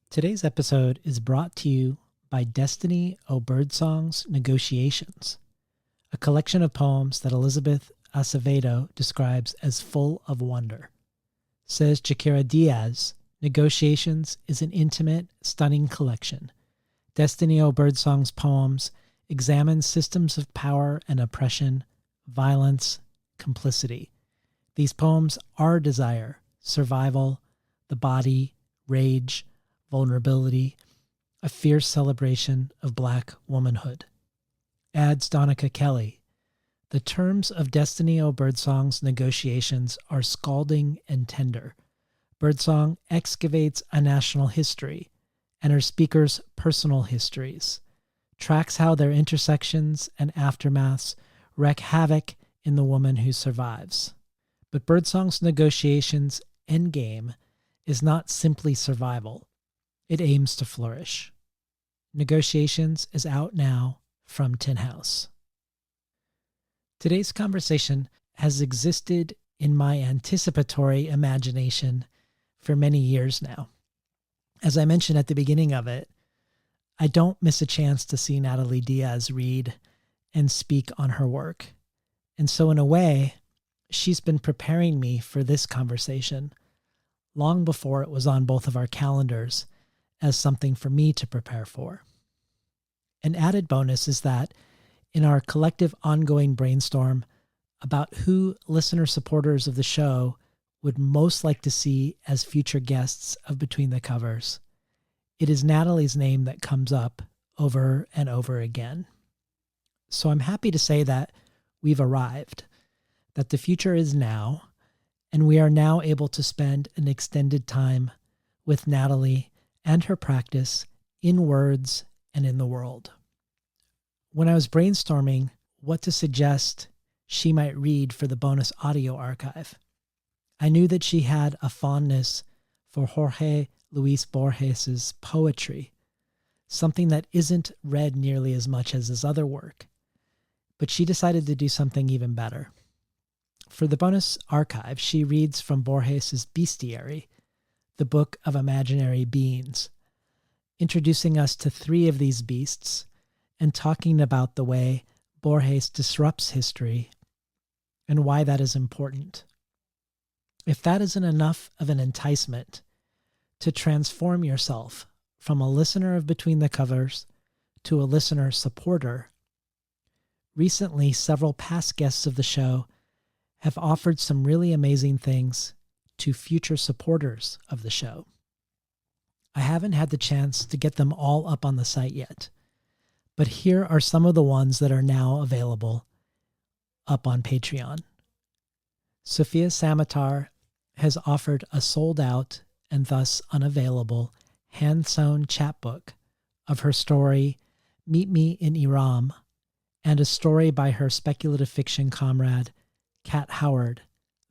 Today's episode is brought to you by Destiny O Birdsong's Negotiations, a collection of poems that Elizabeth Acevedo describes as full of wonder. Says Natalie Diaz, Negotiations is an intimate, stunning collection. Destiny O Birdsong's poems examine systems of power and oppression, violence, complicity. These poems are desire, survival, the body, rage, vulnerability, a fierce celebration of Black womanhood. Adds Donica Kelly, the terms of Destiny O Birdsong's negotiations are scalding and tender. Birdsong excavates a national history and her speakers' personal histories, tracks how their intersections and aftermaths wreak havoc in the woman who survives. But Birdsong's negotiations' endgame is not simply survival. It aims to flourish. Negotiations is out now from Tin House. Today's conversation has existed in my anticipatory imagination for many years now. As I mentioned at the beginning of it, I don't miss a chance to see Natalie Diaz read and speak on her work. And so in a way, she's been preparing me for this conversation long before it was on both of our calendars as something for me to prepare for. An added bonus is that in our collective ongoing brainstorm about who listener supporters of the show would most like to see as future guests of Between the Covers, it is Natalie's name that comes up over and over again. So I'm happy to say that we've arrived, that the future is now, and we are now able to spend an extended time with Natalie and her practice in words and in the world. When I was brainstorming what to suggest she might read for the bonus audio archive, I knew that she had a fondness for Jorge Luis Borges's poetry, something that isn't read nearly as much as his other work. But she decided to do something even better. For the bonus archive, she reads from Borges's Bestiary, the Book of Imaginary Beings, introducing us to three of these beasts and talking about the way Borges disrupts history and why that is important. If that isn't enough of an enticement to transform yourself from a listener of Between the Covers to a listener supporter, recently several past guests of the show have offered some really amazing things to future supporters of the show. I haven't had the chance to get them all up on the site yet, but here are some of the ones that are now available up on Patreon. Sophia Samatar has offered a sold-out and thus unavailable hand-sewn chapbook of her story Meet Me in Iram and a story by her speculative fiction comrade Kat Howard,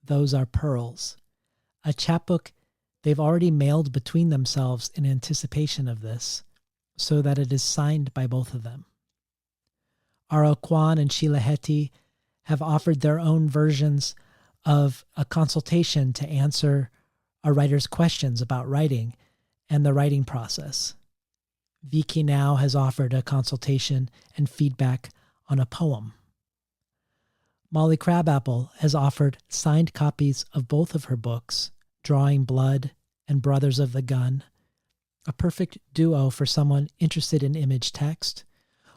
Those Are Pearls, a chapbook they've already mailed between themselves in anticipation of this, so that it is signed by both of them. Aro Kwan and Sheila Hetty have offered their own versions of a consultation to answer a writer's questions about writing and the writing process. Vicky Now has offered a consultation and feedback on a poem. Molly Crabapple has offered signed copies of both of her books, Drawing Blood and Brothers of the Gun, a perfect duo for someone interested in image text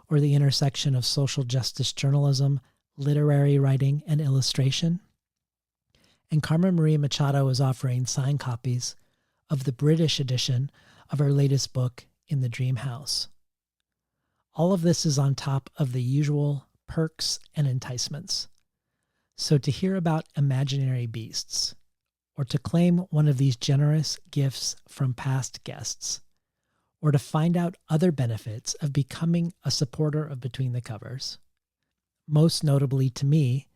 or the intersection of social justice journalism, literary writing, and illustration. And Carmen Maria Machado is offering signed copies of the British edition of her latest book, In the Dream House. All of this is on top of the usual perks and enticements. So to hear about imaginary beasts, or to claim one of these generous gifts from past guests, or to find out other benefits of becoming a supporter of Between the Covers, most notably to me,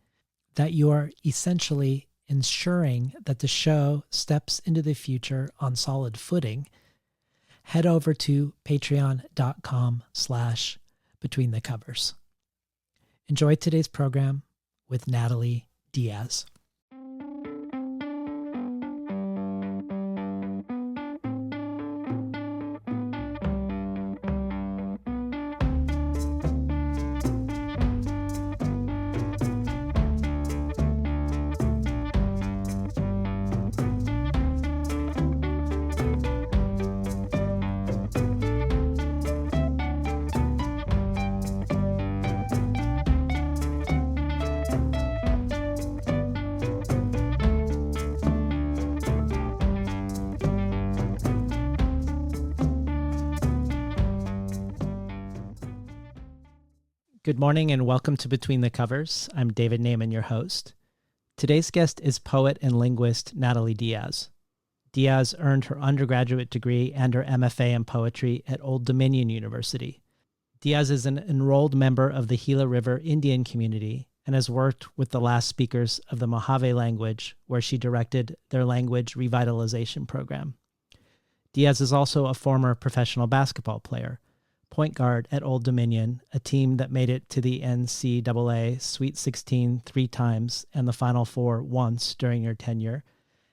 that you are essentially ensuring that the show steps into the future on solid footing, head over to patreon.com/betweenthecovers. Enjoy today's program with Natalie Diaz. Good morning and welcome to Between the Covers. I'm David Naiman, your host. Today's guest is poet and linguist Natalie Diaz. Diaz earned her undergraduate degree and her MFA in poetry at Old Dominion University. Diaz is an enrolled member of the Gila River Indian community and has worked with the last speakers of the Mojave language, where she directed their language revitalization program. Diaz is also a former professional basketball player, point guard at Old Dominion, a team that made it to the NCAA Sweet 16 3 times and the Final Four once during her tenure,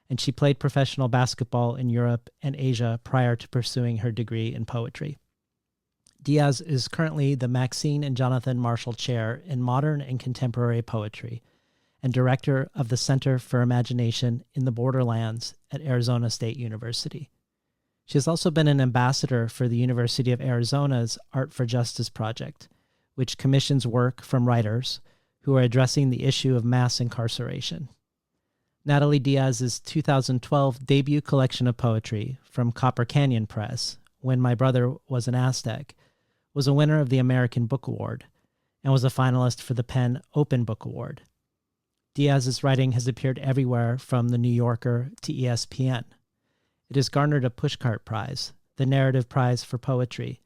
and she played professional basketball in Europe and Asia prior to pursuing her degree in poetry. Diaz is currently the Maxine and Jonathan Marshall Chair in Modern and Contemporary Poetry and director of the Center for Imagination in the Borderlands at Arizona State University. She has also been an ambassador for the University of Arizona's Art for Justice project, which commissions work from writers who are addressing the issue of mass incarceration. Natalie Diaz's 2012 debut collection of poetry from Copper Canyon Press, When My Brother Was an Aztec, was a winner of the American Book Award and was a finalist for the PEN Open Book Award. Diaz's writing has appeared everywhere from The New Yorker to ESPN. It has garnered a Pushcart Prize, the Narrative Prize for Poetry,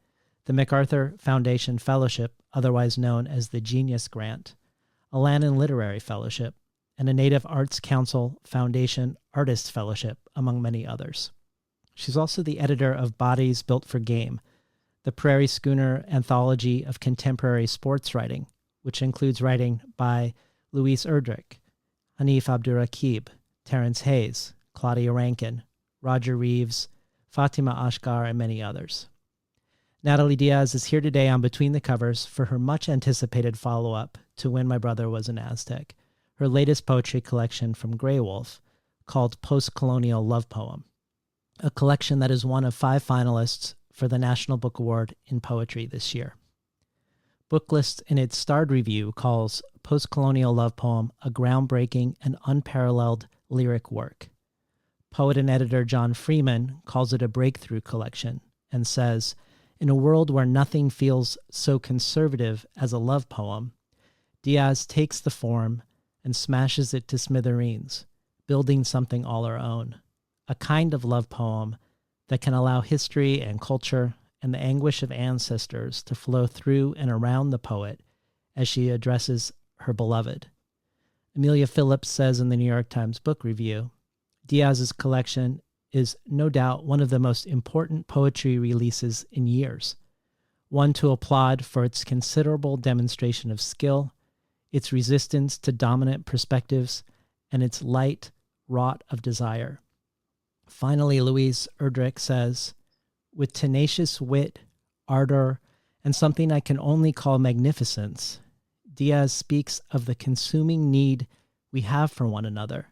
the MacArthur Foundation Fellowship, otherwise known as the Genius Grant, a Lannan Literary Fellowship, and a Native Arts Council Foundation Artist Fellowship, among many others. She's also the editor of Bodies Built for Game, the Prairie Schooner anthology of contemporary sports writing, which includes writing by Louise Erdrich, Hanif Abdurraqib, Terrence Hayes, Claudia Rankin, Roger Reeves, Fatima Ashgar, and many others. Natalie Diaz is here today on Between the Covers for her much-anticipated follow-up to When My Brother Was an Aztec, her latest poetry collection from Grey Wolf, called Postcolonial Love Poem, a collection that is one of 5 finalists for the National Book Award in Poetry this year. Booklist, in its starred review, calls Postcolonial Love Poem a groundbreaking and unparalleled lyric work. Poet and editor John Freeman calls it a breakthrough collection and says, in a world where nothing feels so conservative as a love poem, Diaz takes the form and smashes it to smithereens, building something all her own, a kind of love poem that can allow history and culture and the anguish of ancestors to flow through and around the poet as she addresses her beloved. Amelia Phillips says in the New York Times Book Review, Diaz's collection is no doubt one of the most important poetry releases in years, one to applaud for its considerable demonstration of skill, its resistance to dominant perspectives, and its light wrought of desire. Finally, Louise Erdrich says, with tenacious wit, ardor, and something I can only call magnificence, Diaz speaks of the consuming need we have for one another.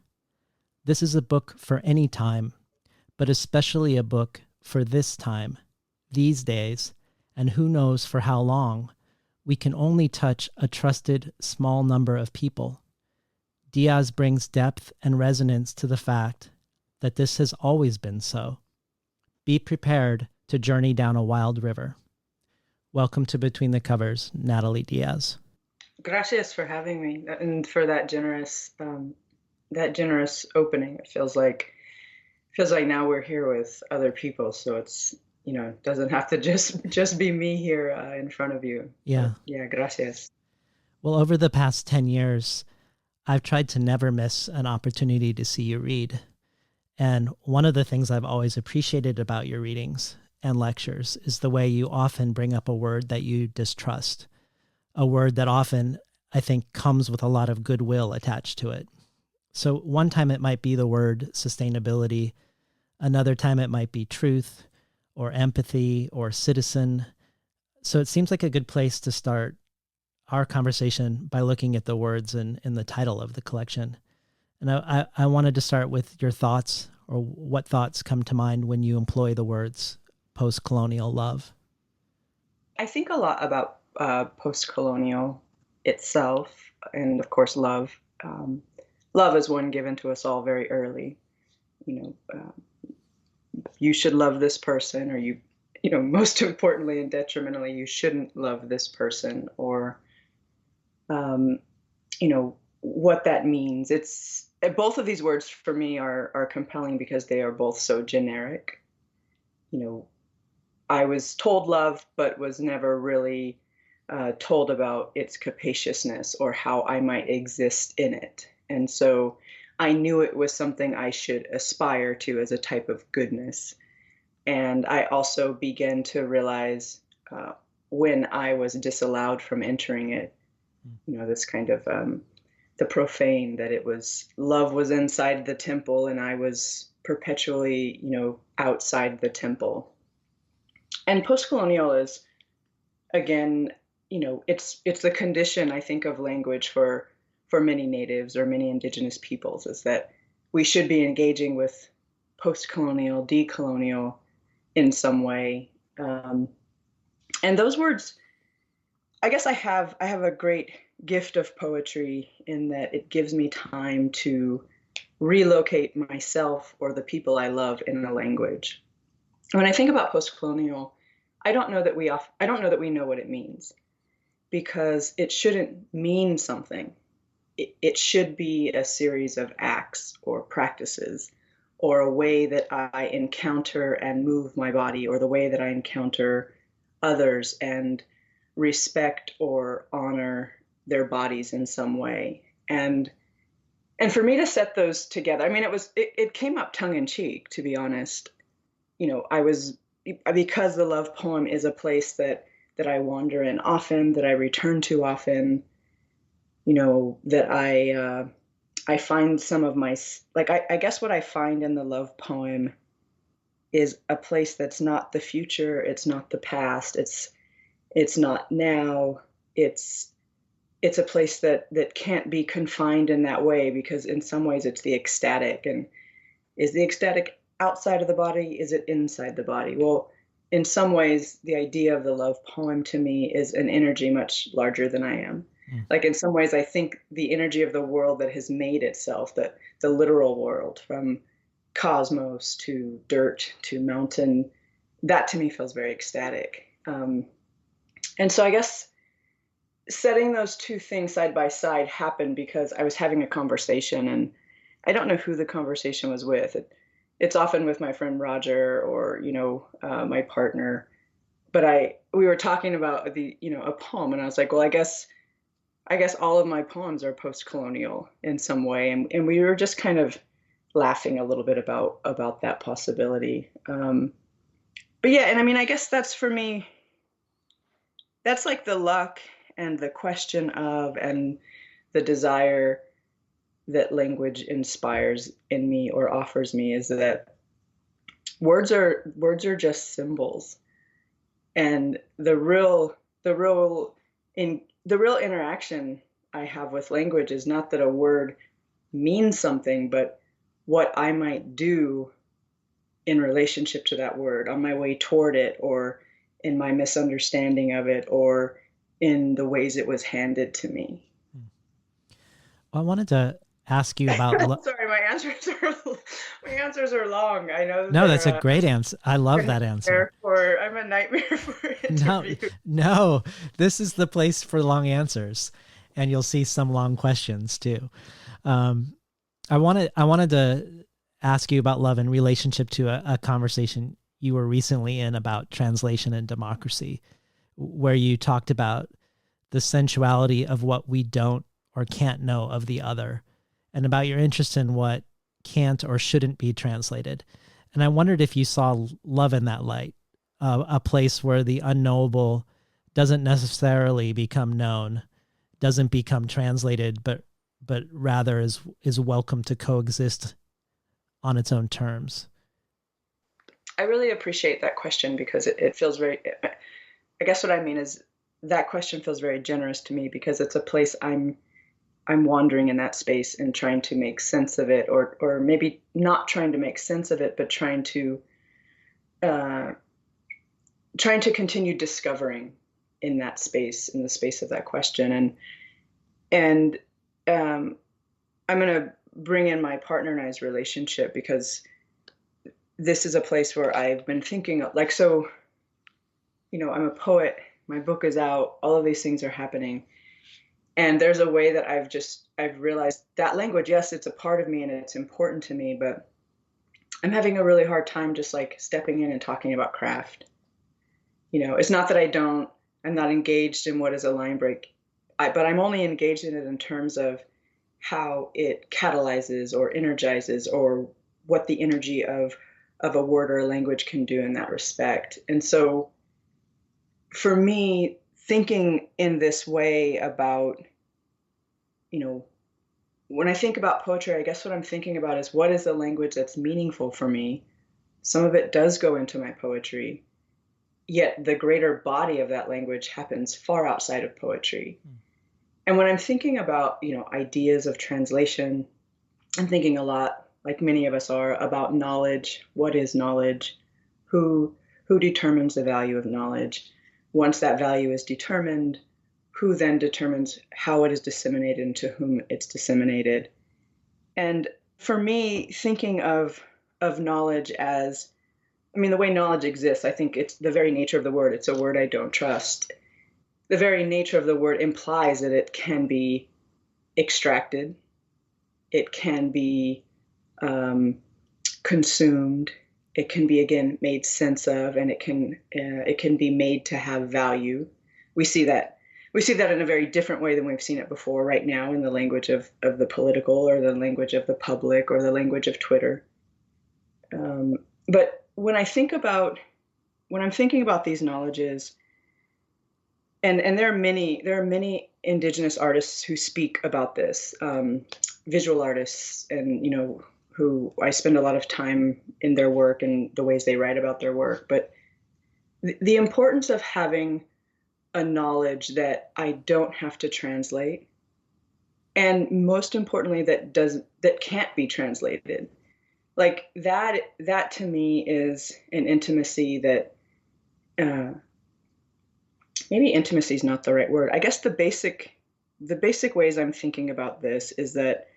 This is a book for any time, but especially a book for this time, these days, and who knows for how long. We can only touch a trusted small number of people. Diaz brings depth and resonance to the fact that this has always been so. Be prepared to journey down a wild river. Welcome to Between the Covers, Natalie Diaz. Gracias for having me and for that generous opening. It feels like now we're here with other people, so it's doesn't have to just be me here in front of you. Yeah. But yeah, gracias. Well, over the past 10 years, I've tried to never miss an opportunity to see you read. And one of the things I've always appreciated about your readings and lectures is the way you often bring up a word that you distrust, a word that often, I think, comes with a lot of goodwill attached to it. So one time it might be the word sustainability, another time it might be truth or empathy or citizen. So it seems like a good place to start our conversation by looking at the words in the title of the collection. And I wanted to start with your thoughts, or what thoughts come to mind when you employ the words post-colonial love. I think a lot about post-colonial itself, and of course love. Love is one given to us all very early. You should love this person, or most importantly and detrimentally, you shouldn't love this person, or um, what that means. It's both of these words for me are compelling because they are both so generic. You know, I was told love, but was never really told about its capaciousness or how I might exist in it. And so I knew it was something I should aspire to as a type of goodness. And I also began to realize when I was disallowed from entering it, this kind of the profane, that it was love was inside the temple and I was perpetually, outside the temple. And postcolonial is, again, it's the condition, I think, of language for many natives or many indigenous peoples, is that we should be engaging with postcolonial, decolonial in some way. And those words, I guess I have a great gift of poetry in that it gives me time to relocate myself or the people I love in a language. When I think about postcolonial, I don't know that we know what it means, because it shouldn't mean something. It should be a series of acts or practices, or a way that I encounter and move my body, or the way that I encounter others and respect or honor their bodies in some way. And for me to set those together, I mean, it came up tongue in cheek, to be honest. I was, because the love poem is a place that I wander in often, that I return to often, that I find some of my, like, I guess what I find in the love poem is a place that's not the future, it's not the past, it's not now, it's a place that can't be confined in that way, because in some ways it's the ecstatic. And is the ecstatic outside of the body? Is it inside the body? Well, in some ways, the idea of the love poem to me is an energy much larger than I am. Mm. Like, in some ways, I think the energy of the world that has made itself, the literal world, from cosmos to dirt to mountain, that to me feels very ecstatic. And so I guess setting those two things side by side happened because I was having a conversation, and I don't know who the conversation was with. It's often with my friend Roger, or my partner. But we were talking about a poem, and I was like, well, I guess all of my poems are post-colonial in some way, and we were just kind of laughing a little bit about that possibility. But yeah, and I mean, I guess that's, for me, that's like the luck and the question of, and the desire that language inspires in me or offers me, is that words are just symbols. And the real interaction I have with language is not that a word means something, but what I might do in relationship to that word on my way toward it, or in my misunderstanding of it, or in the ways it was handed to me. I wanted to ask you about Sorry, my answers are long. I know that No, that's a they're great answer. I love that answer. I'm a nightmare for No, interviews. no, this is the place for long answers, and you'll see some long questions too. Um, I wanted to ask you about love in relationship to a conversation you were recently in about translation and democracy, where you talked about the sensuality of what we don't or can't know of the other, and about your interest in what can't or shouldn't be translated. And I wondered if you saw love in that light, a place where the unknowable doesn't necessarily become known, doesn't become translated, but rather is welcome to coexist on its own terms. I really appreciate that question, because it feels very, I guess what I mean is, that question feels very generous to me, because it's a place I'm wandering in that space and trying to make sense of it, or maybe not trying to make sense of it, but uh, trying to continue discovering in that space, in the space of that question. And I'm going to bring in my partner and I's relationship, because this is a place where I've been thinking of, like, so, I'm a poet, my book is out, all of these things are happening. And there's a way that I've realized that language, yes, it's a part of me and it's important to me, but I'm having a really hard time just like stepping in and talking about craft. It's not that I'm not engaged in what is a line break, but I'm only engaged in it in terms of how it catalyzes or energizes, or what the energy of a word or a language can do in that respect. And so for me, thinking in this way about, you know, when I think about poetry, I guess what I'm thinking about is, what is the language that's meaningful for me? Some of it does go into my poetry, yet the greater body of that language happens far outside of poetry. And when I'm thinking about, ideas of translation, I'm thinking a lot, like many of us are, about knowledge. What is knowledge? Who determines the value of knowledge? Once that value is determined, who then determines how it is disseminated and to whom it's disseminated? And for me, thinking of knowledge as, the way knowledge exists, I think it's the very nature of the word. It's a word I don't trust. The very nature of the word implies that it can be extracted, it can be consumed, it can be, again, made sense of, and it can be made to have value. We see that in a very different way than we've seen it before right now, in the language of the political, or the language of the public, or the language of Twitter. But when I'm thinking about these knowledges, and there are many Indigenous artists who speak about this, visual artists, and who I spend a lot of time in their work and the ways they write about their work. But the importance of having a knowledge that I don't have to translate, and most importantly, that can't be translated. Like that to me is an intimacy that, maybe intimacy is not the right word. I guess the basic ways I'm thinking about this is that,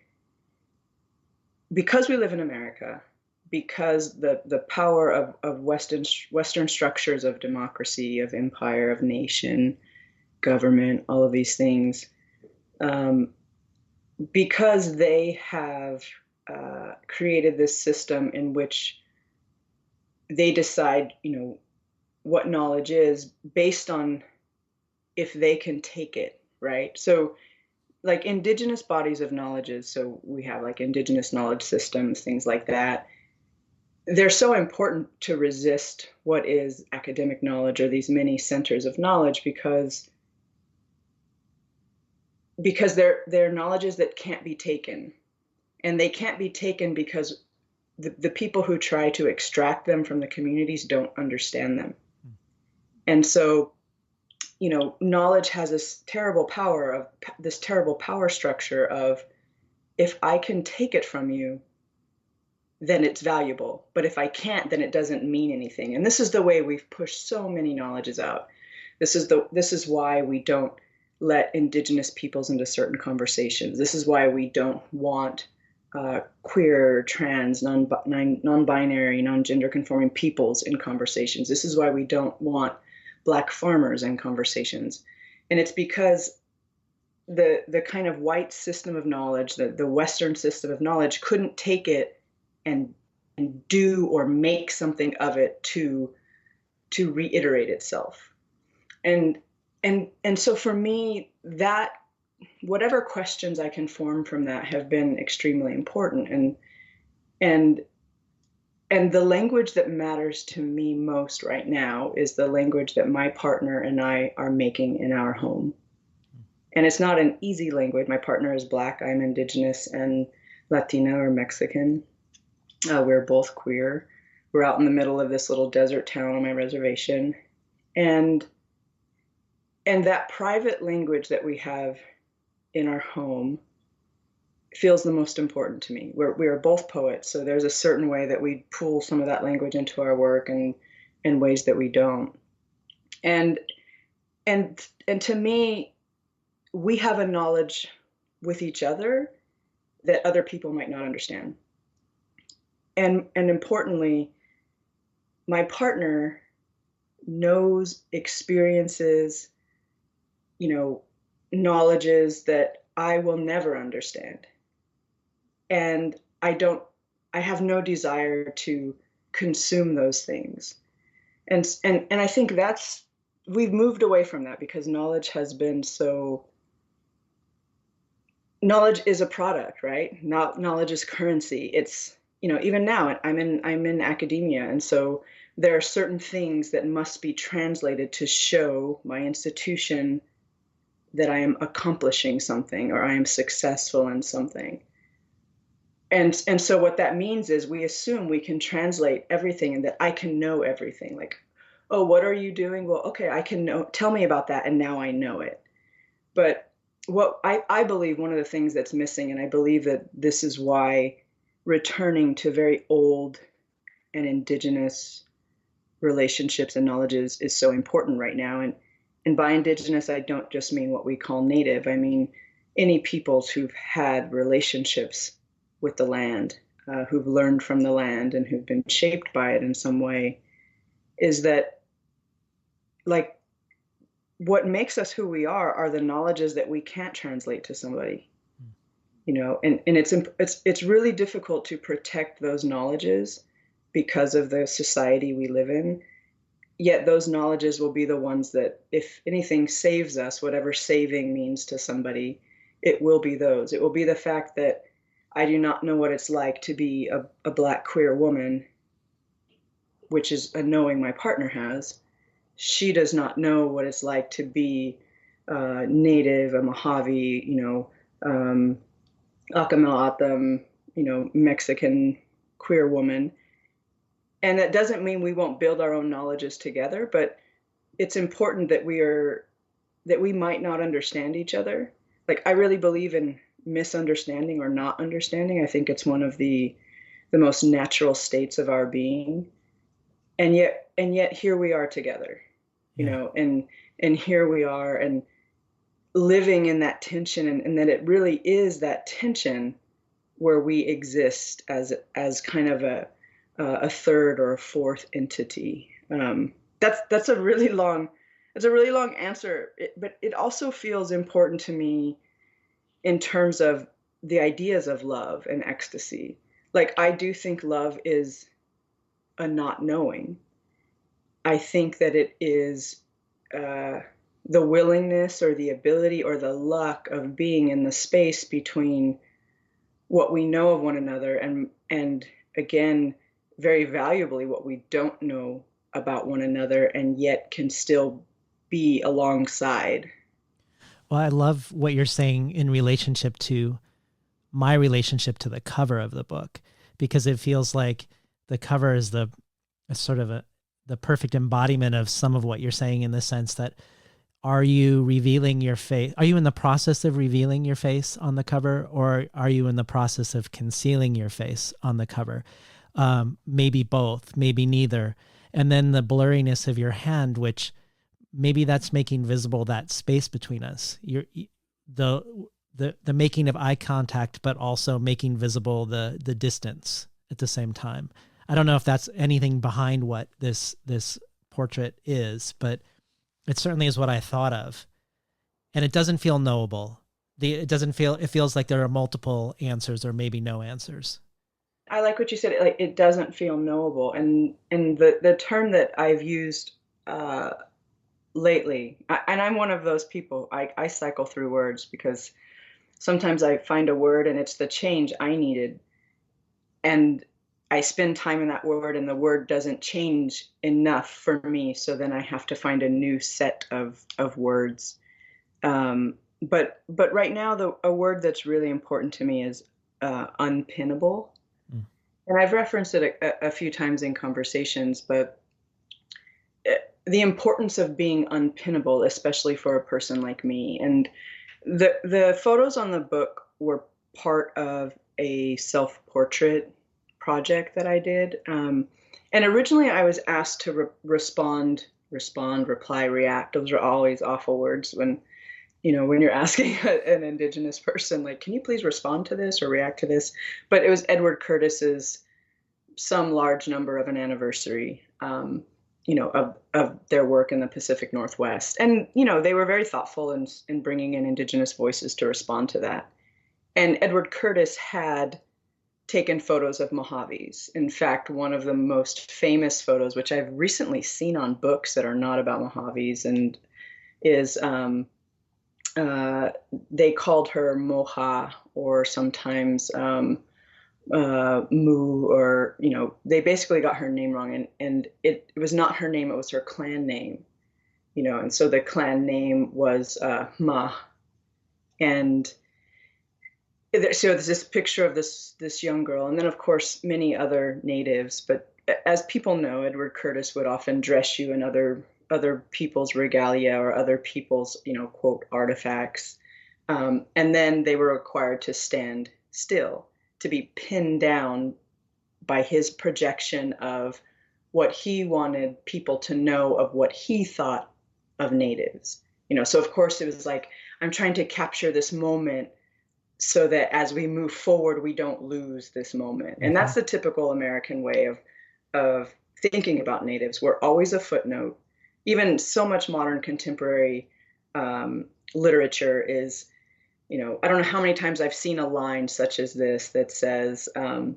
because we live in America, because the power of Western structures of democracy, of empire, of nation, government, all of these things, because they have created this system in which they decide, what knowledge is based on if they can take it, right? So, like, indigenous bodies of knowledges, so we have like indigenous knowledge systems, things like that. They're so important to resist what is academic knowledge, or these many centers of knowledge, because they're knowledges that can't be taken. And they can't be taken because the people who try to extract them from the communities don't understand them. And so, knowledge has this terrible power structure of, if I can take it from you, then it's valuable. But if I can't, then it doesn't mean anything. And this is the way we've pushed so many knowledges out. This is why we don't let Indigenous peoples into certain conversations. This is why we don't want queer, trans, non-binary, non-gender conforming peoples in conversations. This is why we don't want Black farmers in conversations. And it's because the kind of white system of knowledge, the Western system of knowledge, couldn't take it and do or make something of it to reiterate itself. And so for me, that, whatever questions I can form from that have been extremely important. And the language that matters to me most right now is the language that my partner and I are making in our home. And it's not an easy language. My partner is Black, I'm Indigenous and Latina or Mexican. We're both queer. We're out in the middle of this little desert town on my reservation. And that private language that we have in our home feels the most important to me. We are both poets, so there's a certain way that we pull some of that language into our work, and in ways that we don't. And to me, we have a knowledge with each other that other people might not understand. And importantly, my partner knows, experiences, knowledges that I will never understand. And I have no desire to consume those things. And I think we've moved away from that because knowledge has been so knowledge is a product, right? Not knowledge is currency. It's, even now I'm in academia, and so there are certain things that must be translated to show my institution that I am accomplishing something or I am successful in something. And so what that means is we assume we can translate everything and that I can know everything. Like, oh, what are you doing? Well, okay, I can know, tell me about that, and now I know it. But what I believe one of the things that's missing, and I believe that this is why returning to very old and indigenous relationships and knowledges is so important right now. And by indigenous, I don't just mean what we call native. I mean any peoples who've had relationships with the land, who've learned from the land and who've been shaped by it in some way, is that, like, what makes us who we are the knowledges that we can't translate to somebody, and it's really difficult to protect those knowledges because of the society we live in. Yet those knowledges will be the ones that, if anything saves us, whatever saving means to somebody, it will be those. It will be the fact that I do not know what it's like to be a Black queer woman, which is a knowing my partner has. She does not know what it's like to be Native, a Mojave, Akamalam, Mexican queer woman. And that doesn't mean we won't build our own knowledges together, but it's important that we might not understand each other. Like, I really believe in misunderstanding or not understanding. I think it's one of the most natural states of our being. And yet here we are together, Yeah. and here we are, and living in that tension, and that it really is that tension where we exist as kind of a third or a fourth entity. That's a really long answer, but it also feels important to me in terms of the ideas of love and ecstasy. Like, I do think love is a not knowing. I think that it is the willingness or the ability or the luck of being in the space between what we know of one another and again, very valuably, what we don't know about one another, and yet can still be alongside. Well, I love what you're saying in relationship to my relationship to the cover of the book, because it feels like the cover is the sort of the perfect embodiment of some of what you're saying, in the sense that, are you revealing your face? Are you in the process of revealing your face on the cover, or are you in the process of concealing your face on the cover? Maybe both, maybe neither. And then the blurriness of your hand, which maybe that's making visible that space between us. The the making of eye contact, but also making visible the distance at the same time. I don't know if that's anything behind what this portrait is, but it certainly is what I thought of. And it doesn't feel knowable. It feels like there are multiple answers or maybe no answers. I like what you said. Like, it doesn't feel knowable, and the term that I've used uh, lately, and I'm one of those people. I cycle through words because sometimes I find a word and it's the change I needed, and I spend time in that word, and the word doesn't change enough for me. So then I have to find a new set of words. But right now, a word that's really important to me is unpinnable. Mm. And I've referenced it a few times in conversations, but the importance of being unpinnable, especially for a person like me. And the photos on the book were part of a self-portrait project that I did. And originally I was asked to reply, react. Those are always awful words when you're asking an indigenous person, like, can you please respond to this or react to this? But it was Edward Curtis's some large number of an anniversary. of their work in the Pacific Northwest. And, they were very thoughtful in bringing in Indigenous voices to respond to that. And Edward Curtis had taken photos of Mojaves. In fact, one of the most famous photos, which I've recently seen on books that are not about Mojaves, and is they called her Moja, or sometimes Mu, or they basically got her name wrong, and it was not her name; it was her clan name, and so the clan name was Ma, and so there's this picture of this young girl, and then of course many other natives. But as people know, Edward Curtis would often dress you in other people's regalia or other people's quote artifacts, and then they were required to stand still, to be pinned down by his projection of what he wanted people to know of what he thought of natives. So of course it was like, I'm trying to capture this moment so that as we move forward, we don't lose this moment. And that's the typical American way of thinking about natives. We're always a footnote. Even so much modern contemporary literature is, I don't know how many times I've seen a line such as this that says, and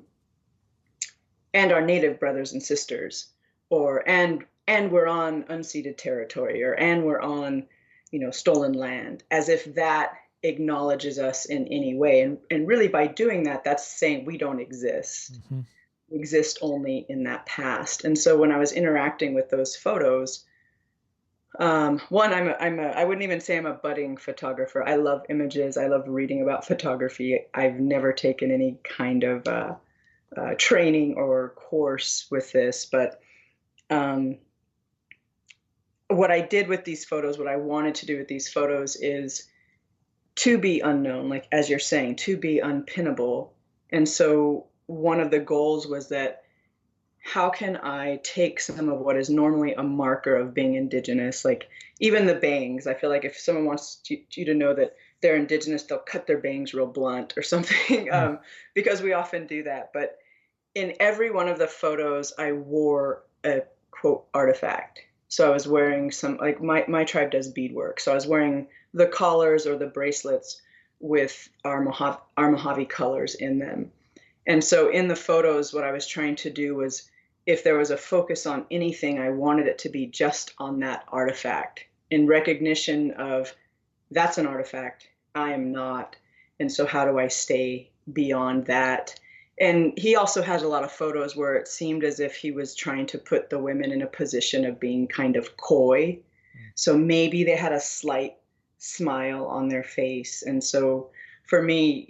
our native brothers and sisters, or and we're on unceded territory, or and we're on, stolen land, as if that acknowledges us in any way. And really by doing that, that's saying we don't exist. Mm-hmm. We exist only in that past. And so when I was interacting with those photos, one, I wouldn't even say I'm a budding photographer. I love images. I love reading about photography. I've never taken any kind of training or course with this, but what I did with these photos, what I wanted to do with these photos is to be unknown, like as you're saying, to be unpinnable. And so one of the goals was that, how can I take some of what is normally a marker of being Indigenous, like even the bangs? I feel like if someone wants you to know that they're Indigenous, they'll cut their bangs real blunt or something, because we often do that. But in every one of the photos, I wore a quote artifact. So I was wearing some, like my tribe does beadwork. So I was wearing the collars or the bracelets with our Mojave colors in them. And so in the photos, what I was trying to do was, if there was a focus on anything, I wanted it to be just on that artifact, in recognition of, that's an artifact, I am not. And so how do I stay beyond that? And he also has a lot of photos where it seemed as if he was trying to put the women in a position of being kind of coy. So maybe they had a slight smile on their face. And so for me,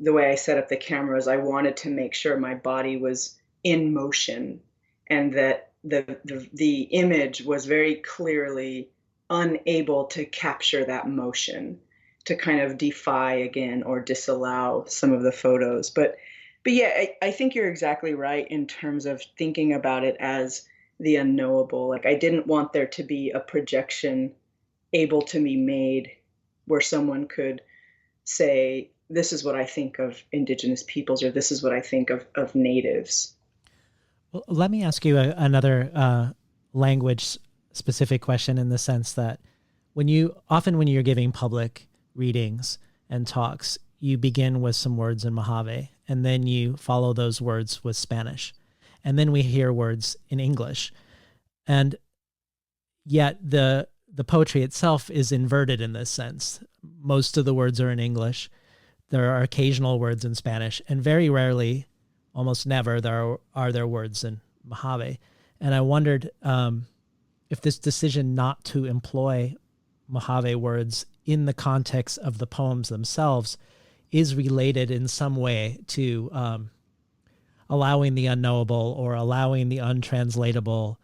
the way I set up the cameras, I wanted to make sure my body was in motion, and that the image was very clearly unable to capture that motion, to kind of defy again or disallow some of the photos. But yeah, I think you're exactly right in terms of thinking about it as the unknowable. Like, I didn't want there to be a projection able to be made where someone could say, this is what I think of Indigenous peoples, or this is what I think of natives. Well, let me ask you another language specific question, in the sense that when you're giving public readings and talks, you begin with some words in Mojave, and then you follow those words with Spanish, and then we hear words in English. And yet the poetry itself is inverted in this sense. Most of the words are in English. There are occasional words in Spanish, and very rarely, almost never, there are words in Mojave. And I wondered if this decision not to employ Mojave words in the context of the poems themselves is related in some way to allowing the unknowable, or allowing the untranslatable,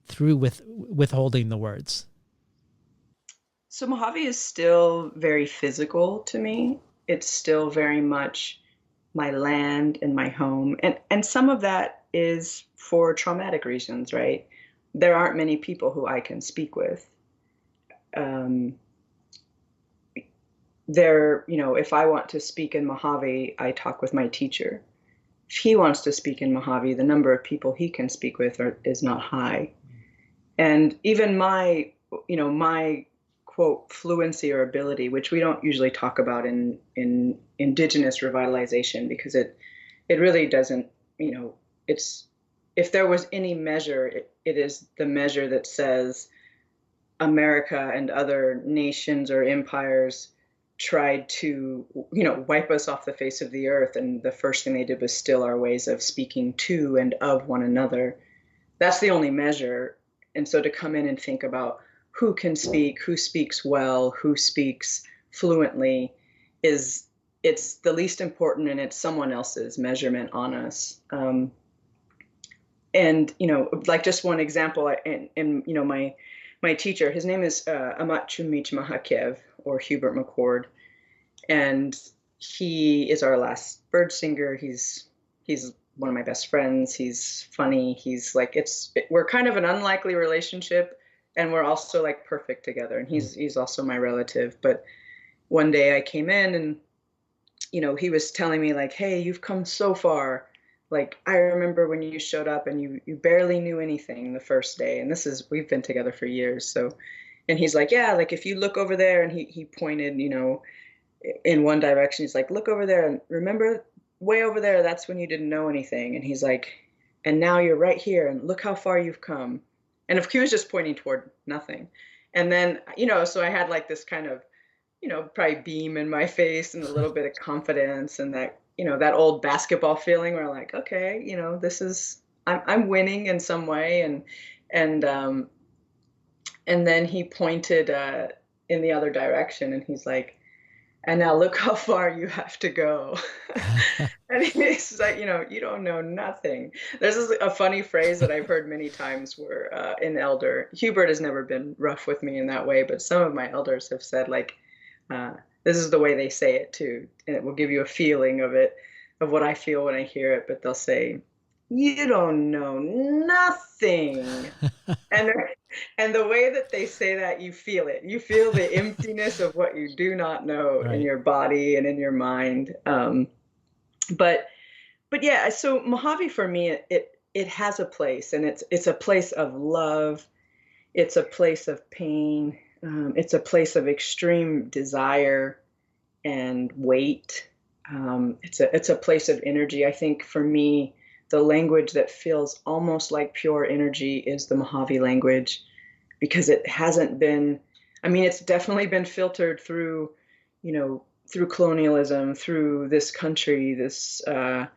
through withholding the words. So Mojave is still very physical to me. It's still very much my land and my home. And some of that is for traumatic reasons, right? There aren't many people who I can speak with. If I want to speak in Mojave, I talk with my teacher. if he wants to speak in Mojave, the number of people he can speak with is not high. And even my quote fluency or ability, which we don't usually talk about in indigenous revitalization, because it really doesn't, it's, if there was any measure, it is the measure that says America and other nations or empires tried to, wipe us off the face of the earth, and the first thing they did was still our ways of speaking to and of one another. That's the only measure. And so to come in and think about who can speak, who speaks well, who speaks fluently, it's the least important, and it's someone else's measurement on us. And like just one example, and my teacher, his name is Amat Chumich Mahakiev, or Hubert McCord, and he is our last bird singer. He's one of my best friends. He's funny. He's like, we're kind of an unlikely relationship, and we're also like perfect together. And he's also my relative. But one day I came in, and he was telling me like, hey, you've come so far. Like, I remember when you showed up and you barely knew anything the first day. And we've been together for years. So, and he's like, yeah, like if you look over there, and he pointed, in one direction. He's like, look over there, and remember way over there, that's when you didn't know anything. And he's like, and now you're right here, and look how far you've come. And if he was just pointing toward nothing. And then, so I had like this kind of, probably beam in my face and a little bit of confidence, and that, that old basketball feeling where I'm like, okay, I'm winning in some way. And then he pointed in the other direction, and he's like, and now look how far you have to go. And he's like, you don't know nothing. This is a funny phrase that I've heard many times where an elder, Hubert has never been rough with me in that way, but some of my elders have said like, this is the way they say it too. And it will give you a feeling of what I feel when I hear it. But they'll say, you don't know nothing. And the way that they say that, you feel it. You feel the emptiness of what you do not know in your body and in your mind. But yeah, so Mojave for me, it has a place, and it's a place of love. It's a place of pain. It's a place of extreme desire and weight. It's a place of energy. I think for me, the language that feels almost like pure energy is the Mojave language, because it hasn't been, it's definitely been filtered through, through colonialism, through this country, and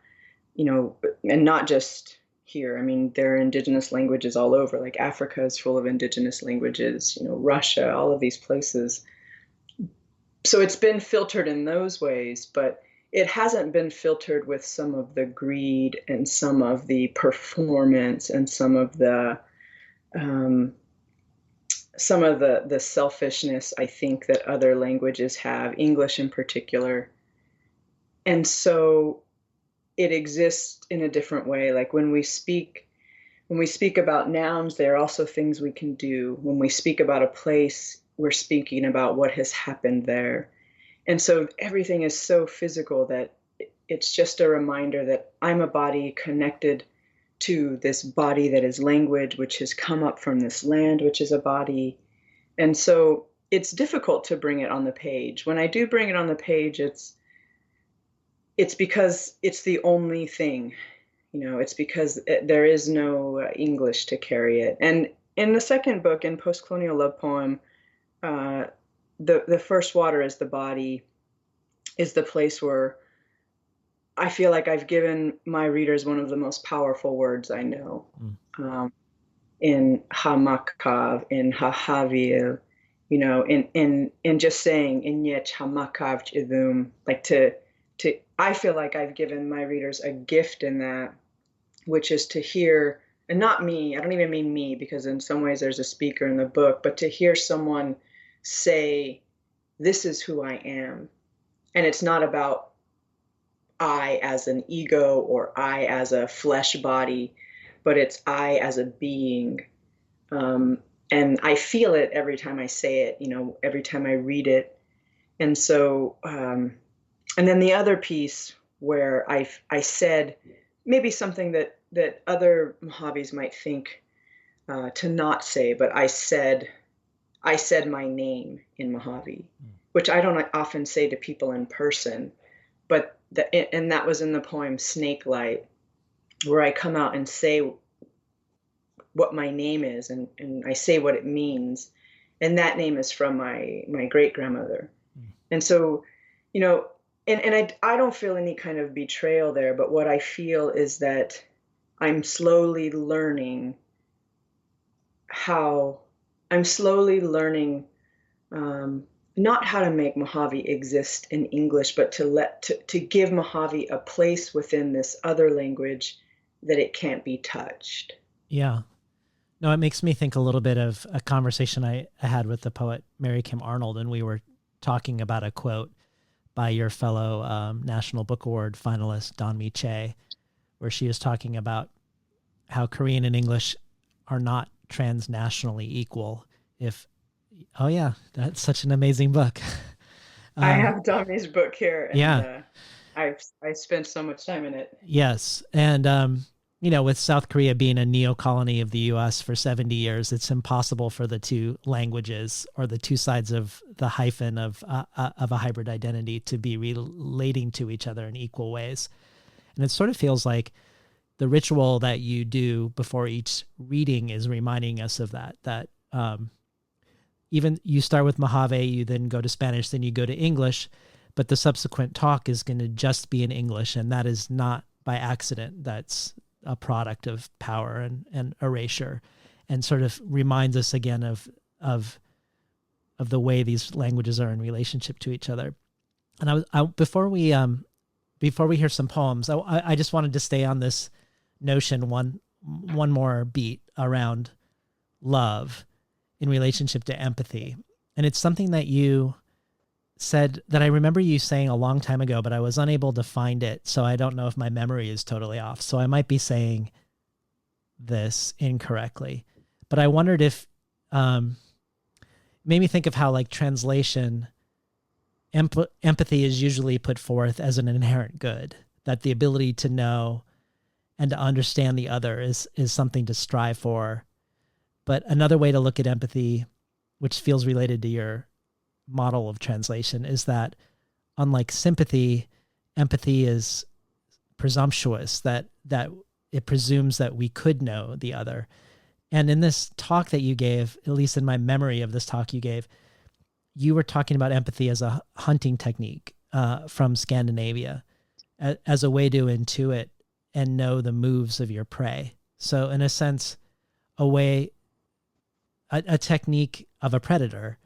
not just here. There are indigenous languages all over, like Africa is full of indigenous languages, Russia, all of these places. So it's been filtered in those ways, but it hasn't been filtered with some of the greed and some of the performance and some of the selfishness, I think, that other languages have, English in particular. And so it exists in a different way. Like when we speak about nouns, there are also things we can do. When we speak about a place, we're speaking about what has happened there. And so everything is so physical that it's just a reminder that I'm a body connected to this body that is language, which has come up from this land, which is a body. And so it's difficult to bring it on the page. When I do bring it on the page, it's because it's the only thing, it's because there is no English to carry it. And in the second book, in Postcolonial Love Poem, the first water is the body, is the place where I feel like I've given my readers one of the most powerful words I know. In Hamakav, in Hahavil, in just saying in Yech Hamakav Chidum, like I feel like I've given my readers a gift in that, which is to hear, and not me, I don't even mean me, because in some ways there's a speaker in the book, but to hear someone say, this is who I am. And it's not about I as an ego or I as a flesh body, but it's I as a being. And I feel it every time I say it, every time I read it. And so, and then the other piece where I said maybe something that other Mojaves might think to not say, but I said my name in Mojave, Mm. which I don't often say to people in person. But and that was in the poem Snake Light, where I come out and say what my name is, and I say what it means. And that name is from my great grandmother. Mm. And so, you know, and I don't feel any kind of betrayal there, but what I feel is that I'm slowly learning how I'm slowly learning um, not how to make Mojave exist in English, but to give Mojave a place within this other language that it can't be touched. Yeah. No, it makes me think a little bit of a conversation I had with the poet Mary Kim Arnold, and we were talking about a quote by your fellow National Book Award finalist, Don Che, where she was talking about how Korean and English are not transnationally equal. If, oh yeah, that's such an amazing book. I uh, have Domi's book here, and yeah, I spent so much time in it. yes. And, with South Korea being a neo-colony of the US for 70 years, it's impossible for the two languages or the two sides of the hyphen of a hybrid identity to be relating to each other in equal ways. And it sort of feels like the ritual that you do before each reading is reminding us of that even you start with Mojave, you then go to Spanish, then you go to English, but the subsequent talk is going to just be in English, and that is not by accident. That's a product of power and erasure, and sort of reminds us again of the way these languages are in relationship to each other. And before we hear some poems, I just wanted to stay on this notion one more beat around love in relationship to empathy. And it's something that you said that I remember you saying a long time ago, but I was unable to find it. So I don't know if my memory is totally off. So I might be saying this incorrectly. But I wondered if made me think of how like translation empathy is usually put forth as an inherent good, that the ability to know and to understand the other is something to strive for. But another way to look at empathy, which feels related to your model of translation, is that unlike sympathy, empathy is presumptuous, that it presumes that we could know the other. And in this talk that you gave, at least in my memory of this talk you gave, you were talking about empathy as a hunting technique from Scandinavia, as a way to intuit and know the moves of your prey. So in a sense, a technique of a predator.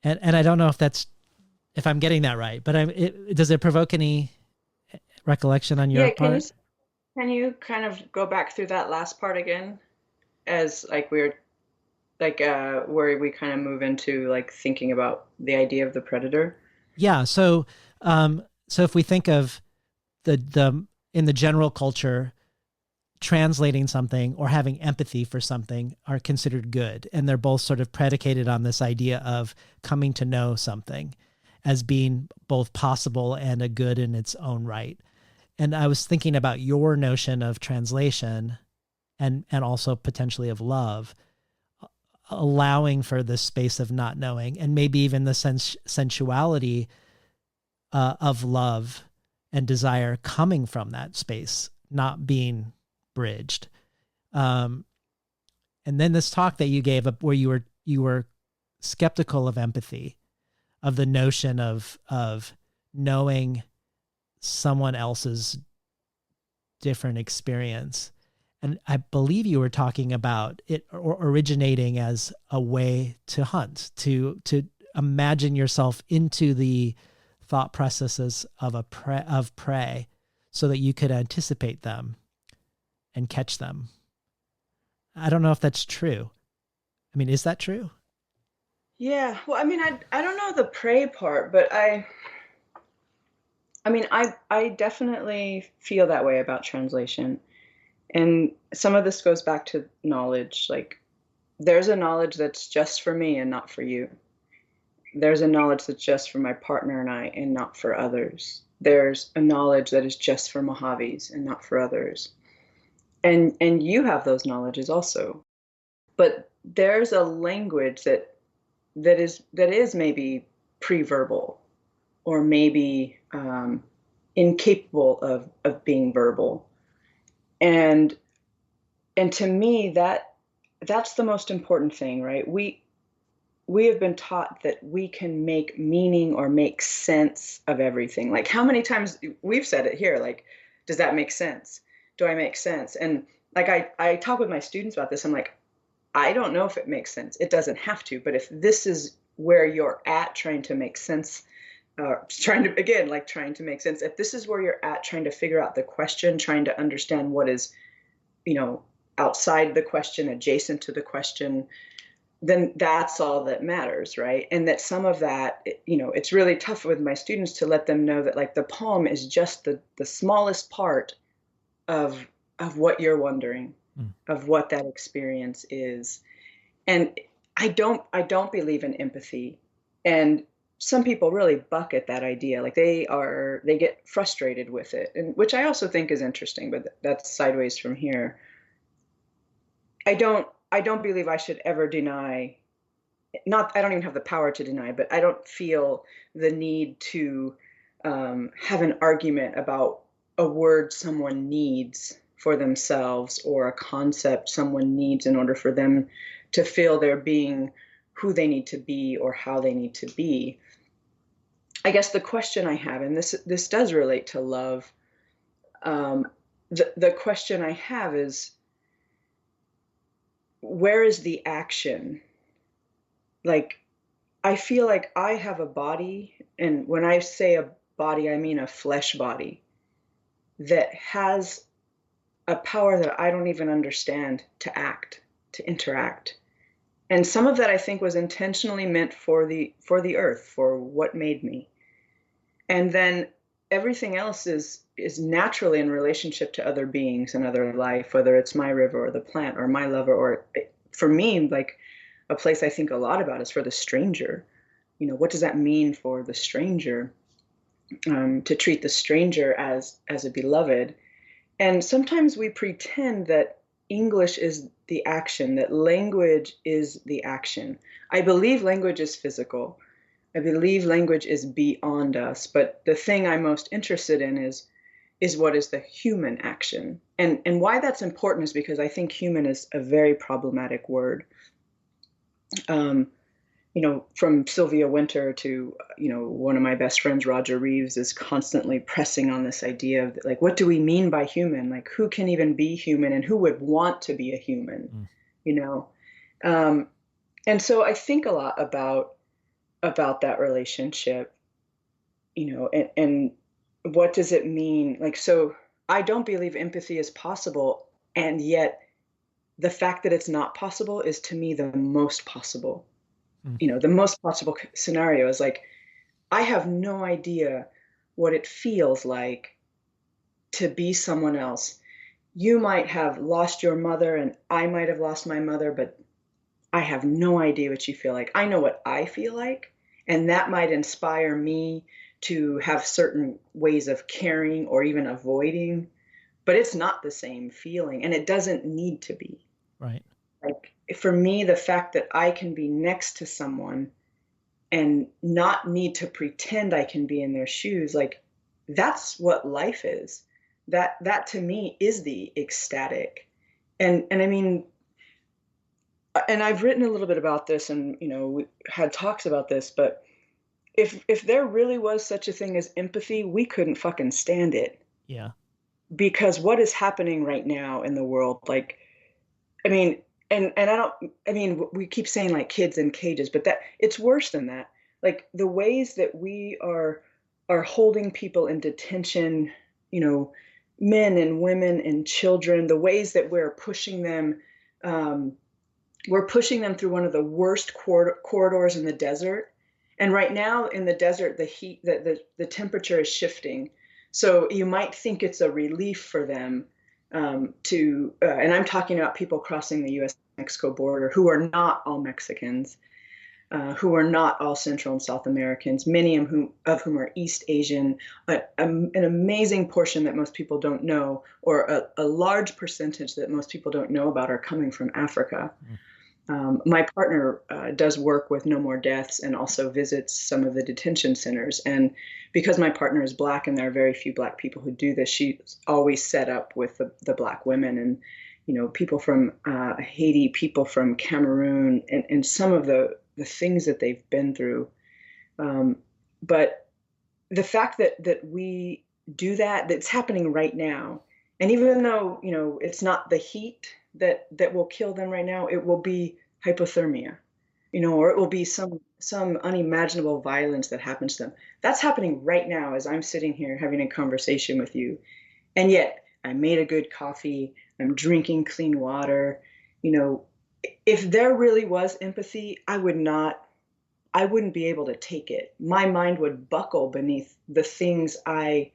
And I don't know if I'm getting that right, but does it provoke any recollection on your Yeah, part? can you kind of go back through that last part again, as like we're like where we kind of move into like thinking about the idea of the predator? Yeah. So if we think of the in the general culture, translating something or having empathy for something are considered good. And they're both sort of predicated on this idea of coming to know something as being both possible and a good in its own right. And I was thinking about your notion of translation and also potentially of love, allowing for this space of not knowing, and maybe even the sensuality of love and desire coming from that space, not being bridged. Um, and then this talk that you gave up where you were skeptical of empathy, of the notion of knowing someone else's different experience. And I believe you were talking about it originating as a way to hunt, to imagine yourself into the thought processes of prey so that you could anticipate them and catch them. I don't know if that's true. I mean, is that true? Yeah, well, I mean, I don't know the prey part, but I definitely feel that way about translation. And some of this goes back to knowledge. Like, there's a knowledge that's just for me and not for you. There's a knowledge that's just for my partner and I and not for others. There's a knowledge that is just for Mojaves and not for others. And you have those knowledges also. But there's a language that is maybe pre-verbal, or maybe incapable of being verbal. And and to me, that's the most important thing, right? We have been taught that we can make meaning or make sense of everything. Like, how many times we've said it here, like, does that make sense? Do I make sense? And like, I talk with my students about this. I'm like, I don't know if it makes sense. It doesn't have to, but if this is where you're at trying to make sense, trying to, again, like trying to make sense, if this is where you're at trying to figure out the question, trying to understand what is, you know, outside the question, adjacent to the question, then that's all that matters, right? And that some of that, it's really tough with my students to let them know that, like, the poem is just the smallest part of what you're wondering, Mm. of what that experience is. And I don't believe in empathy. And some people really bucket that idea. Like, they get frustrated with it, and which I also think is interesting, but that's sideways from here. I don't believe I should ever deny, not, I don't even have the power to deny, but I don't feel the need to have an argument about a word someone needs for themselves, or a concept someone needs in order for them to feel they're being who they need to be or how they need to be. I guess the question I have, and this does relate to love, um, the question I have is, where is the action? Like, I feel like I have a body, and when I say a body, I mean a flesh body that has a power that I don't even understand, to act, to interact. And some of that, I think, was intentionally meant for the earth, for what made me. And then everything else is naturally in relationship to other beings and other life, whether it's my river or the plant or my lover, or, for me, like, a place I think a lot about is for the stranger. What does that mean for the stranger, to treat the stranger as a beloved? And sometimes we pretend that English is the action, that language is the action. I believe language is physical. I believe language is beyond us. But the thing I'm most interested in is what is the human action. And why that's important is because I think human is a very problematic word. Um, from Sylvia Wynter to, one of my best friends, Roger Reeves, is constantly pressing on this idea of, like, what do we mean by human? Like, who can even be human, and who would want to be a human? Mm. You know, um, and so I think a lot about that relationship. And what does it mean? Like, so I don't believe empathy is possible, and yet the fact that it's not possible is, to me, the most possible. Mm. The most possible scenario is, like, I have no idea what it feels like to be someone else. You might have lost your mother, and I might have lost my mother, but I have no idea what you feel like. I know what I feel like, and that might inspire me to have certain ways of caring or even avoiding, but it's not the same feeling, and it doesn't need to be. Right. Like, for me, the fact that I can be next to someone and not need to pretend I can be in their shoes, like, that's what life is. That to me is the ecstatic. And I mean, and I've written a little bit about this, and we had talks about this, but if there really was such a thing as empathy, we couldn't fucking stand it. Yeah. Because what is happening right now in the world, like, I mean, and I don't, I mean, we keep saying, like, kids in cages, but that it's worse than that. Like, the ways that we are holding people in detention, you know, men and women and children, the ways that um, we're pushing them through one of the worst corridors in the desert. And right now in the desert, the heat, the temperature is shifting. So you might think it's a relief for them, and I'm talking about people crossing the U.S. Mexico border who are not all Mexicans. who are not all Central and South Americans, many of whom are East Asian, an amazing portion that most people don't know, or a large percentage that most people don't know about, are coming from Africa. My partner does work with No More Deaths and also visits some of the detention centers. And because my partner is Black and there are very few Black people who do this, she's always set up with the Black women and, people from Haiti, people from Cameroon, and some of the things that they've been through. But the fact that we do that's happening right now, and even though, it's not the heat that will kill them right now, it will be hypothermia, or it will be some unimaginable violence that happens to them. That's happening right now as I'm sitting here having a conversation with you. And yet I made a good coffee, I'm drinking clean water. If there really was empathy, I wouldn't be able to take it. My mind would buckle beneath the things I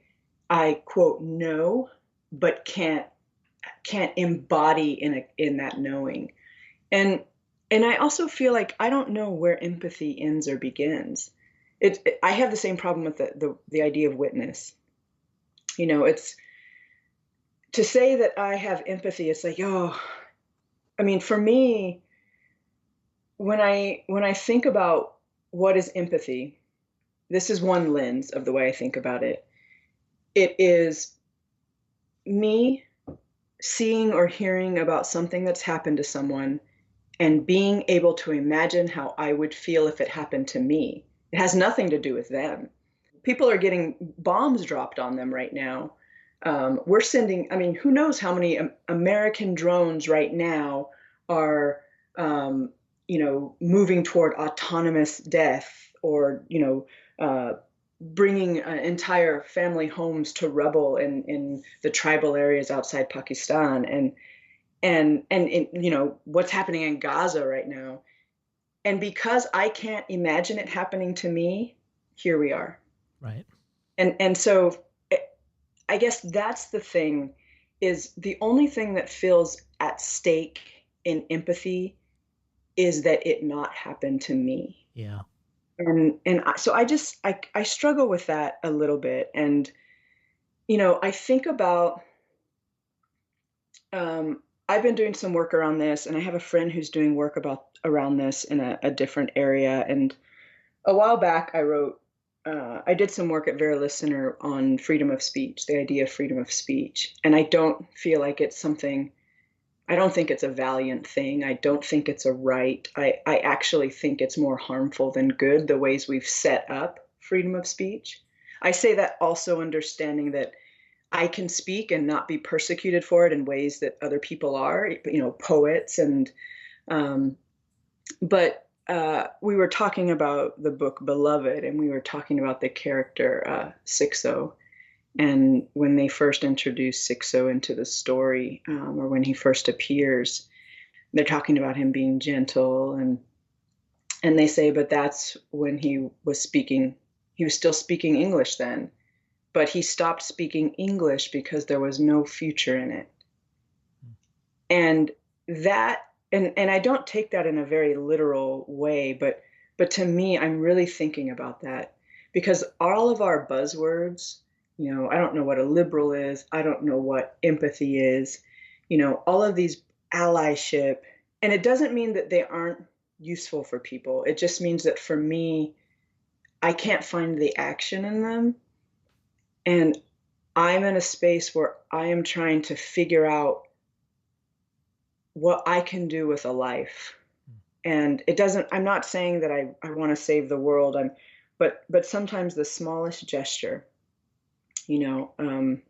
quote know, but can't embody in that knowing. And I also feel like I don't know where empathy ends or begins. I have the same problem with the idea of witness. It's to say that I have empathy. It's like, for me, when I think about what is empathy, this is one lens of the way I think about it. It is me seeing or hearing about something that's happened to someone and being able to imagine how I would feel if it happened to me. It has nothing to do with them. People are getting bombs dropped on them right now. We're sending, who knows how many American drones right now are, moving toward autonomous death, or, bringing entire family homes to rubble in the tribal areas outside Pakistan, and what's happening in Gaza right now. And because I can't imagine it happening to me, here we are. Right. And so I guess that's the thing, is the only thing that feels at stake in empathy is that it not happen to me. Yeah. So I struggle with that a little bit. And, I think about, I've been doing some work around this, and I have a friend who's doing work around this in a different area. And a while back, I did some work at Vera Listener on freedom of speech, the idea of freedom of speech. And I don't feel like I don't think it's a valiant thing. I don't think it's a right. I actually think it's more harmful than good, the ways we've set up freedom of speech. I say that also understanding that I can speak and not be persecuted for it in ways that other people are, poets. But we were talking about the book Beloved, and we were talking about the character Sixo. And when they first introduce Sixo into the story, or when he first appears, they're talking about him being gentle, and they say, but that's when he was still speaking English then, but he stopped speaking English because there was no future in it. And that, and I don't take that in a very literal way, but to me, I'm really thinking about that, because all of our buzzwords, I don't know what a liberal is. I don't know what empathy is, all of these allyship. And it doesn't mean that they aren't useful for people. It just means that for me, I can't find the action in them. And I'm in a space where I am trying to figure out what I can do with a life. And I'm not saying that I want to save the world. But sometimes the smallest gesture, and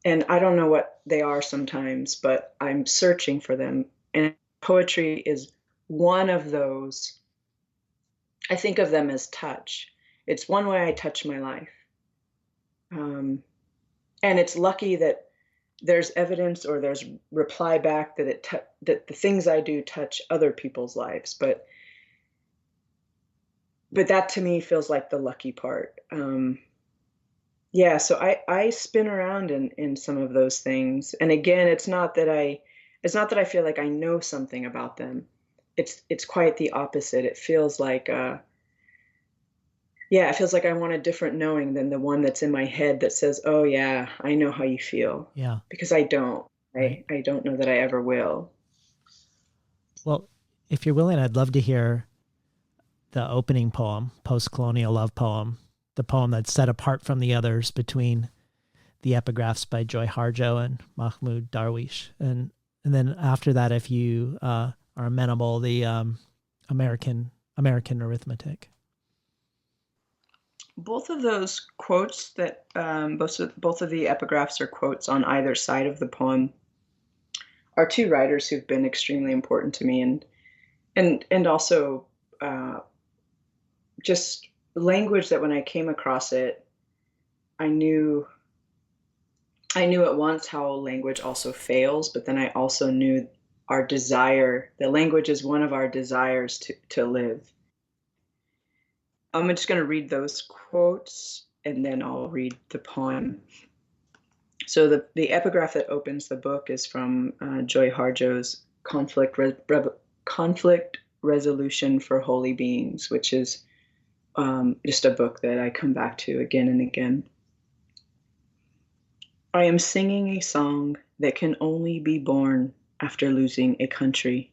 I don't know what they are sometimes, but I'm searching for them. And poetry is one of those. I think of them as touch. It's one way I touch my life. And it's lucky that there's evidence or there's reply back that that the things I do touch other people's lives. But that to me feels like the lucky part. Yeah, so I spin around in some of those things. And again, it's not that I feel like I know something about them, it's quite the opposite. It feels like yeah, it feels like I want a different knowing than the one that's in my head that says, "Oh yeah, I know how you feel." Yeah. Because I don't. Right. I don't know that I ever will. Well, if you're willing, I'd love to hear the opening poem, Postcolonial Love Poem, the poem that's set apart from the others between the epigraphs by Joy Harjo and Mahmoud Darwish. And then after that, if you are amenable, the American arithmetic. Both of those quotes that both of the epigraphs are quotes on either side of the poem are two writers who've been extremely important to me, and also uh, just language that when I came across it, I knew I knew at once how language also fails, but then I also knew our desire. The language is one of our desires to live. I'm just going to read those quotes and then I'll read the poem. So the epigraph that opens the book is from Joy Harjo's Conflict Resolution for Holy Beings, which is just a book that I come back to again and again. I am singing a song that can only be born after losing a country.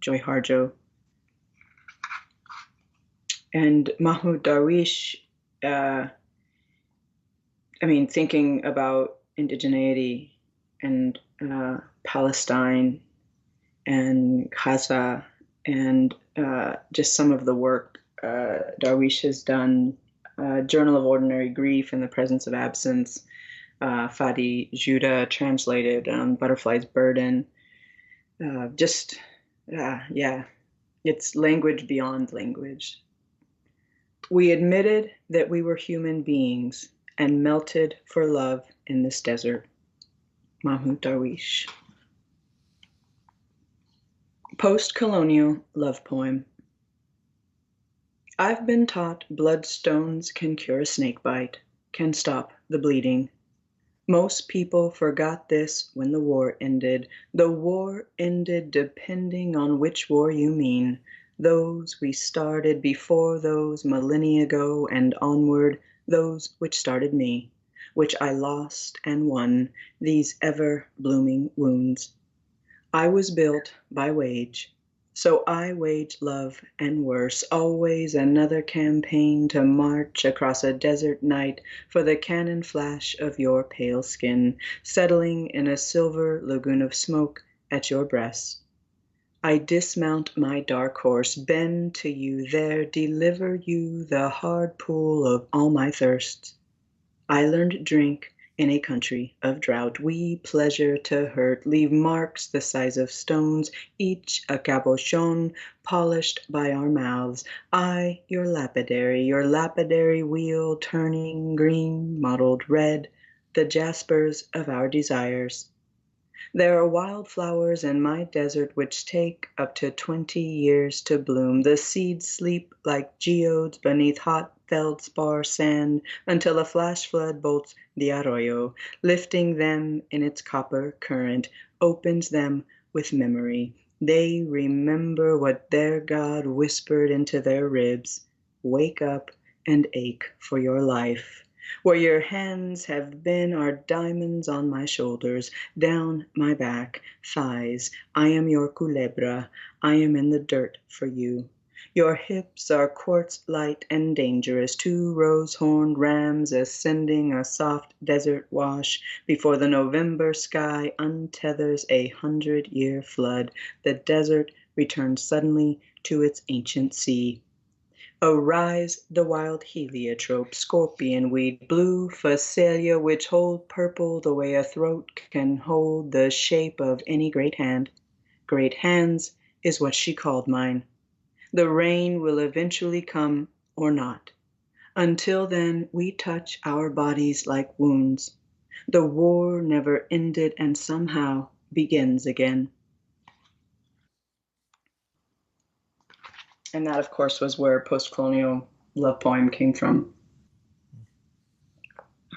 Joy Harjo. And Mahmoud Darwish, thinking about indigeneity and Palestine and Gaza and just some of the work Darwish has done, Journal of Ordinary Grief in the Presence of Absence, Fadi Judah translated Butterfly's Burden. Yeah, it's language beyond language. We admitted that we were human beings and melted for love in this desert. Mahmoud Darwish. Postcolonial Love Poem. I've been taught bloodstones can cure a snakebite, can stop the bleeding. Most people forgot this when the war ended. The war ended depending on which war you mean. Those we started before those millennia ago and onward, those which started me, which I lost and won, these ever-blooming wounds. I was built by wage, so I wage love and worse, always another campaign to march across a desert night for the cannon flash of your pale skin, settling in a silver lagoon of smoke at your breast. I dismount my dark horse, bend to you there, deliver you the hard pool of all my thirsts. I learned drink in a country of drought. We pleasure to hurt, leave marks the size of stones, each a cabochon polished by our mouths. I, your lapidary wheel turning green, mottled red, the jaspers of our desires. There are wildflowers in my desert which take up to 20 years to bloom. The seeds sleep like geodes beneath hot feldspar sand until a flash flood bolts the arroyo, lifting them in its copper current, opens them with memory. They remember what their God whispered into their ribs. Wake up and ache for your life. Where your hands have been are diamonds on my shoulders, down my back, thighs. I am your culebra. I am in the dirt for you. Your hips are quartz light and dangerous, two rose-horned rams ascending a soft desert wash before the November sky untethers a 100-year flood. The desert returns suddenly to its ancient sea. Arise the wild heliotrope, scorpion weed, blue phacelia, which hold purple the way a throat can hold the shape of any great hand. Great hands is what she called mine. The rain will eventually come or not. Until then, we touch our bodies like wounds. The war never ended and somehow begins again. And that, of course, was where Postcolonial Love Poem came from.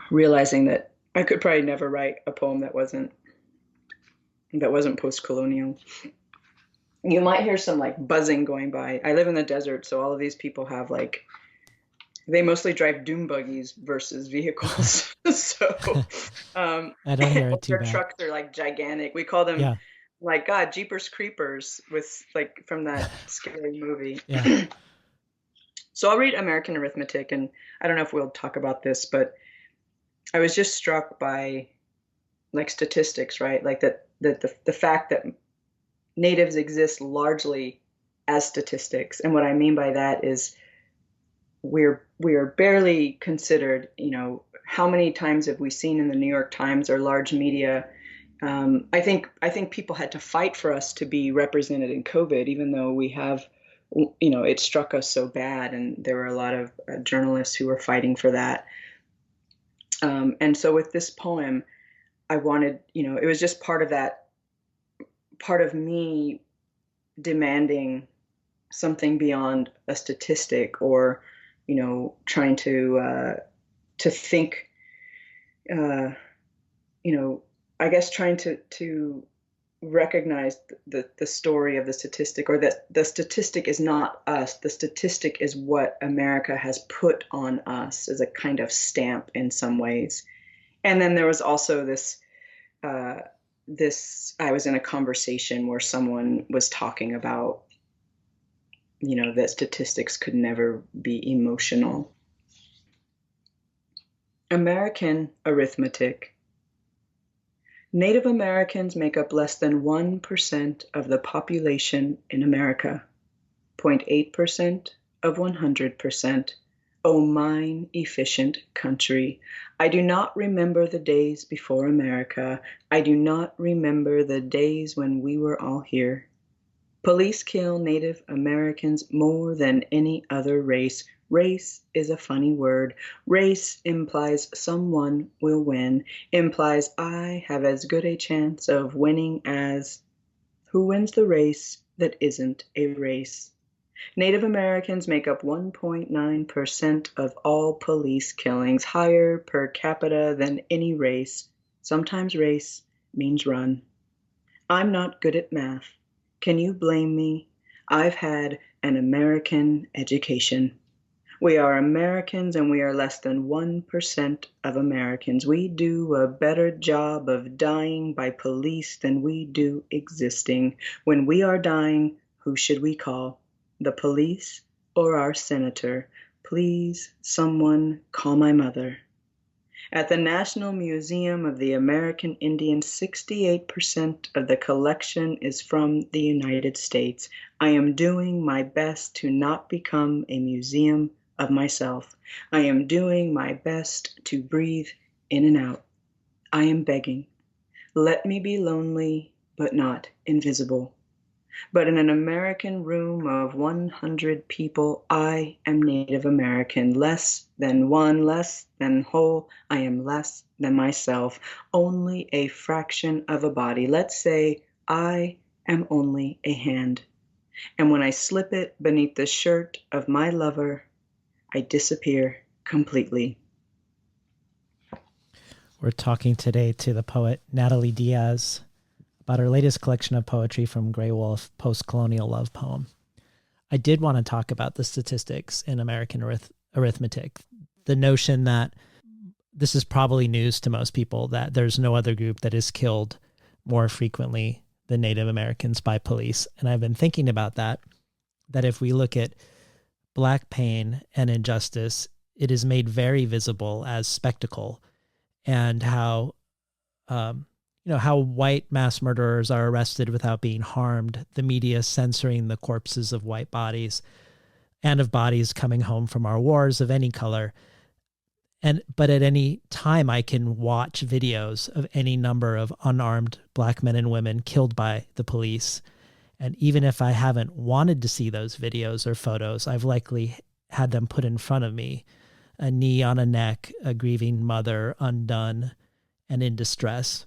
Realizing that I could probably never write a poem that wasn't post-colonial. You might hear some like buzzing going by. I live in the desert, so all of these people have like they mostly drive doom buggies versus vehicles. So I don't hear it too their bad. trucks are like gigantic. We call them Yeah. like God, Jeepers Creepers with like from that scary movie. Yeah. So I'll read American Arithmetic, and I don't know if we'll talk about this, but I was just struck by like statistics, right? Like that the fact that natives exist largely as statistics. And what I mean by that is we're barely considered, how many times have we seen in the New York Times or large media. I think people had to fight for us to be represented in COVID, even though we have, it struck us so bad, and there were a lot of journalists who were fighting for that. And so with this poem, I wanted, it was just part of that, part of me demanding something beyond a statistic, or, trying to think, uh, I guess trying to recognize the story of the statistic, or that the statistic is not us. The statistic is what America has put on us as a kind of stamp in some ways. And then there was also uh, I was in a conversation where someone was talking about, that statistics could never be emotional. American arithmetic. Native Americans make up less than 1% of the population in America, 0.8% of 100%. Oh, mine efficient country. I do not remember the days before America. I do not remember the days when we were all here. Police kill Native Americans more than any other race. Race is a funny word. Race implies someone will win, implies I have as good a chance of winning as who wins the race that isn't a race. Native Americans make up 1.9% of all police killings, higher per capita than any race. Sometimes race means run. I'm not good at math. Can you blame me? I've had an American education. We are Americans, and we are less than 1% of Americans. We do a better job of dying by police than we do existing. When we are dying, who should we call? The police or our senator? Please, someone call my mother. At the National Museum of the American Indian, 68% of the collection is from the United States. I am doing my best to not become a museum of myself. I am doing my best to breathe in and out. I am begging. Let me be lonely, but not invisible. But in an American room of 100 people, I am Native American, less than one, less than whole. I am less than myself, only a fraction of a body. Let's say I am only a hand. And when I slip it beneath the shirt of my lover, I disappear completely. We're talking today to the poet Natalie Diaz about her latest collection of poetry from Grey Wolf, Postcolonial Love Poem. I did want to talk about the statistics in American arithmetic. The notion that this is probably news to most people, that there's no other group that is killed more frequently than Native Americans by police. And I've been thinking about that if we look at Black pain and injustice, it is made very visible as spectacle, and how how white mass murderers are arrested without being harmed, the media censoring the corpses of white bodies and of bodies coming home from our wars of any color. But at any time I can watch videos of any number of unarmed Black men and women killed by the police. And even if I haven't wanted to see those videos or photos, I've likely had them put in front of me. A knee on a neck, a grieving mother undone and in distress.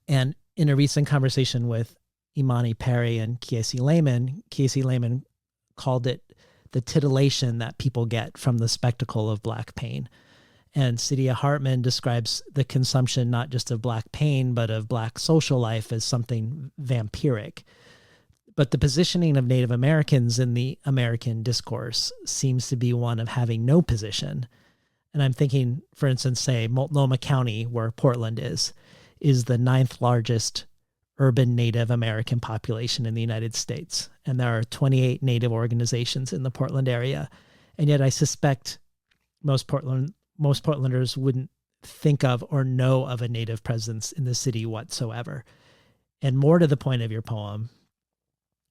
And in a recent conversation with Imani Perry and Kiesi Lehman called it the titillation that people get from the spectacle of Black pain. And Saidiya Hartman describes the consumption not just of Black pain, but of Black social life as something vampiric. But the positioning of Native Americans in the American discourse seems to be one of having no position. And I'm thinking, for instance, say Multnomah County, where Portland is the ninth largest urban Native American population in the United States. And there are 28 Native organizations in the Portland area. And yet I suspect most Portlanders wouldn't think of or know of a Native presence in the city whatsoever. And more to the point of your poem,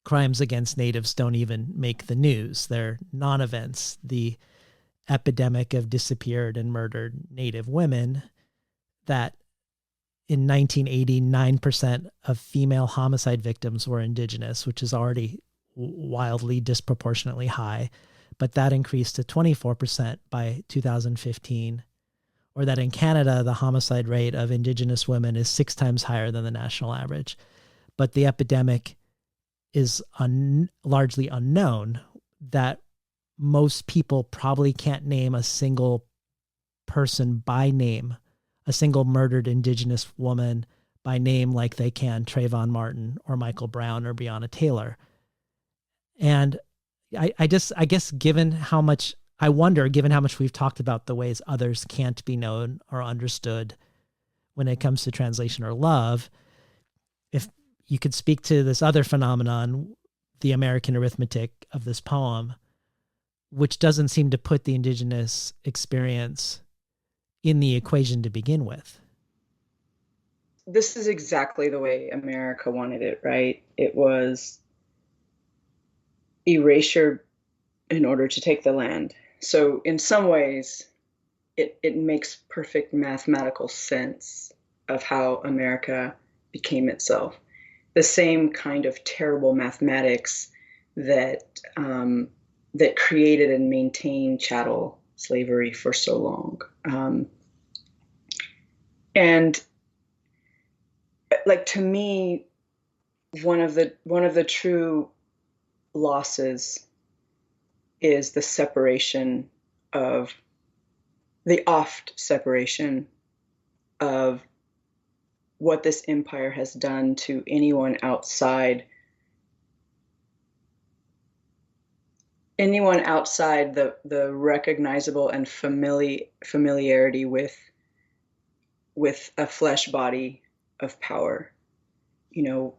crimes against natives don't even make the news. They're non-events. The epidemic of disappeared and murdered Native women, that in 1980, 9% of female homicide victims were Indigenous, which is already wildly disproportionately high, but that increased to 24% by 2015. Or that in Canada, the homicide rate of Indigenous women is 6 times higher than the national average. But the epidemic is largely unknown, that most people probably can't name a single person by name, a single murdered Indigenous woman by name like they can Trayvon Martin or Michael Brown or Breonna Taylor. And I guess given how much we've talked about the ways others can't be known or understood when it comes to translation or love, if you could speak to this other phenomenon, the American arithmetic of this poem, which doesn't seem to put the Indigenous experience in the equation to begin with. This is exactly the way America wanted it, right? It was erasure in order to take the land. So in some ways, it makes perfect mathematical sense of how America became itself. The same kind of terrible mathematics that that created and maintained chattel slavery for so long. And like, to me, one of the true losses is the separation of the oft separation of what this empire has done to anyone outside the recognizable and familiarity with a flesh body of power. You know,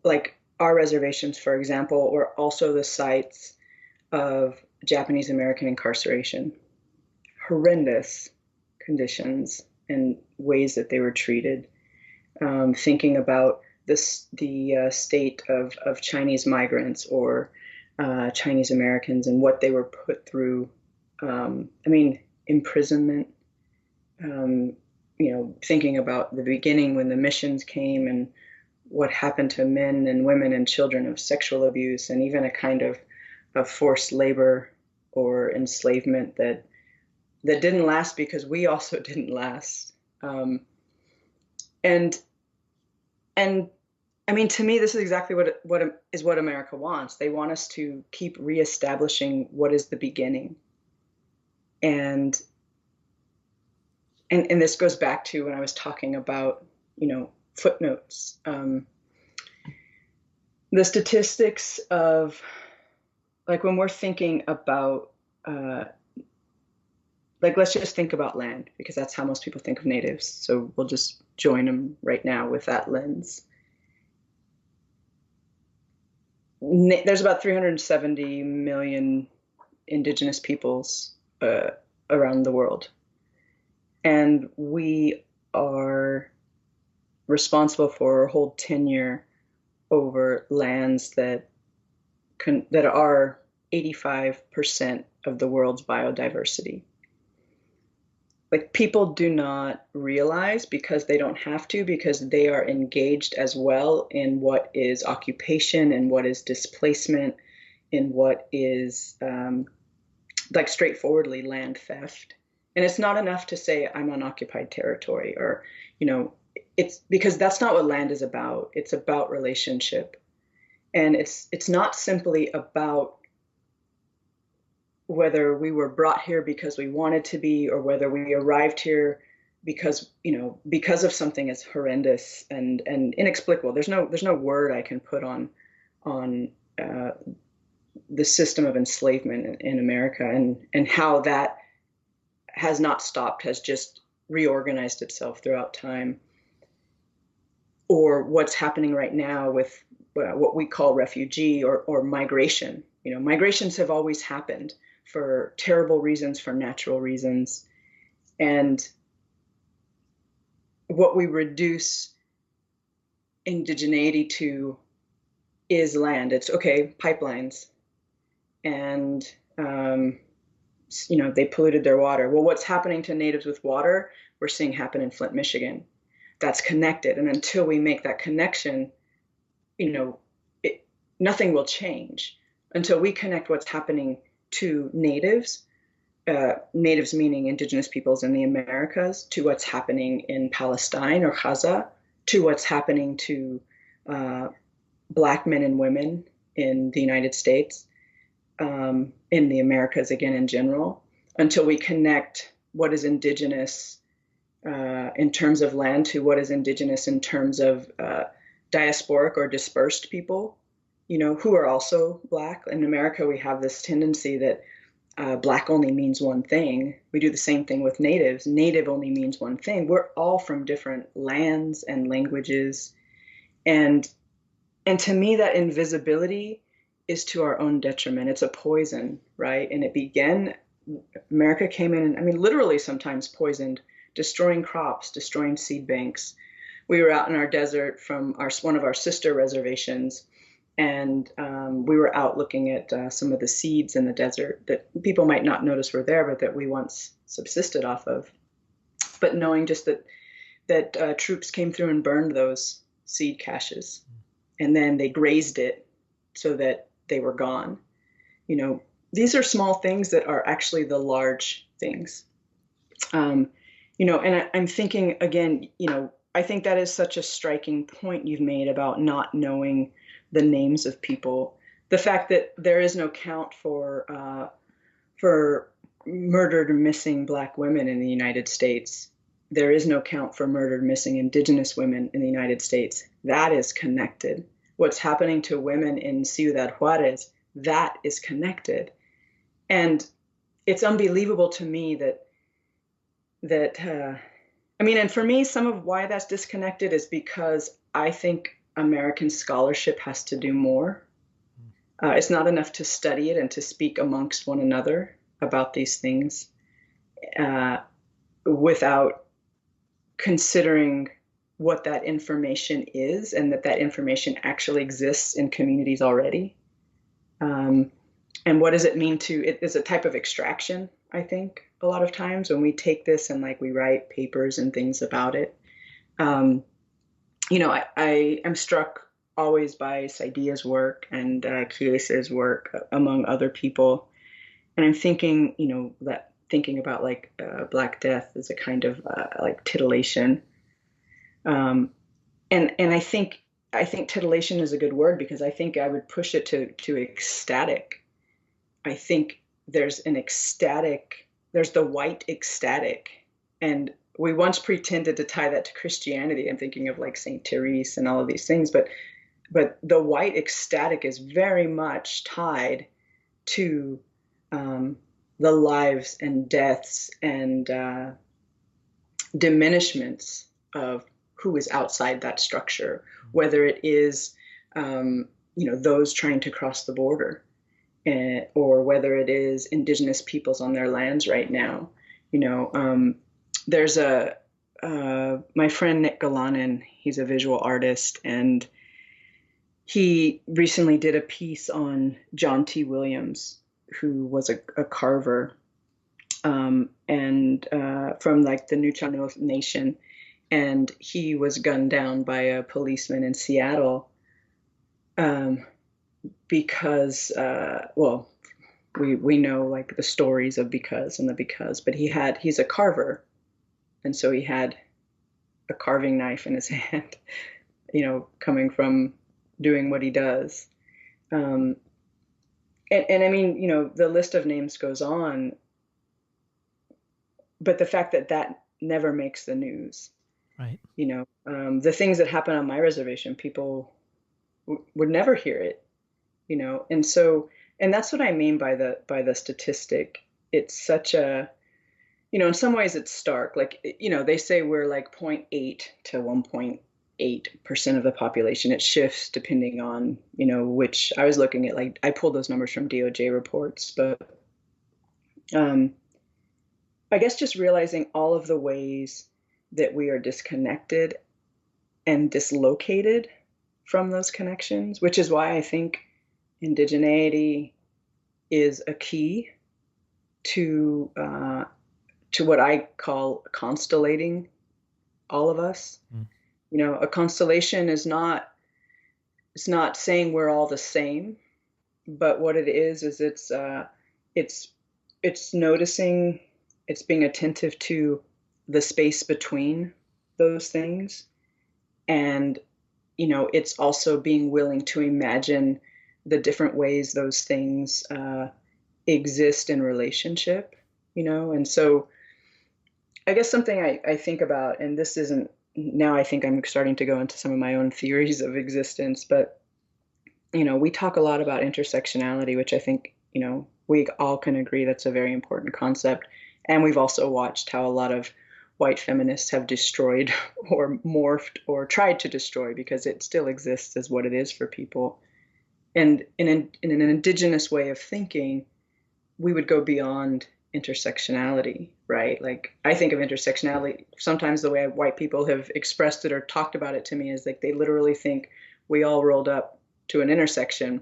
like our reservations, for example, were also the sites of Japanese American incarceration. Horrendous conditions and ways that they were treated. Thinking about the state of Chinese migrants or Chinese Americans and what they were put through. Imprisonment. Thinking about the beginning when the missions came and what happened to men and women and children of sexual abuse, and even a kind of forced labor or enslavement that didn't last because we also didn't last. To me, this is exactly what America wants. They want us to keep reestablishing what is the beginning. And this goes back to when I was talking about, footnotes. The statistics of, like, when we're thinking about, let's just think about land, because that's how most people think of natives. So we'll just join them right now with that lens. There's about 370 million indigenous peoples around the world. And we are responsible for or hold tenure over lands that are 85% of the world's biodiversity. Like, people do not realize, because they don't have to, because they are engaged as well in what is occupation and what is displacement, in what is straightforwardly land theft. And it's not enough to say I'm on occupied territory, or, it's because that's not what land is about. It's about relationship. And it's not simply about whether we were brought here because we wanted to be, or whether we arrived here because of something as horrendous and inexplicable. There's no word I can put on on the system of enslavement in America, and how that has not stopped, has just reorganized itself throughout time, or what's happening right now with what we call refugee or migration. You know, migrations have always happened for terrible reasons, for natural reasons. And what we reduce indigeneity to is land. It's okay, pipelines. And, you know, they polluted their water. Well, what's happening to natives with water, we're seeing happen in Flint, Michigan. That's connected. And until we make that connection, you know, nothing will change until we connect what's happening to natives, natives meaning indigenous peoples in the Americas, to what's happening in Palestine or Gaza, to what's happening to Black men and women in the United States, in the Americas, again, in general, until we connect what is indigenous in terms of land to what is indigenous in terms of diasporic or dispersed people, you know, who are also Black. In America, we have this tendency that Black only means one thing. We do the same thing with natives. Native only means one thing. We're all from different lands and languages. And to me, that invisibility is to our own detriment. It's a poison, right? And it began, America came in, and I mean, literally sometimes poisoned, destroying crops, destroying seed banks. We were out in our desert from one of our sister reservations, and we were out looking at some of the seeds in the desert that people might not notice were there, but that we once subsisted off of. But knowing just that troops came through and burned those seed caches, and then they grazed it so that they were gone. You know, these are small things that are actually the large things. You know, and I'm thinking again, you know, I think that is such a striking point you've made about not knowing the names of people. The fact that there is no count for murdered or missing Black women in the United States. There is no count for murdered, missing Indigenous women in the United States. That is connected. What's happening to women in Ciudad Juarez, that is connected. And it's unbelievable to me I mean, and for me, some of why that's disconnected is because I think American scholarship has to do more. It's not enough to study it and to speak amongst one another about these things without considering what that information is, and that information actually exists in communities already. And what does it mean it is a type of extraction, I think, a lot of times when we take this and like we write papers and things about it. You know, I am struck always by Saidiya's work and Kiese's work, among other people. And I'm thinking, you know, thinking about like Black Death as a kind of like titillation. And I think titillation is a good word, because I think I would push it to ecstatic. I think there's the white ecstatic. And we once pretended to tie that to Christianity. I'm thinking of like Saint Therese and all of these things, but the white ecstatic is very much tied to the lives and deaths and diminishments of who is outside that structure, whether it is, you know, those trying to cross the border, or whether it is indigenous peoples on their lands right now. You know, there's my friend Nick Galanin, he's a visual artist, and he recently did a piece on John T. Williams, who was a carver, and from like the Nuu-chah-nulth Nation. And he was gunned down by a policeman in Seattle because, well, we know like the stories of because, but he's a carver. And so he had a carving knife in his hand, you know, coming from doing what he does. And I mean, you know, the list of names goes on, but the fact that never makes the news. Right. You know, the things that happen on my reservation, people would never hear it. And so, and that's what I mean by the statistic. It's such a, in some ways it's stark. Like, they say we're like zero point 0.8 to 1.8% of the population. It shifts depending on, which I was looking at, like, I pulled those numbers from DOJ reports, but um, I guess just realizing all of the ways that we are disconnected and dislocated from those connections, which is why I think indigeneity is a key to what I call constellating all of us. Mm. A constellation is not, it's not saying we're all the same, but what it is it's it's noticing, it's being attentive to the space between those things, and it's also being willing to imagine the different ways those things exist in relationship, and so I guess something I think about, and this isn't, now I think I'm starting to go into some of my own theories of existence, but, we talk a lot about intersectionality, which I think, we all can agree that's a very important concept. And we've also watched how a lot of white feminists have destroyed or morphed or tried to destroy, because it still exists as what it is for people. And in an indigenous way of thinking, we would go beyond intersectionality, right? Like, I think of intersectionality, sometimes the way white people have expressed it or talked about it to me is like they literally think we all rolled up to an intersection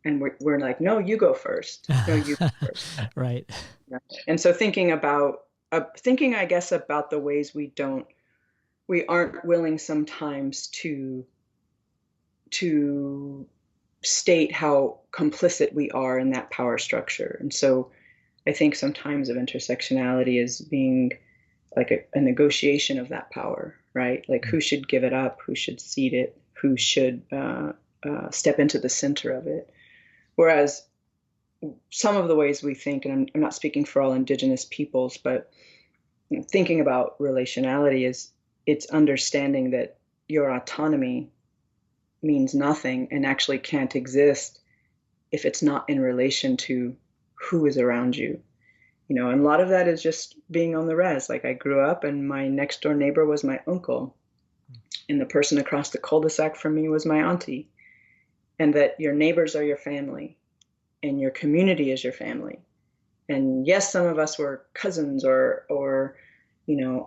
and we're like, no, you go first. No, you go first. Right. And so thinking, I guess, about the ways we aren't willing sometimes to state how complicit we are in that power structure. And so I think sometimes of intersectionality as being like a negotiation of that power, right? Like, who should give it up, who should cede it, who should step into the center of it. Whereas some of the ways we think, and I'm not speaking for all Indigenous peoples, but thinking about relationality is, it's understanding that your autonomy means nothing and actually can't exist if it's not in relation to who is around you. And a lot of that is just being on the res. Like, I grew up and my next door neighbor was my uncle, and the person across the cul-de-sac from me was my auntie. And that your neighbors are your family and your community is your family. And yes, some of us were cousins or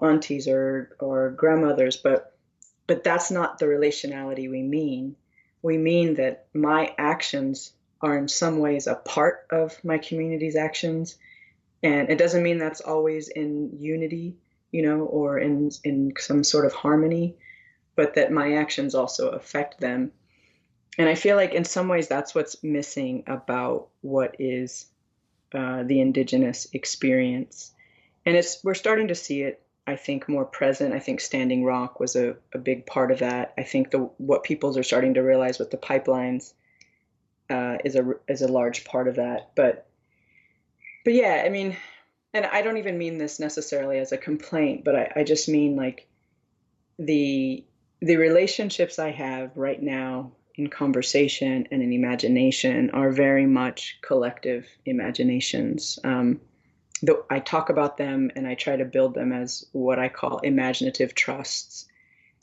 aunties or grandmothers, but that's not the relationality we mean. We mean that my actions are in some ways a part of my community's actions. And it doesn't mean that's always in unity, or in some sort of harmony, but that my actions also affect them. And I feel like in some ways that's what's missing about what is the Indigenous experience. And we're starting to see it, I think, more present. I think Standing Rock was a big part of that. I think what peoples are starting to realize with the pipelines is a large part of that. But yeah, I mean, and I don't even mean this necessarily as a complaint, but I just mean like the relationships I have right now in conversation and in imagination are very much collective imaginations. Though I talk about them and I try to build them as what I call imaginative trusts.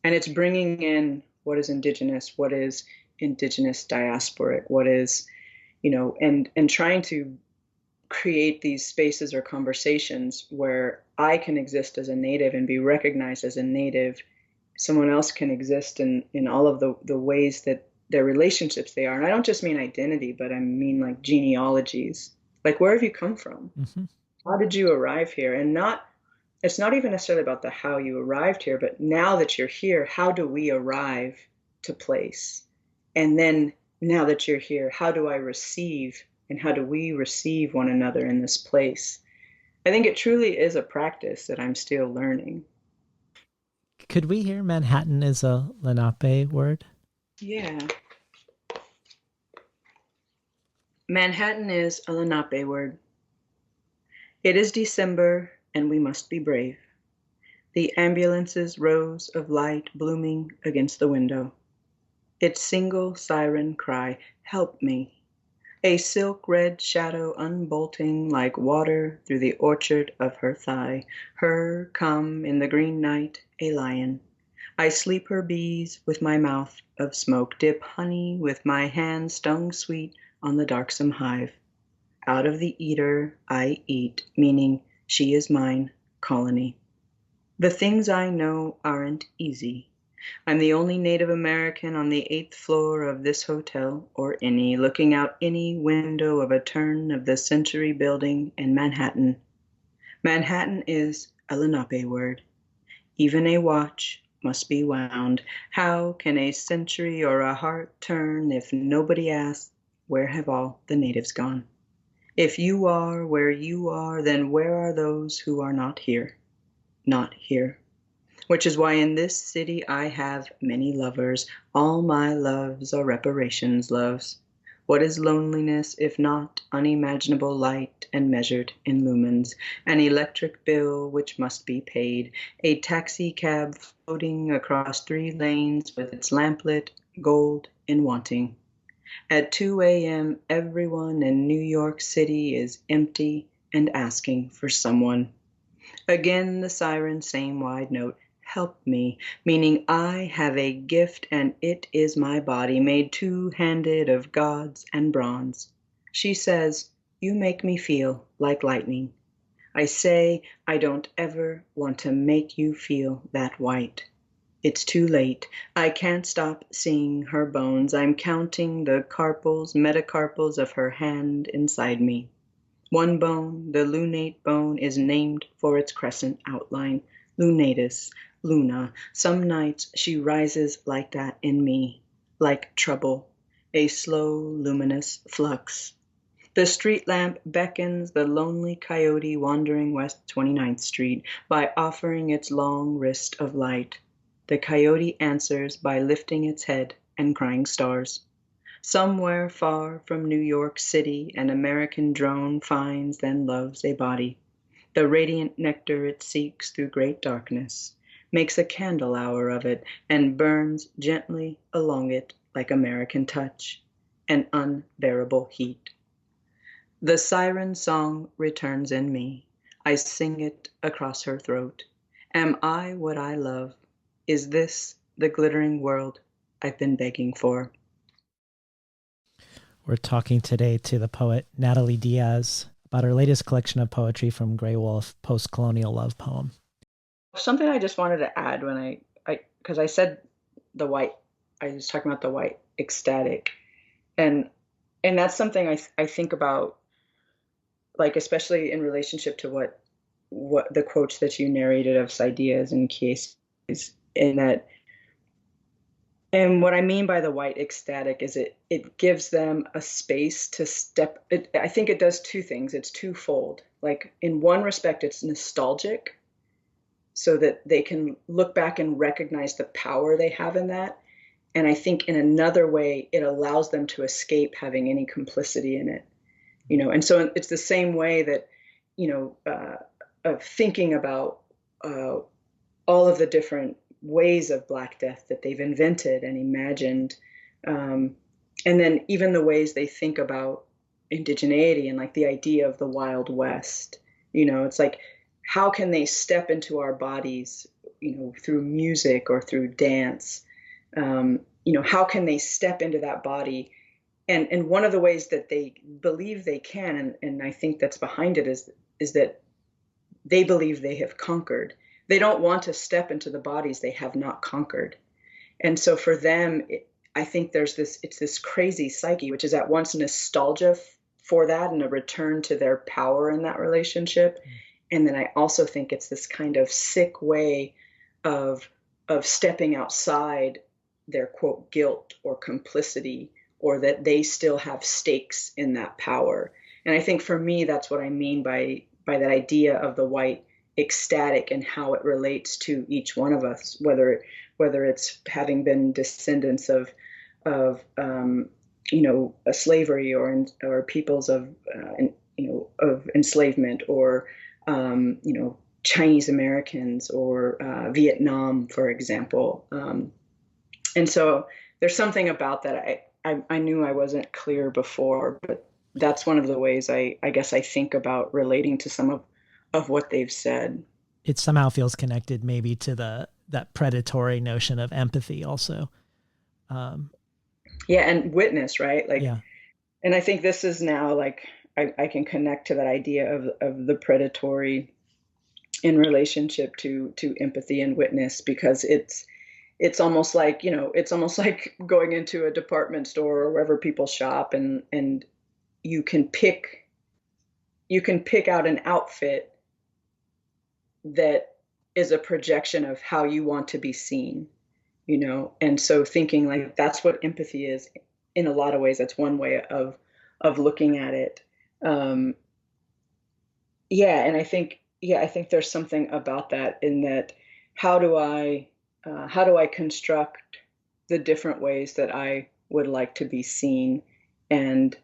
And it's bringing in what is Indigenous, what is Indigenous diasporic, what is, and trying to create these spaces or conversations where I can exist as a Native and be recognized as a Native. Someone else can exist in all of the ways that their relationships they are. And I don't just mean identity, but I mean like genealogies. Like, where have you come from? Mm-hmm. How did you arrive here? And it's not even necessarily about the how you arrived here, but now that you're here, how do we arrive to place? And then now that you're here, how do I receive and how do we receive one another in this place? I think it truly is a practice that I'm still learning. Could we hear Manhattan is a Lenape word? Yeah. Manhattan is a Lenape word. It is December and we must be brave. The ambulance's rows of light blooming against the window. Its single siren cry, help me, A silk red shadow unbolting like water through the orchard of her thigh. Her come in the green night, a lion. I sleep her bees with my mouth of smoke, dip honey with my hand stung sweet on the darksome hive. Out of the eater I eat, meaning she is mine, colony. The things I know aren't easy. I'm the only Native American on the 8th floor of this hotel, or any, looking out any window of a turn of the century building in Manhattan. Manhattan is a Lenape word. Even a watch must be wound. How can a century or a heart turn if nobody asks, where have all the natives gone? If you are where you are, then where are those who are not here? Not here. Which is why in this city I have many lovers. All my loves are reparations loves. What is loneliness if not unimaginable light and measured in lumens? An electric bill which must be paid. A taxi cab floating across 3 lanes with its lamplit gold in wanting. At 2 a.m., everyone in New York City is empty and asking for someone. Again, the siren, same wide note. Help me, meaning I have a gift and it is my body made two-handed of gods and bronze. She says, you make me feel like lightning. I say, I don't ever want to make you feel that white. It's too late. I can't stop seeing her bones. I'm counting the carpals, metacarpals of her hand inside me. One bone, the lunate bone, is named for its crescent outline. Lunatus, Luna. Some nights she rises like that in me, like trouble, a slow, luminous flux. The street lamp beckons the lonely coyote wandering West 29th Street by offering its long wrist of light. The coyote answers by lifting its head and crying stars. Somewhere far from New York City, an American drone finds then loves a body. The radiant nectar it seeks through great darkness, makes a candle hour of it, and burns gently along it like American touch, an unbearable heat. The siren song returns in me. I sing it across her throat. Am I what I love? Is this the glittering world I've been begging for? We're talking today to the poet Natalie Diaz about her latest collection of poetry from Grey Wolf, Postcolonial Love Poem. Something I just wanted to add when because I said the white, I was talking about the white ecstatic, and that's something I think about, like especially in relationship to what the quotes that you narrated of Saidiya's and Kies, in that. And what I mean by the white ecstatic is it gives them a space to step. I think it does two things. It's twofold. Like in one respect, it's nostalgic, so that they can look back and recognize the power they have in that. And I think in another way, it allows them to escape having any complicity in it. And so it's the same way that, of thinking about all of the different ways of Black Death that they've invented and imagined. And then even the ways they think about indigeneity and like the idea of the Wild West. It's like, how can they step into our bodies, through music or through dance? How can they step into that body? And one of the ways that they believe they can, and I think that's behind it, is that they believe they have conquered. They don't want to step into the bodies they have not conquered. And so for them, I think it's this crazy psyche, which is at once nostalgia for that and a return to their power in that relationship. And then I also think it's this kind of sick way of stepping outside their quote guilt or complicity, or that they still have stakes in that power. And I think for me, that's what I mean by that idea of the white ecstatic and how it relates to each one of us, whether it's having been descendants of a slavery or peoples of of enslavement, or Chinese Americans, or Vietnam, for example. And so there's something about that I knew I wasn't clear before, but that's one of the ways I guess I think about relating to some of what they've said. It somehow feels connected maybe to that predatory notion of empathy also. Um, Yeah, and witness, right? Like, yeah. and I think this is now like I can connect to that idea of the predatory in relationship to empathy and witness, because it's almost like, it's almost like going into a department store or wherever people shop, and you can pick you can pick out an outfit that is a projection of how you want to be seen, and so thinking like that's what empathy is. In a lot of ways, that's one way of looking at it. um yeah, and I think there's something about that, in that how do I construct the different ways that I would like to be seen. And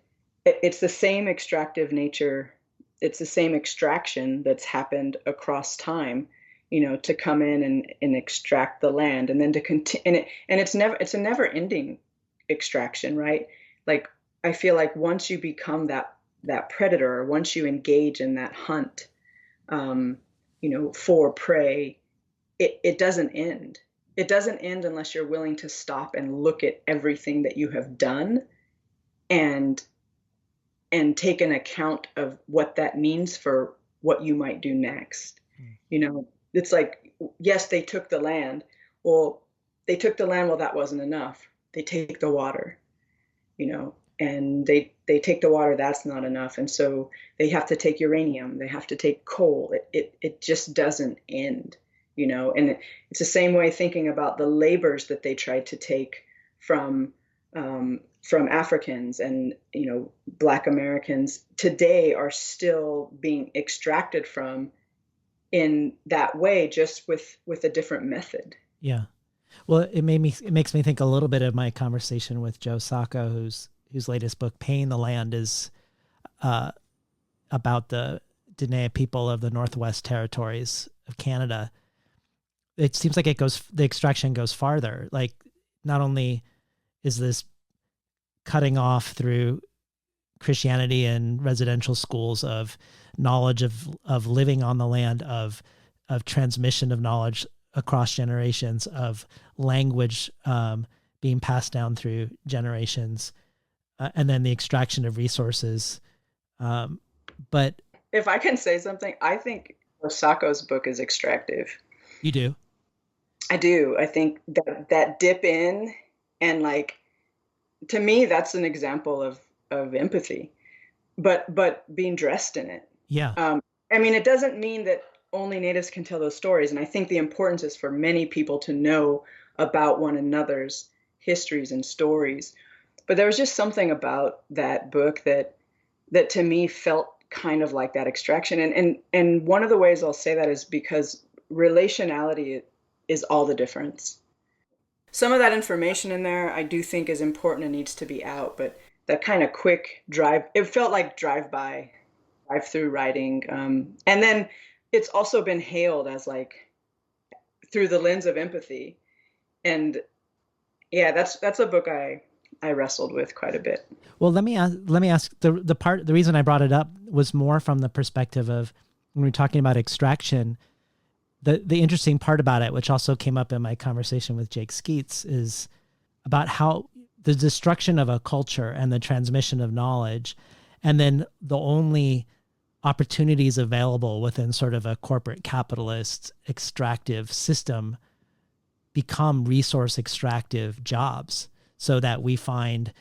it's the same extractive nature, it's the same extraction that's happened across time, to come in and extract the land, and then to continue, and it's a never ending extraction, right? Like, I feel like once you become that predator, once you engage in that hunt, um, for prey, it doesn't end. It doesn't end unless you're willing to stop and look at everything that you have done, and take an account of what that means for what you might do next. It's like, yes, they took the land. Well, they took the land. Well, that wasn't enough. They take the water, and they take the water. That's not enough. And so they have to take uranium. They have to take coal. It just doesn't end. And it's the same way thinking about the labors that they tried to take from Africans, and Black Americans today are still being extracted from in that way, just with a different method. Yeah. Well, it makes me think a little bit of my conversation with Joe Sacco, whose latest book, Paying the Land, is uh, about the Dene people of the Northwest Territories of Canada. It seems like the extraction goes farther. Like, not only is this cutting off through Christianity and residential schools of knowledge of living on the land, of transmission of knowledge across generations, of language being passed down through generations, and then the extraction of resources. But If I can say something, I think Osaka's book is extractive. you do. I do. I think that dip in, and like, to me, that's an example of empathy, but being dressed in it. Yeah. I mean, it doesn't mean that only natives can tell those stories, and I think the importance is for many people to know about one another's histories and stories. But there was just something about that book that to me felt kind of like that extraction. And one of the ways I'll say that is because relationality is all the difference. Some of that information in there I do think is important and needs to be out, but that kind of quick drive, it felt like drive through writing. And then it's also been hailed as like through the lens of empathy. And yeah, that's a book I wrestled with quite a bit. Well, let me ask the reason I brought it up was more from the perspective of when we're talking about extraction. The interesting part about it, which also came up in my conversation with Jake Skeets, is about how the destruction of a culture and the transmission of knowledge, and then the only opportunities available within sort of a corporate capitalist extractive system become resource extractive jobs, so that we find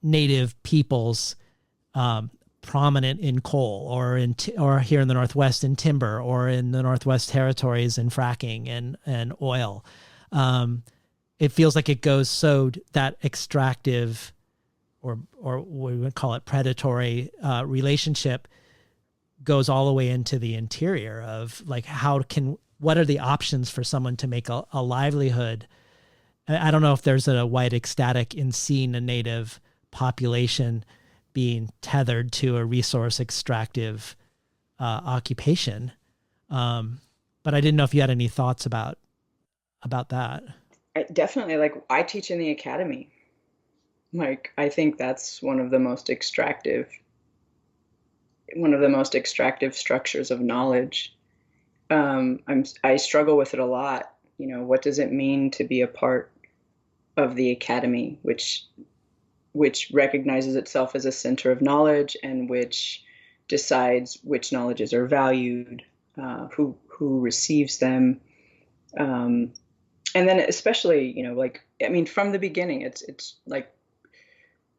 native peoples prominent in coal, or here in the Northwest in timber, or in the Northwest Territories in fracking and oil. It feels like it goes so that extractive, or we would call it predatory relationship, goes all the way into the interior of like, what are the options for someone to make a livelihood? I don't know if there's a white ecstatic in seeing a native population being tethered to a resource extractive occupation. But I didn't know if you had any thoughts about that. Definitely, like, I teach in the academy, Like, I think that's one of the most extractive structures of knowledge. I struggle with it a lot. You know, what does it mean to be a part of the academy, which recognizes itself as a center of knowledge and which decides which knowledges are valued, who receives them, um, and then especially, you know, like, I mean, from the beginning, it's like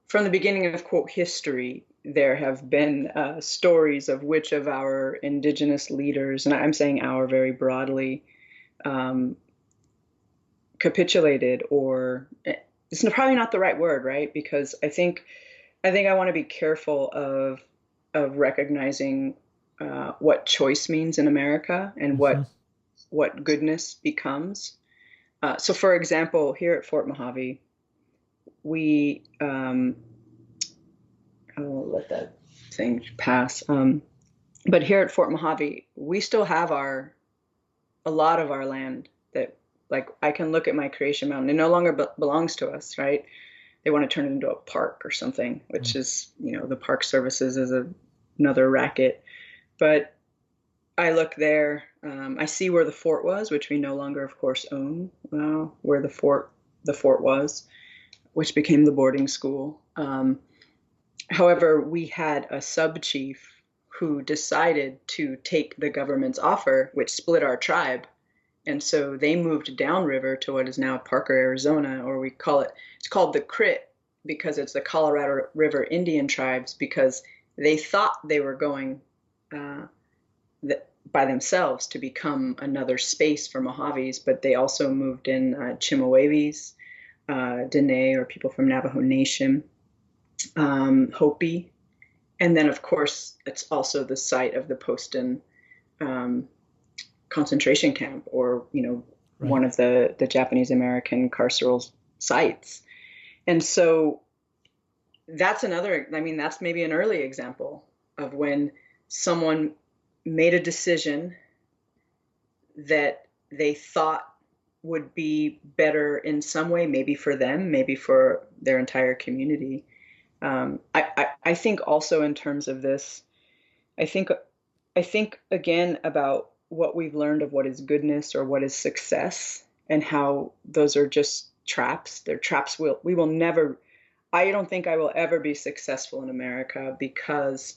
from the beginning of quote history, there have been stories of which of our indigenous leaders, and I'm saying our very broadly, um, capitulated, or it's probably not the right word, right? Because I think I want to be careful of recognizing what choice means in America and Hmm. what goodness becomes. So, for example, here at Fort Mojave, we I'll let that thing pass. But here at Fort Mojave, we still have a lot of our land that, like, I can look at my creation mountain. It no longer belongs to us, right? They want to turn it into a park or something, which is, you know, the park services is another racket. But I look there, I see where the fort was, which we no longer, of course, own. Where the fort was, which became the boarding school. However, we had a sub chief who decided to take the government's offer, which split our tribe. And so they moved downriver to what is now Parker, Arizona, or it's called the Crit because it's the Colorado River Indian tribes, because they thought they were going uh, by themselves to become another space for Mojaves, but they also moved in Chemehuevis, Dene, or people from Navajo Nation, Hopi, and then of course it's also the site of the Poston um, concentration camp, or, you know, Right. one of the Japanese American carceral sites. And so that's another, I mean, that's maybe an early example of when someone made a decision that they thought would be better in some way, maybe for them, maybe for their entire community. I think also in terms of this, I think I think again about what we've learned of what is goodness or what is success, and how those are just traps. They're traps. We will never. I don't think I will ever be successful in America because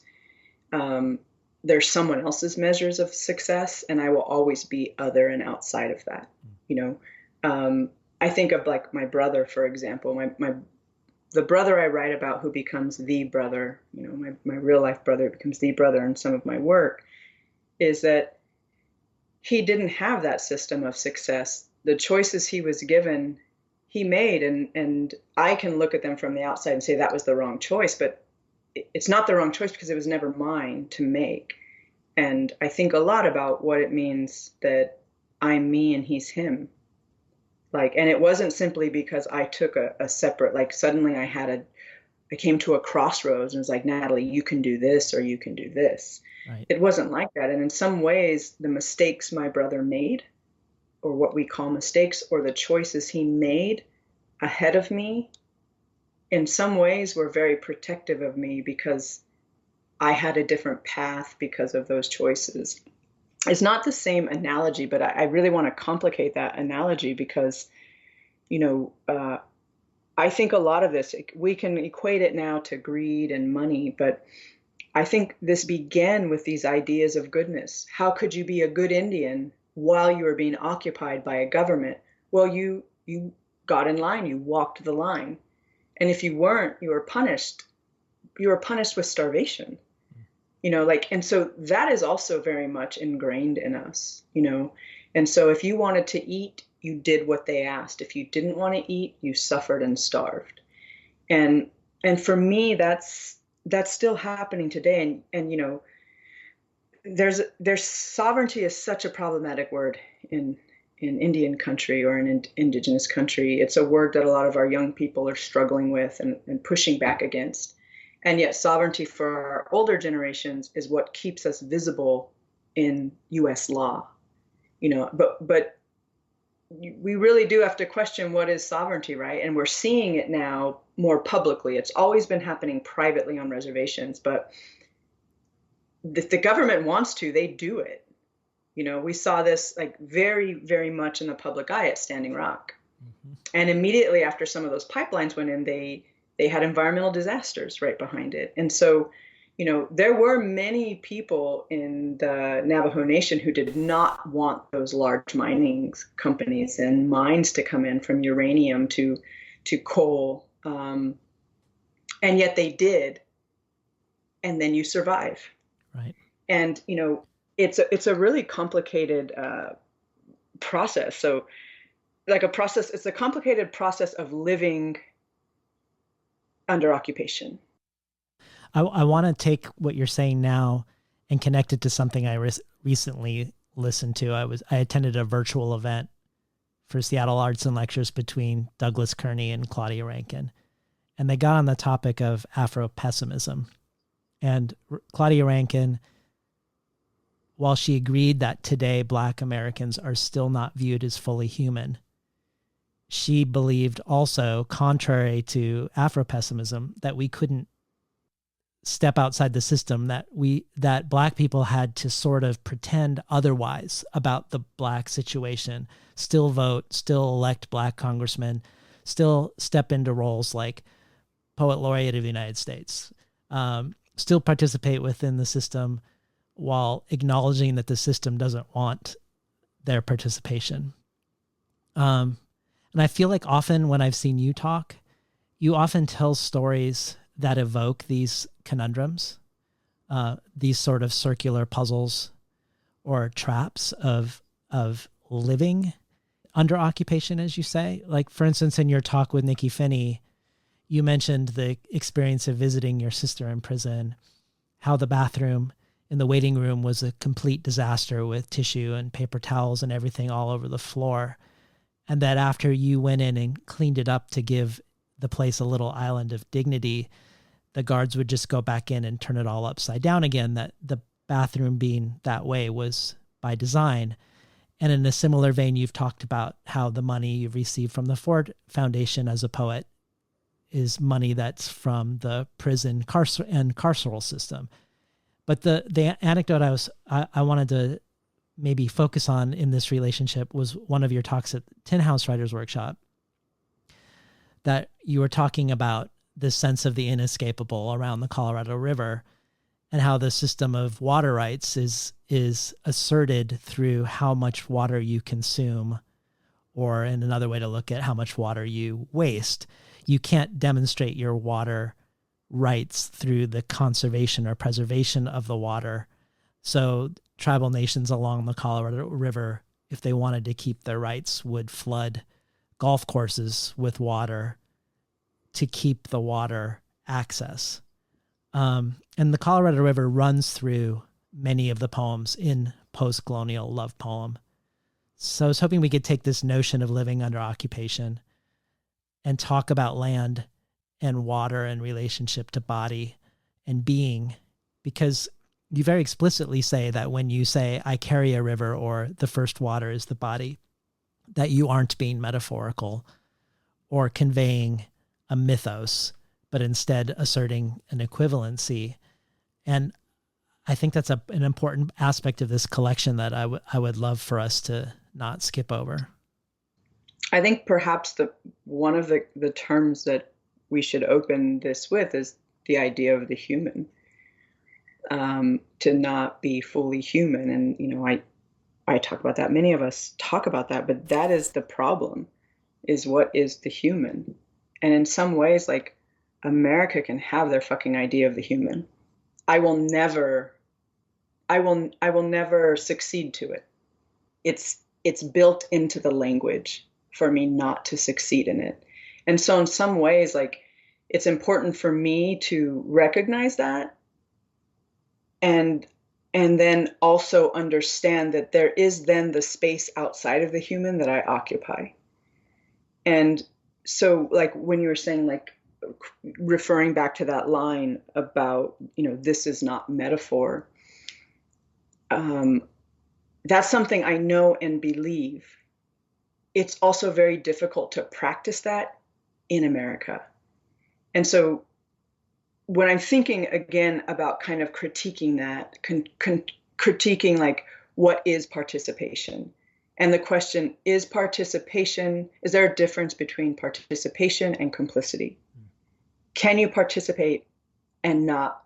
um, there's someone else's measures of success, and I will always be other and outside of that. You know, I think of like my brother, for example. My the brother I write about, who becomes the brother. You know, my real life brother becomes the brother in some of my work, is that he didn't have that system of success. The choices he was given, he made, and I can look at them from the outside and say that was the wrong choice, but it's not the wrong choice because it was never mine to make. And I think a lot about what it means that I'm me and he's him. Like, and it wasn't simply because I took a separate, like, suddenly I came to a crossroads and was like, Natalie, you can do this or you can do this. Right. It wasn't like that. And in some ways, the mistakes my brother made, or what we call mistakes, or the choices he made ahead of me, in some ways were very protective of me because I had a different path because of those choices. It's not the same analogy, but I really want to complicate that analogy because, you know, I think a lot of this, we can equate it now to greed and money, but I think this began with these ideas of goodness. How could you be a good Indian while you were being occupied by a government? Well, you got in line, you walked the line. And if you weren't, you were punished. You were punished with starvation. You know, like, and so that is also very much ingrained in us, you know. And so if you wanted to eat, you did what they asked. If you didn't want to eat, you suffered and starved. And and for me, that's still happening today. And you know, there's sovereignty is such a problematic word in Indian country or in indigenous country. It's a word that a lot of our young people are struggling with and pushing back against. And yet sovereignty for our older generations is what keeps us visible in US law. You know, but we really do have to question what is sovereignty, right? And we're seeing it now more publicly. It's always been happening privately on reservations, but if the government wants to, they do it. We saw this like very, very much in the public eye at Standing Rock. Mm-hmm. And immediately after some of those pipelines went in, they had environmental disasters right behind it. And so, there were many people in the Navajo Nation who did not want those large mining companies and mines to come in, from uranium to coal. And yet they did. And then you survive. Right. And, it's a really complicated process. So it's a complicated process of living under occupation. I want to take what you're saying now and connect it to something I recently listened to. I attended a virtual event for Seattle Arts and Lectures between Douglas Kearney and Claudia Rankine, and they got on the topic of Afro-pessimism. And Claudia Rankine, while she agreed that today Black Americans are still not viewed as fully human, she believed also, contrary to Afro-pessimism, that we couldn't step outside the system, that Black people had to sort of pretend otherwise about the Black situation, still vote, still elect Black congressmen, still step into roles like Poet Laureate of the United States, still participate within the system while acknowledging that the system doesn't want their participation. And I feel like often when I've seen you talk, you often tell stories that evoke these conundrums, these sort of circular puzzles or traps of living under occupation, as you say. Like, for instance, in your talk with Nikki Finney, you mentioned the experience of visiting your sister in prison, how the bathroom in the waiting room was a complete disaster with tissue and paper towels and everything all over the floor. And that after you went in and cleaned it up to give the place a little island of dignity, the guards would just go back in and turn it all upside down again, that the bathroom being that way was by design. And in a similar vein, you've talked about how the money you've received from the Ford Foundation as a poet is money that's from the prison and carceral system. But the anecdote I wanted to maybe focus on in this relationship was one of your talks at Tin House Writers Workshop, that you were talking about this sense of the inescapable around the Colorado River, and how the system of water rights is asserted through how much water you consume, or in another way to look at how much water you waste. You can't demonstrate your water rights through the conservation or preservation of the water. So tribal nations along the Colorado River, if they wanted to keep their rights, would flood golf courses with water to keep the water access. And the Colorado River runs through many of the poems in Postcolonial Love Poem. So I was hoping we could take this notion of living under occupation and talk about land and water and relationship to body and being, because you very explicitly say that when you say, I carry a river, or the first water is the body, that you aren't being metaphorical or conveying a mythos, but instead asserting an equivalency. And I think that's an important aspect of this collection that I would love for us to not skip over. I think perhaps one of the terms that we should open this with is the idea of the human, to not be fully human. And, I talk about that. Many of us talk about that, but that is the problem, is what is the human? And in some ways, like, America can have their fucking idea of the human. I will never succeed to it. It's built into the language for me not to succeed in it. And so in some ways, like, it's important for me to recognize that, and then also understand that there is then the space outside of the human that I occupy. And so, like, when you were saying, like, referring back to that line about, this is not metaphor, that's something I know and believe. it's also very difficult to practice that in America. And so when I'm thinking again about kind of critiquing that, critiquing like what is participation? And the question is is there a difference between participation and complicity? Can you participate and not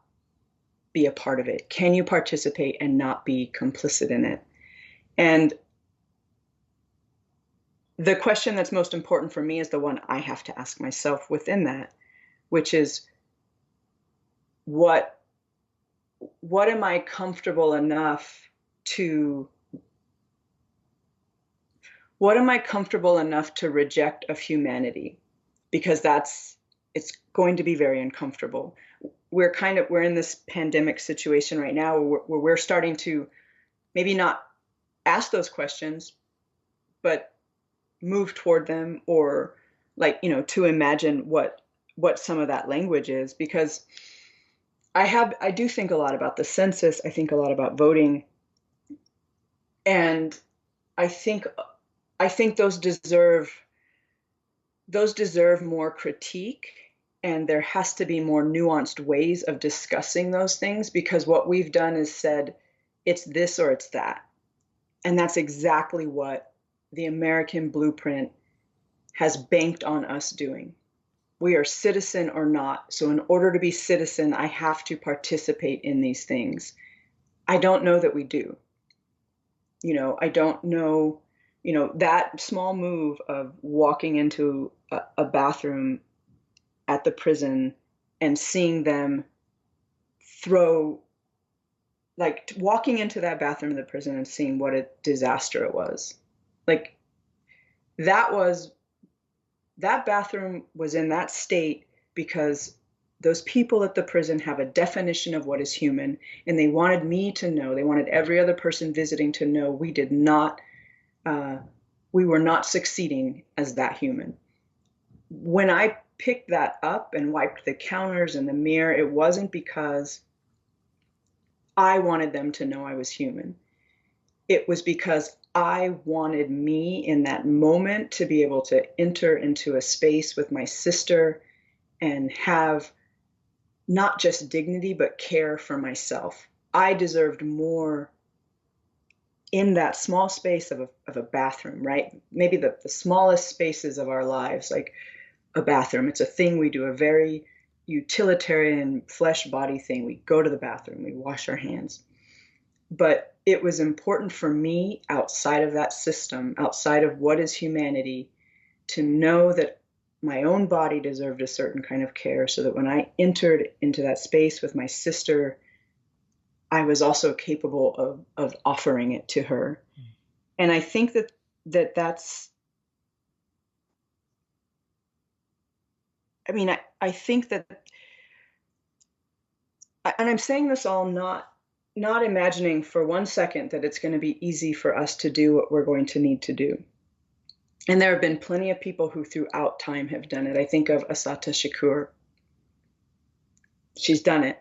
be a part of it? Can you participate and not be complicit in it? And the question that's most important for me is the one I have to ask myself within that, which is what am I comfortable enough to reject of humanity? Because it's going to be very uncomfortable. We're in this pandemic situation right now where we're starting to maybe not ask those questions, but move toward them, or like, to imagine what some of that language is. Because I do think a lot about the census. I think a lot about voting. And I think those deserve more critique, and there has to be more nuanced ways of discussing those things, because what we've done is said it's this or it's that. And that's exactly what the American blueprint has banked on us doing. We are citizen or not. So in order to be citizen, I have to participate in these things. I don't know that we do. I don't know, that small move of walking into a bathroom at the prison and seeing them walking into that bathroom in the prison and seeing what a disaster it was. Like, that bathroom was in that state because those people at the prison have a definition of what is human, and they wanted me to know, they wanted every other person visiting to know, we were not succeeding as that human. When I picked that up and wiped the counters and the mirror, it wasn't because I wanted them to know I was human. It was because I wanted me in that moment to be able to enter into a space with my sister and have not just dignity, but care for myself. I deserved more in that small space of a bathroom, right? Maybe the smallest spaces of our lives, like a bathroom. It's a thing we do, a very utilitarian flesh body thing. We go to the bathroom, we wash our hands. But it was important for me, outside of that system, outside of what is humanity, to know that my own body deserved a certain kind of care, so that when I entered into that space with my sister, I was also capable of offering it to her. And I think that's, I think that, and I'm saying this all not imagining for one second that it's going to be easy for us to do what we're going to need to do. And there have been plenty of people who throughout time have done it. I think of Assata Shakur. She's done it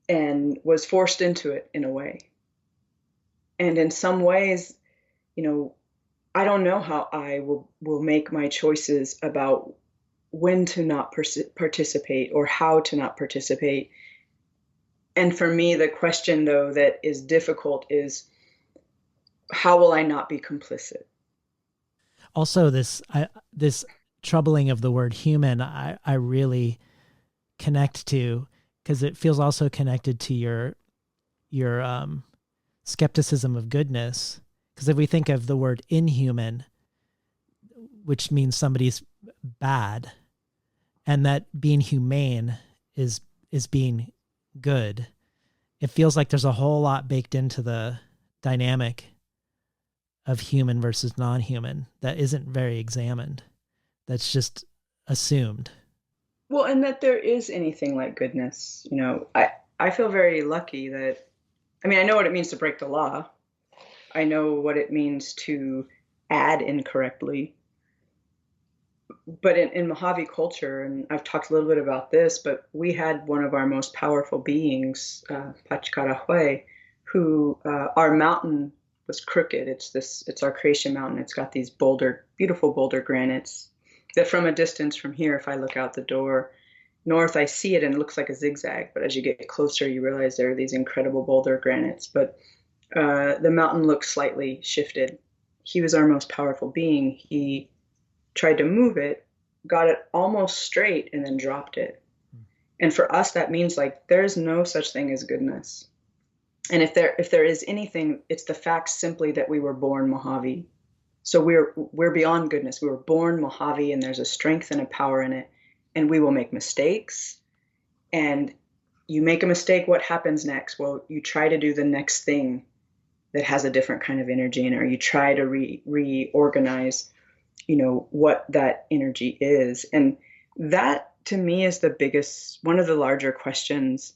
and was forced into it in a way. And in some ways, I don't know how I will make my choices about when to not participate or how to not participate. And for me, the question, though, that is difficult is, how will I not be complicit? Also, this troubling of the word human, I really connect to, because it feels also connected to your skepticism of goodness. Because if we think of the word inhuman, which means somebody's bad, and that being humane is being good, it feels like there's a whole lot baked into the dynamic of human versus non-human that isn't very examined. That's just assumed. Well, and that there is anything like goodness. I feel very lucky that, I know what it means to break the law. I know what it means to add incorrectly. But in Mojave culture, and I've talked a little bit about this, but we had one of our most powerful beings, Pachkarahue, who our mountain was crooked. It's our creation mountain. It's got these beautiful boulder granites that from a distance from here, if I look out the door north, I see it and it looks like a zigzag. But as you get closer, you realize there are these incredible boulder granites. But the mountain looks slightly shifted. He was our most powerful being. He tried to move it, got it almost straight, and then dropped it. And for us, that means like there's no such thing as goodness. And if there is anything, it's the fact simply that we were born Mojave. So we're beyond goodness. We were born Mojave, and there's a strength and a power in it. And we will make mistakes. And you make a mistake, what happens next? Well, you try to do the next thing that has a different kind of energy in it, or you try to reorganize, what that energy is. And that to me is one of the larger questions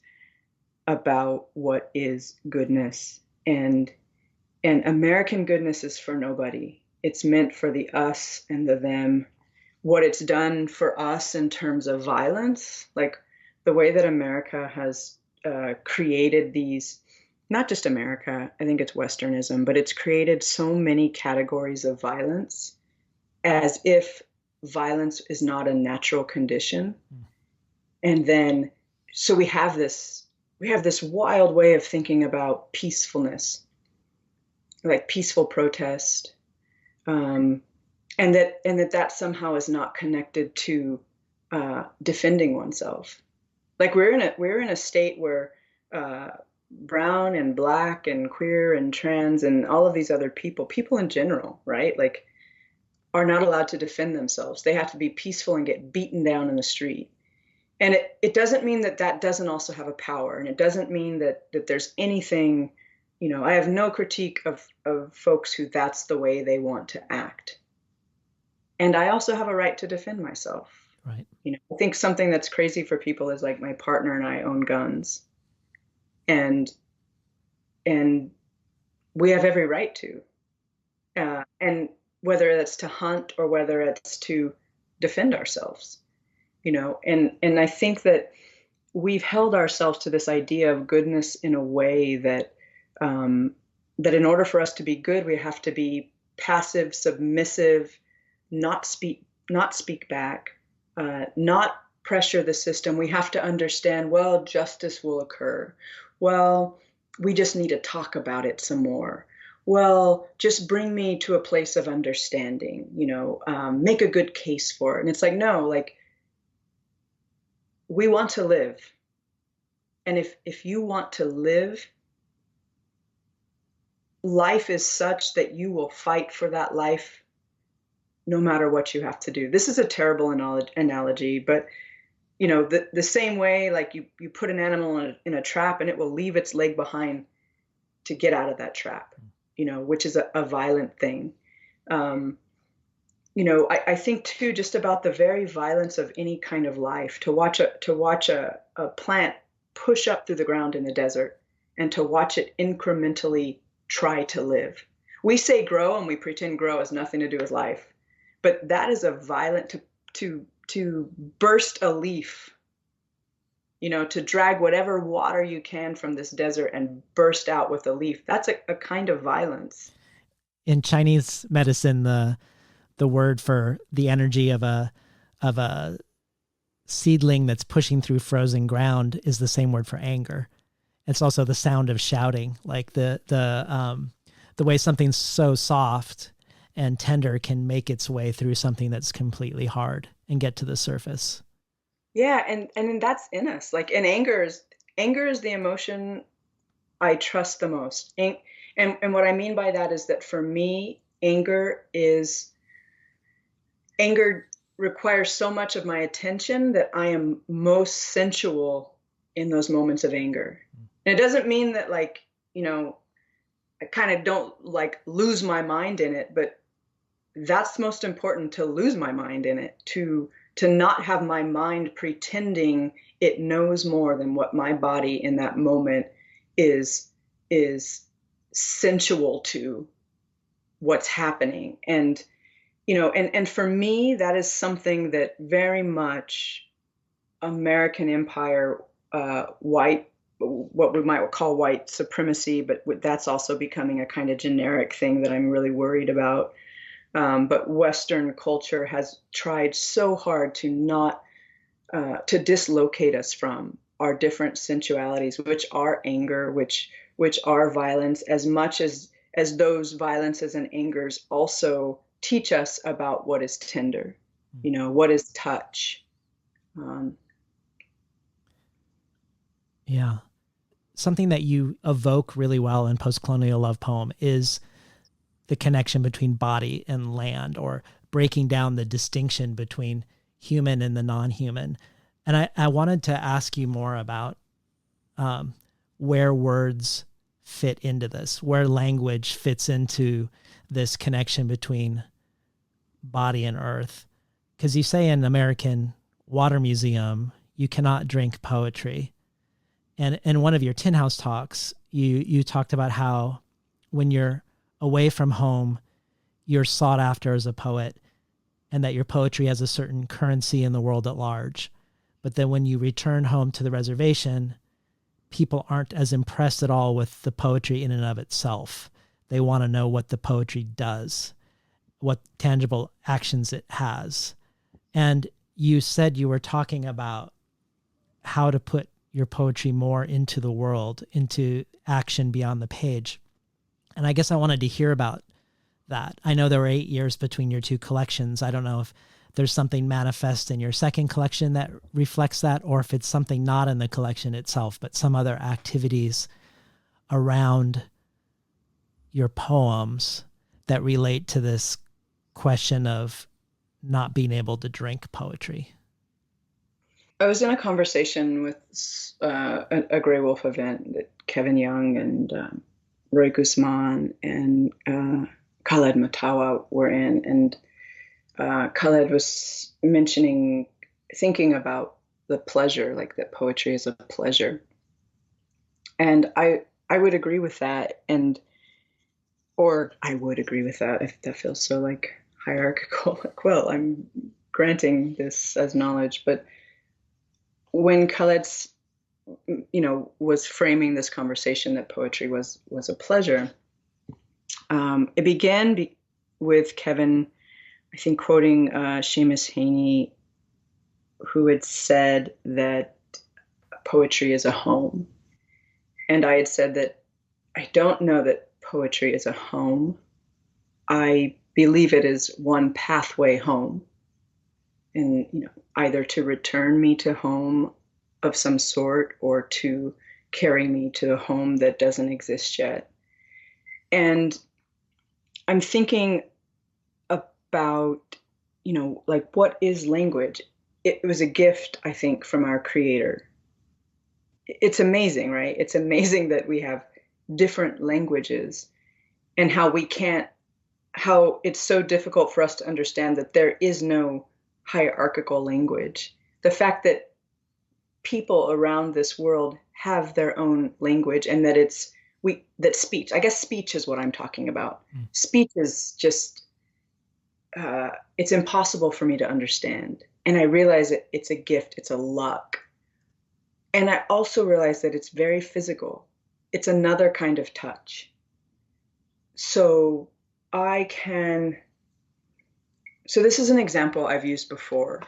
about what is goodness. And American goodness is for nobody. It's meant for the us and the them. What it's done for us in terms of violence, like the way that America has created these, not just America, I think it's Westernism, but it's created so many categories of violence as if violence is not a natural condition. And then, so we have this wild way of thinking about peacefulness, like peaceful protest, and that somehow is not connected to defending oneself. Like we're in a state where brown and black and queer and trans and all of these other people in general, right? Like are not allowed to defend themselves. They have to be peaceful and get beaten down in the street. And it doesn't mean that doesn't also have a power. And it doesn't mean that there's anything, I have no critique of folks who that's the way they want to act. And I also have a right to defend myself. Right. I think something that's crazy for people is like my partner and I own guns. And we have every right to. And whether that's to hunt or whether it's to defend ourselves, and I think that we've held ourselves to this idea of goodness in a way that that in order for us to be good, we have to be passive, submissive, not speak back, not pressure the system. We have to understand, well, justice will occur. Well, we just need to talk about it some more. Well, just bring me to a place of understanding, make a good case for it. And it's like, no, like we want to live. And if you want to live, life is such that you will fight for that life no matter what you have to do. This is a terrible analogy, but the same way, like you put an animal in a trap and it will leave its leg behind to get out of that trap, which is a violent thing. I think too, just about the very violence of any kind of life, to watch a plant push up through the ground in the desert and to watch it incrementally try to live. We say grow and we pretend grow has nothing to do with life, but that is a violent to burst a leaf, to drag whatever water you can from this desert and burst out with a leaf. That's a kind of violence. In Chinese medicine, the word for the energy of a seedling that's pushing through frozen ground is the same word for anger. It's also the sound of shouting, like the way something so soft and tender can make its way through something that's completely hard and get to the surface. Yeah, and that's in us. Like, and anger is the emotion I trust the most. And what I mean by that is that for me, anger requires so much of my attention that I am most sensual in those moments of anger. And it doesn't mean that I kind of don't lose my mind in it, but that's most important, to lose my mind in it, to not have my mind pretending it knows more than what my body in that moment is sensual to what's happening. And for me, that is something that very much American Empire, white what we might call white supremacy, but that's also becoming a kind of generic thing that I'm really worried about. But Western culture has tried so hard to not to dislocate us from our different sensualities, which are anger, which are violence, as much as those violences and angers also teach us about what is tender, what is touch. Yeah. Something that you evoke really well in Postcolonial Love Poem is the connection between body and land, or breaking down the distinction between human and the non-human. And I wanted to ask you more about where words fit into this, where language fits into this connection between body and earth. Because you say in American Water Museum, you cannot drink poetry. And in one of your Tin House talks, you talked about how when you're away from home, you're sought after as a poet, and that your poetry has a certain currency in the world at large. But then when you return home to the reservation, people aren't as impressed at all with the poetry in and of itself. They want to know what the poetry does, what tangible actions it has. And you said you were talking about how to put your poetry more into the world, into action beyond the page. And I guess I wanted to hear about that. I know there were 8 years between your two collections. I don't know if there's something manifest in your second collection that reflects that, or if it's something not in the collection itself, but some other activities around your poems that relate to this question of not being able to drink poetry. I was in a conversation with a Grey Wolf event that Kevin Young and Roy Guzman and Khaled Matawa were in, and Khaled was thinking about the pleasure, like that poetry is a pleasure. And I would agree with that, or I would agree with that, if that feels so like hierarchical. Like, well, I'm granting this as knowledge, but when Khaled's, was framing this conversation that poetry was a pleasure, it began with Kevin, I think, quoting Seamus Heaney, who had said that poetry is a home. And I had said that I don't know that poetry is a home. I believe it is one pathway home. And, either to return me to home of some sort, or to carry me to a home that doesn't exist yet. And I'm thinking about, like, what is language? It was a gift, I think, from our creator. It's amazing, right? It's amazing that we have different languages, and how it's so difficult for us to understand that there is no hierarchical language. The fact that people around this world have their own language, and that that speech, I guess speech is what I'm talking about. Speech is just, it's impossible for me to understand. And I realize it's a gift, it's a luck. And I also realize that it's very physical. It's another kind of touch. So this is an example I've used before.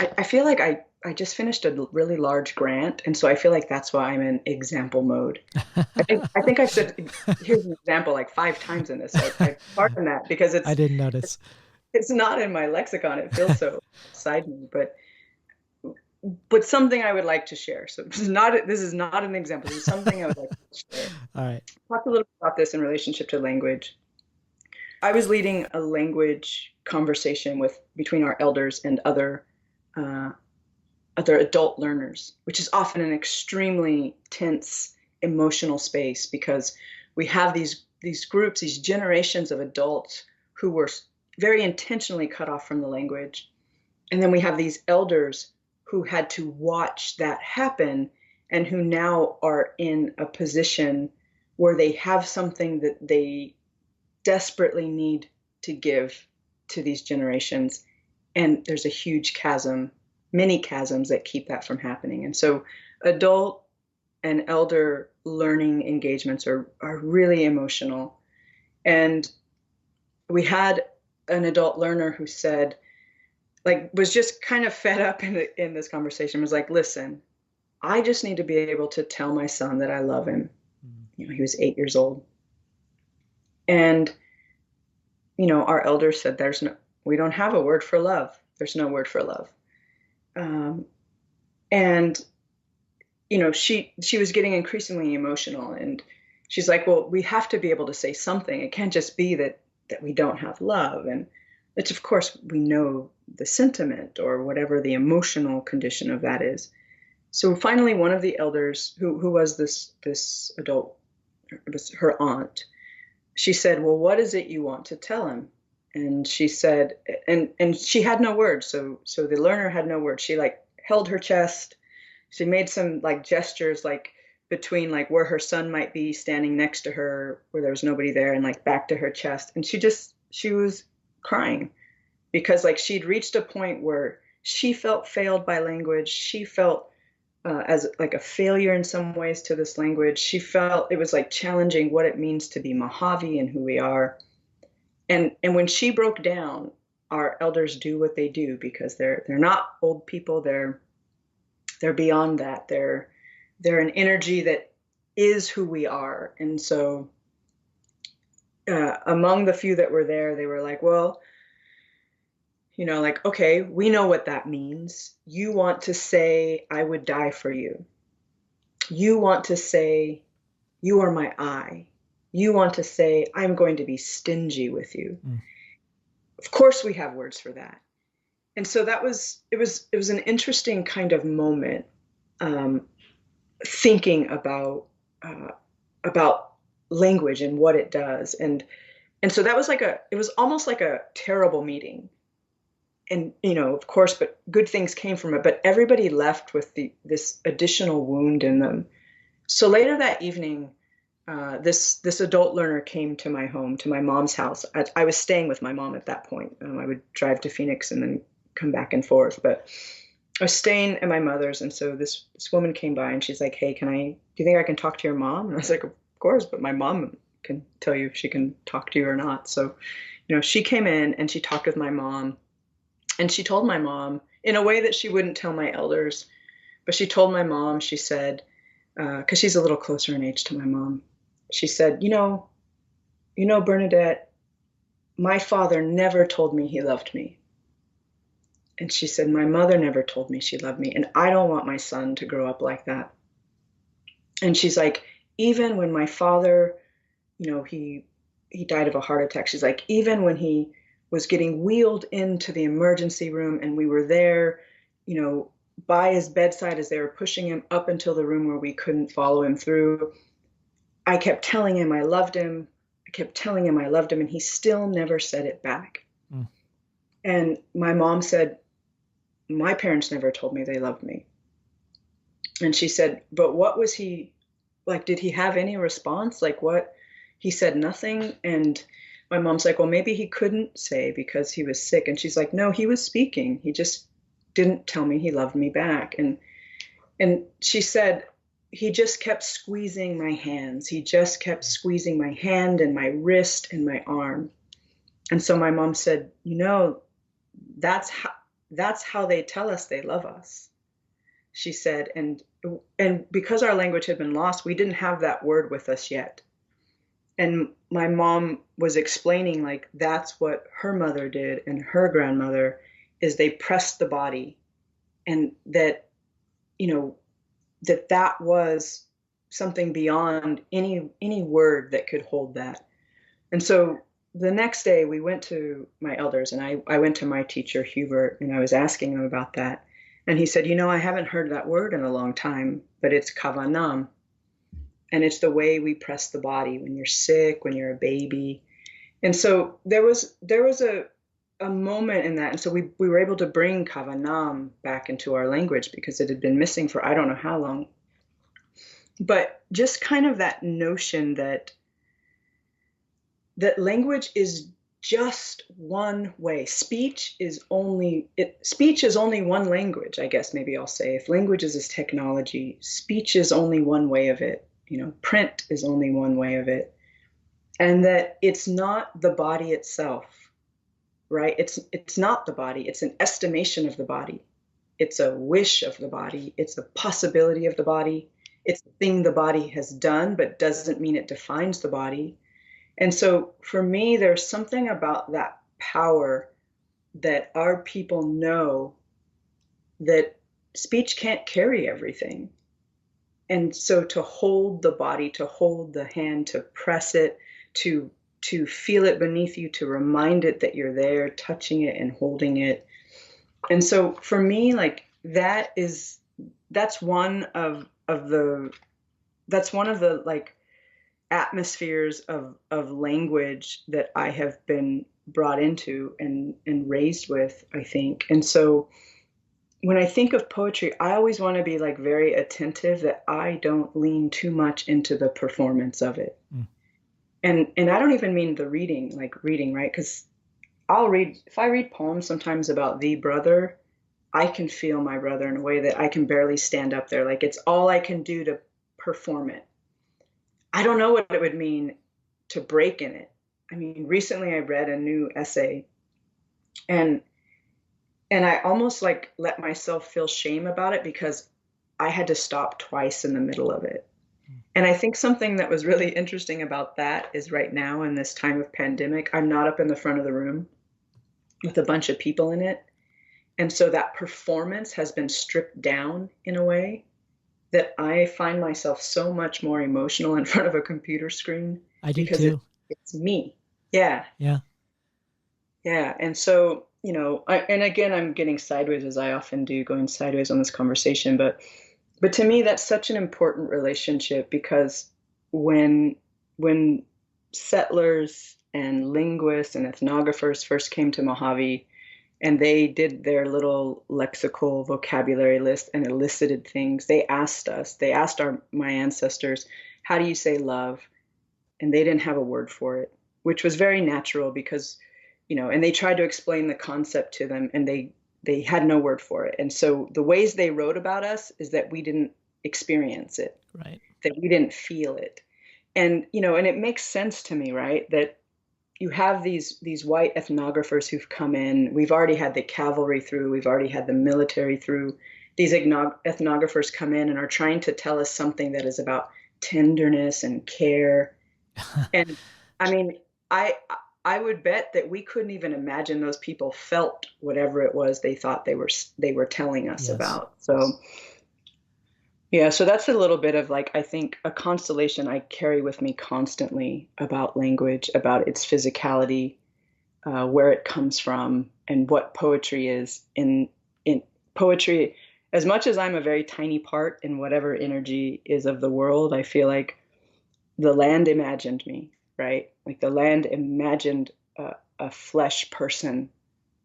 I feel like I just finished a really large grant, and so I feel like that's why I'm in example mode. I think I've said, here's an example, like 5 times in this. So I pardon that, because I didn't notice. It's not in my lexicon. It feels so outside me, but something I would like to share. So this is not an example. This is something I would like to share. All right. Talk a little bit about this in relationship to language. I was leading a language conversation between our elders and other adult learners, which is often an extremely tense emotional space, because we have these groups, these generations of adults who were very intentionally cut off from the language. And then we have these elders who had to watch that happen, and who now are in a position where they have something that they desperately need to give to these generations. And there's a huge chasm, many chasms that keep that from happening. And so adult and elder learning engagements are really emotional. And we had an adult learner who said, like, was just kind of fed up in this conversation, was like, listen, I just need to be able to tell my son that I love him. You know, he was 8 years old. And, you know, our elders said, we don't have a word for love. There's no word for love. And, you know, she was getting increasingly emotional, and she's like, well, we have to be able to say something. It can't just be that we don't have love. And which, of course, we know the sentiment or whatever the emotional condition of that is. So finally, one of the elders, who was this adult, it was her aunt, she said, well, what is it you want to tell him? And she said, and she had no words. So the learner had no words. She like held her chest. She made some like gestures, like between like where her son might be standing next to her, where there was nobody there, and like back to her chest. And she was crying because like she'd reached a point where she felt failed by language. She felt as like a failure in some ways to this language. She felt it was like challenging what it means to be Mojave and who we are. And when she broke down, our elders do what they do because they're not old people. They're beyond that. They're an energy that is who we are. And so among the few that were there, they were like, well, you know, like, okay, we know what that means. You want to say, I would die for you. You want to say, you are my eye. You want to say, I'm going to be stingy with you. Of course we have words for that. And so it was an interesting kind of moment, thinking about language and what it does. And so that was it was almost like a terrible meeting. And, you know, of course, but good things came from it, but everybody left with this additional wound in them. So later that evening, this adult learner came to my home, to my mom's house. I was staying with my mom at that point. I would drive to Phoenix and then come back and forth, but I was staying at my mother's. And so this woman came by and she's like, hey, do you think I can talk to your mom? And I was like, of course, but my mom can tell you if she can talk to you or not. So, you know, she came in and she talked with my mom. And she told my mom in a way that she wouldn't tell my elders, but she told my mom, she said, because she's a little closer in age to my mom, she said, you know, Bernadette, my father never told me he loved me. And she said, my mother never told me she loved me. And I don't want my son to grow up like that. And she's like, even when my father, you know, he died of a heart attack. She's like, even when he was getting wheeled into the emergency room and we were there, you know, by his bedside as they were pushing him up until the room where we couldn't follow him through, I kept telling him I loved him. I kept telling him I loved him, and he still never said it back. And my mom said, my parents never told me they loved me. And she said, but what was he like? Did he have any response? Like what? He said nothing. And my mom's like, well, maybe he couldn't say because he was sick. And she's like, no, he was speaking. He just didn't tell me he loved me back. And she said, he just kept squeezing my hands. He just kept squeezing my hand and my wrist and my arm. And so my mom said, you know, that's how they tell us they love us. She said, and because our language had been lost, we didn't have that word with us yet. And my mom was explaining, like, that's what her mother did and her grandmother, is they pressed the body, and that, you know, that was something beyond any word that could hold that. And so the next day we went to my elders, and I went to my teacher, Hubert, and I was asking him about that. And he said, you know, I haven't heard that word in a long time, but it's kavanam. And it's the way we press the body when you're sick, when you're a baby. And so there was a moment in that. And so we were able to bring kavanam back into our language because it had been missing for I don't know how long. But just kind of that notion that language is just one way. Speech is only one language, I guess maybe I'll say. If language is technology, speech is only one way of it. Print is only one way of it. And that it's not the body itself, right? It's not the body. It's an estimation of the body. It's a wish of the body. It's a possibility of the body. It's a thing the body has done, but doesn't mean it defines the body. And so for me, there's something about that power that our people know that speech can't carry everything. And so to hold the body, to hold the hand, to press it, to feel it beneath you, to remind it that you're there, touching it and holding it. And so for me, like that's one of the like atmospheres of language that I have been brought into and raised with, I think. And so when I think of poetry, I always want to be like very attentive that I don't lean too much into the performance of it. Mm. And I don't even mean the reading, right? Because if I read poems sometimes about the brother, I can feel my brother in a way that I can barely stand up there. Like it's all I can do to perform it. I don't know what it would mean to break in it. I mean, recently I read a new essay and I almost like let myself feel shame about it because I had to stop twice in the middle of it. And I think something that was really interesting about that is right now in this time of pandemic, I'm not up in the front of the room with a bunch of people in it. And so that performance has been stripped down in a way that I find myself so much more emotional in front of a computer screen. I do too. It's me. Yeah. Yeah. Yeah. And so, and again, I'm getting sideways as I often do, going sideways on this conversation, but to me, that's such an important relationship because when settlers and linguists and ethnographers first came to Mojave and they did their little lexical vocabulary list and elicited things, they asked my ancestors, how do you say love? And they didn't have a word for it, which was very natural because, and they tried to explain the concept to them and they had no word for it. And so the ways they wrote about us is that we didn't experience it, right? That we didn't feel it. And, and it makes sense to me, right? That you have these white ethnographers who've come in. We've already had the cavalry through. We've already had the military through. These ethnographers come in and are trying to tell us something that is about tenderness and care. And I mean, I would bet that we couldn't even imagine those people felt whatever it was they thought they were telling us about. So, yeah, so that's a little bit of like, I think a constellation I carry with me constantly about language, about its physicality, where it comes from, and what poetry is. In poetry, as much as I'm a very tiny part in whatever energy is of the world, I feel like the land imagined me. Right? Like the land imagined a flesh person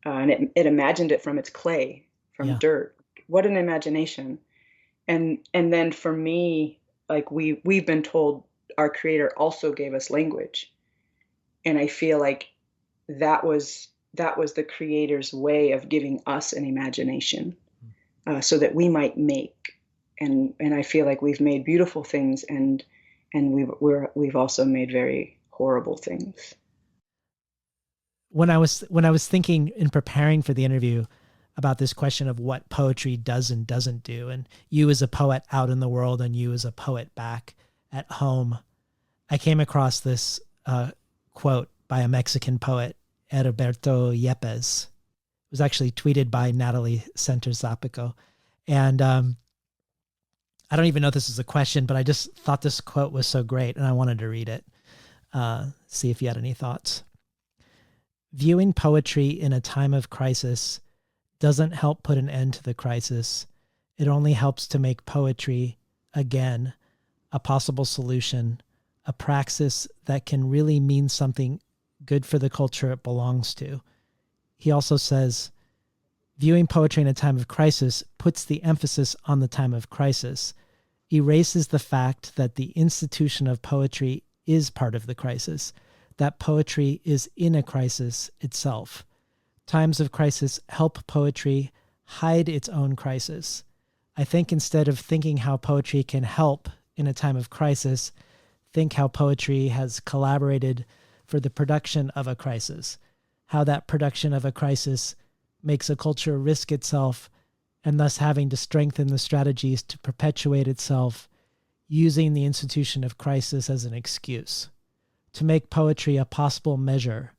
and it imagined it from its clay, from dirt. What an imagination. And then for me, like we've been told our creator also gave us language. And I feel like that was the creator's way of giving us an imagination so that we might make. And I feel like we've made beautiful things and we've also made very horrible things. When I was thinking in preparing for the interview about this question of what poetry does and doesn't do, and you as a poet out in the world and you as a poet back at home, I came across this quote by a Mexican poet, Heriberto Yepes. It was actually tweeted by Natalie Zapico. And I don't even know if this is a question, but I just thought this quote was so great and I wanted to read it. See if you had any thoughts. Viewing poetry in a time of crisis doesn't help put an end to the crisis. It only helps to make poetry, again, a possible solution, a praxis that can really mean something good for the culture it belongs to. He also says, viewing poetry in a time of crisis puts the emphasis on the time of crisis, erases the fact that the institution of poetry is part of the crisis, that poetry is in a crisis itself. Times of crisis help poetry hide its own crisis. I think instead of thinking how poetry can help in a time of crisis, think how poetry has collaborated for the production of a crisis, how that production of a crisis makes a culture risk itself and thus having to strengthen the strategies to perpetuate itself, using the institution of crisis as an excuse, to make poetry a possible measure,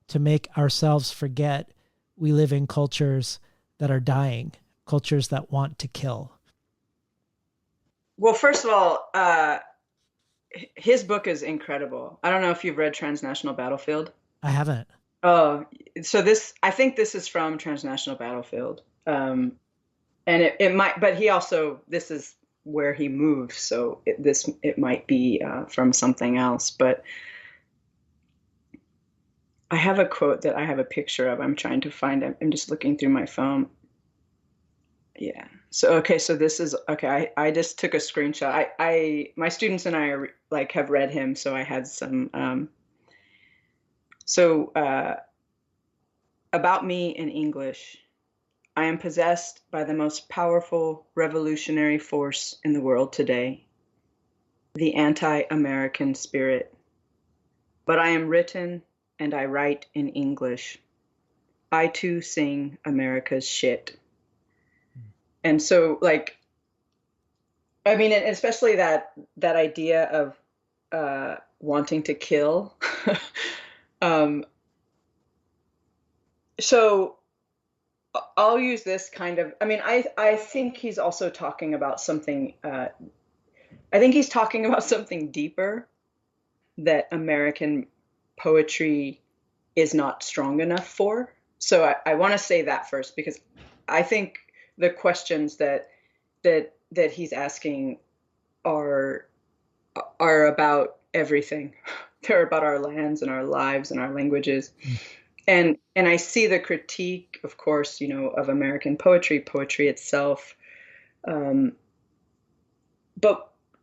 to make ourselves forget we live in cultures that are dying, cultures that want to kill. Well, first of all, his book is incredible. I don't know if you've read Transnational Battlefield. I haven't. Oh, so I think this is from Transnational Battlefield. And it might, but he also, this is where he moves. So it might be from something else. But I have a quote that I have a picture of. I'm trying to find it. I'm just looking through my phone. Yeah. So, okay. So this is, okay. I just took a screenshot. My students and I are like, have read him. So I had some, about me in English. I am possessed by the most powerful revolutionary force in the world today, the anti-American spirit. But I am written and I write in English. I too sing America's shit. And so, like, I mean, especially that idea of wanting to kill. So I'll use this kind of, I mean, I think he's also talking about something, I think he's talking about something deeper that American poetry is not strong enough for. So I want to say that first, because I think the questions that he's asking are about everything. They're about our lands and our lives and our languages. And I see the critique, of course, of American poetry itself. But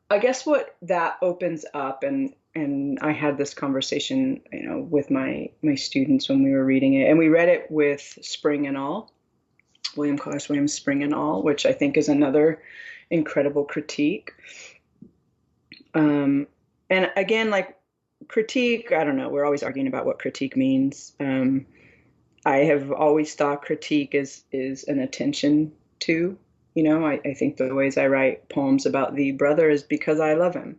I guess what that opens up, and I had this conversation, with my students when we were reading it, and we read it with Spring and All, William Carlos Williams' Spring and All, which I think is another incredible critique. And again, like critique, I don't know, we're always arguing about what critique means. I have always thought critique is an attention to, I think the ways I write poems about the brother is because I love him,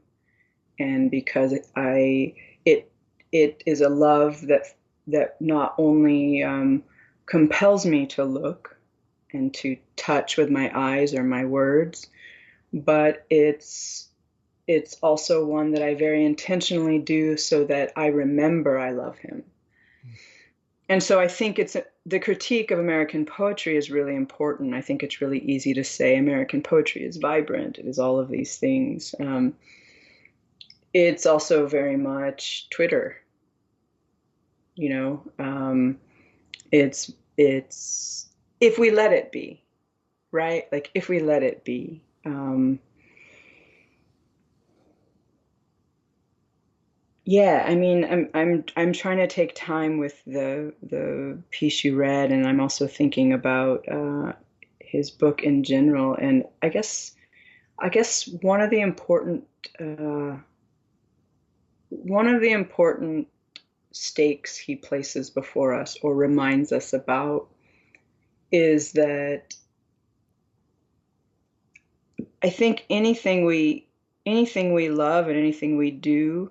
and because it is a love that not only compels me to look and to touch with my eyes or my words, but it's also one that I very intentionally do so that I remember I love him. And so I think the critique of American poetry is really important. I think it's really easy to say American poetry is vibrant. It is all of these things. It's also very much Twitter. It's if we let it be, right? Like if we let it be. Yeah, I mean, I'm trying to take time with the piece you read, and I'm also thinking about his book in general. And I guess one of the important stakes he places before us or reminds us about is that I think anything we love and anything we do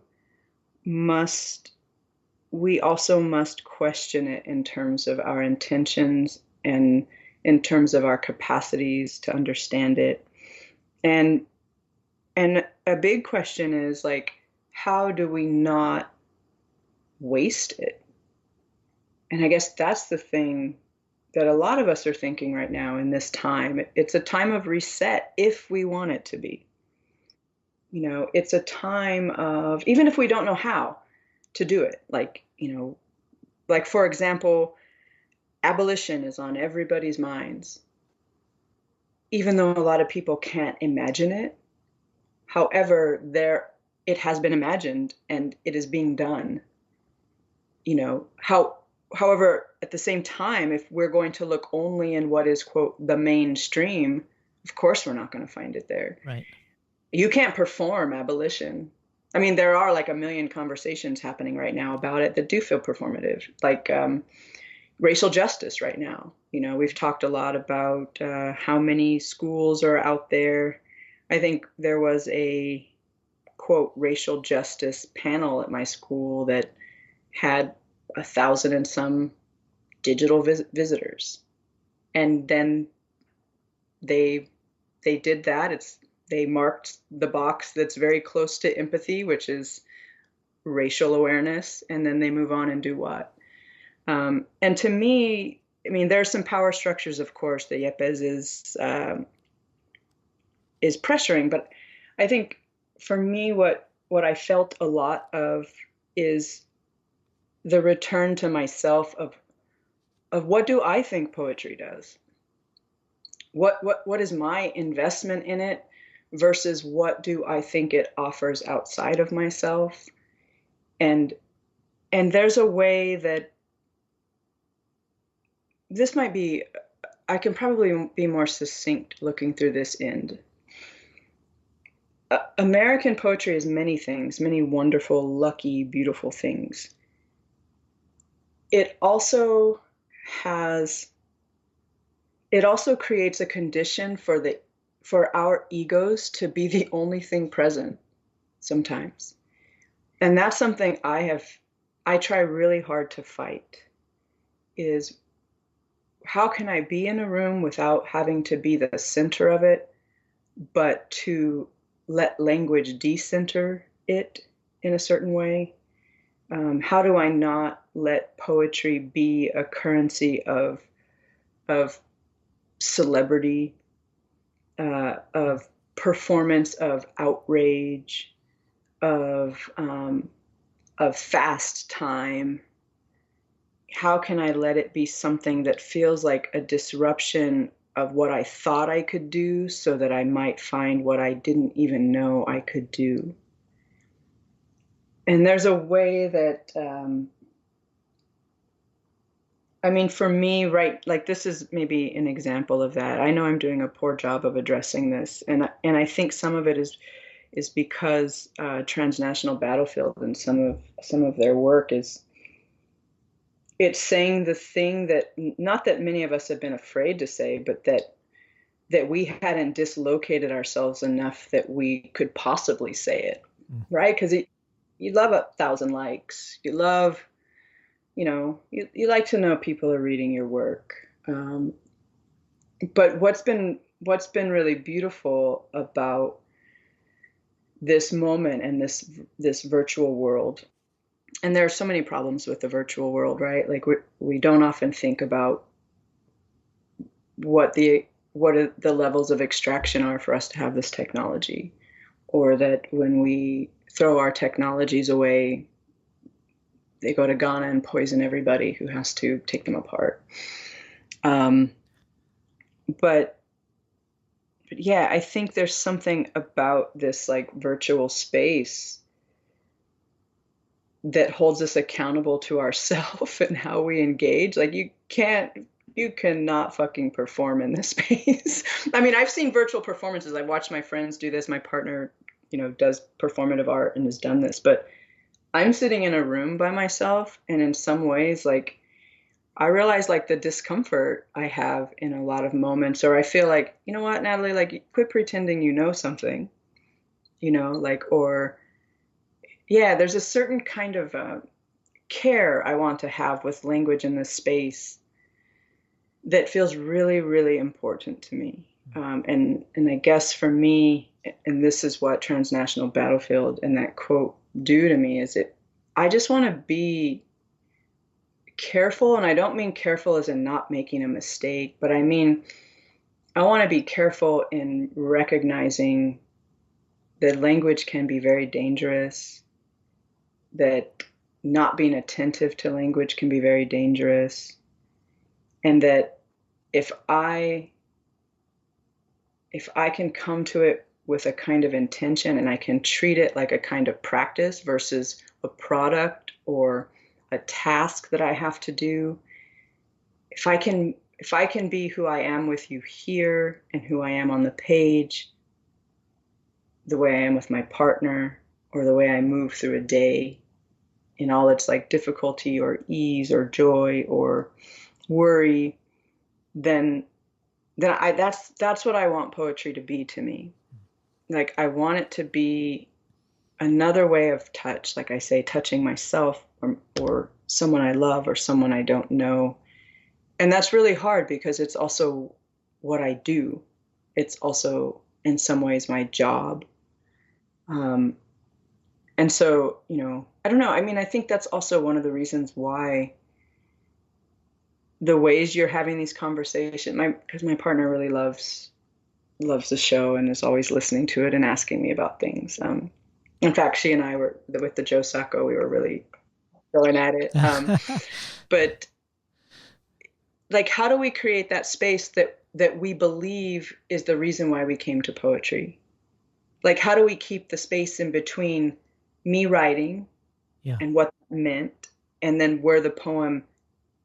we also must question it in terms of our intentions and in terms of our capacities to understand it. And a big question is like, how do we not waste it? And I guess that's the thing that a lot of us are thinking right now in this time. It's a time of reset if we want it to be. It's a time of, even if we don't know how to do it, like, like for example, abolition is on everybody's minds, even though a lot of people can't imagine it. However, it has been imagined and it is being done. however, at the same time, if we're going to look only in what is, quote, the mainstream, of course we're not going to find it there. Right. You can't perform abolition. I mean, there are like a million conversations happening right now about it that do feel performative, like racial justice right now. We've talked a lot about how many schools are out there. I think there was a, quote, racial justice panel at my school that had 1,000 and some digital visitors. And then they did that. They marked the box that's very close to empathy, which is racial awareness, and then they move on and do what? And to me, I mean, there's some power structures, of course, that Yepes is pressuring, but I think for me, what I felt a lot of is the return to myself of what do I think poetry does? What is my investment in it versus what do I think it offers outside of myself? And there's a way that this might be, I can probably be more succinct looking through this end. American poetry is many things, many wonderful, lucky, beautiful things. It also creates a condition for our egos to be the only thing present sometimes. And that's something I try really hard to fight, is how can I be in a room without having to be the center of it, but to let language decenter it in a certain way? How do I not let poetry be a currency of celebrity, of performance, of outrage, of fast time? How can I let it be something that feels like a disruption of what I thought I could do so that I might find what I didn't even know I could do? And there's a way that, I mean, for me, right, like this is maybe an example of that. I know I'm doing a poor job of addressing this, and I think some of it is because Transnational Battlefield and some of their work it's saying the thing that, not that many of us have been afraid to say, but that we hadn't dislocated ourselves enough that we could possibly say it, right? Because you love 1,000 likes. You love, you like to know people are reading your work. But what's been really beautiful about this moment and this virtual world, and there are so many problems with the virtual world, right? Like we don't often think about what the levels of extraction are for us to have this technology, or that when we throw our technologies away, they go to Ghana and poison everybody who has to take them apart. But yeah, I think there's something about this like virtual space that holds us accountable to ourselves and how we engage. Like you cannot fucking perform in this space. I mean, I've seen virtual performances. I watched my friends do this. My partner, does performative art and has done this, but I'm sitting in a room by myself. And in some ways, like, I realize like the discomfort I have in a lot of moments, or I feel like, you know what, Natalie, like quit pretending you know something, or yeah, there's a certain kind of care I want to have with language in this space that feels really, really important to me. And I guess for me, and this is what Transnational Battlefield and that quote do to me, is I just want to be careful. And I don't mean careful as in not making a mistake, but I mean, I want to be careful in recognizing that language can be very dangerous, that not being attentive to language can be very dangerous, and that if I can come to it with a kind of intention and I can treat it like a kind of practice versus a product or a task that I have to do. If I can be who I am with you here and who I am on the page, the way I am with my partner, or the way I move through a day in all its like difficulty or ease or joy or worry, then that's what I want poetry to be to me. Like I want it to be another way of touch, like I say, touching myself or someone I love or someone I don't know. And that's really hard because it's also what I do. It's also in some ways my job. Um, and so, I don't know. I mean, I think that's also one of the reasons why the ways you're having these conversations, because my partner really loves the show and is always listening to it and asking me about things. In fact, she and I were with the Joe Sacco. We were really going at it. But like, how do we create that space that we believe is the reason why we came to poetry? Like, how do we keep the space in between me writing Yeah. and what that meant, and then where the poem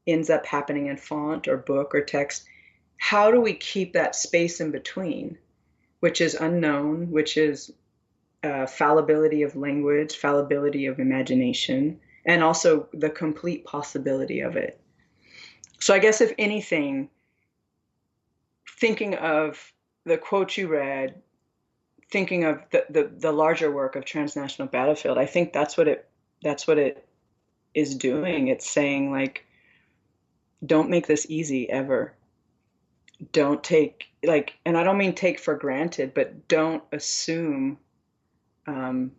ends up happening in font or book or text? How do we keep that space in between, which is unknown, which is fallibility of language, fallibility of imagination, and also the complete possibility of it? So I guess if anything, thinking of the quote you read, thinking of the larger work of Transnational Battlefield, I think that's what it is doing. It's saying like, don't make this easy ever. Don't take like, and I don't mean take for granted, but don't assume um,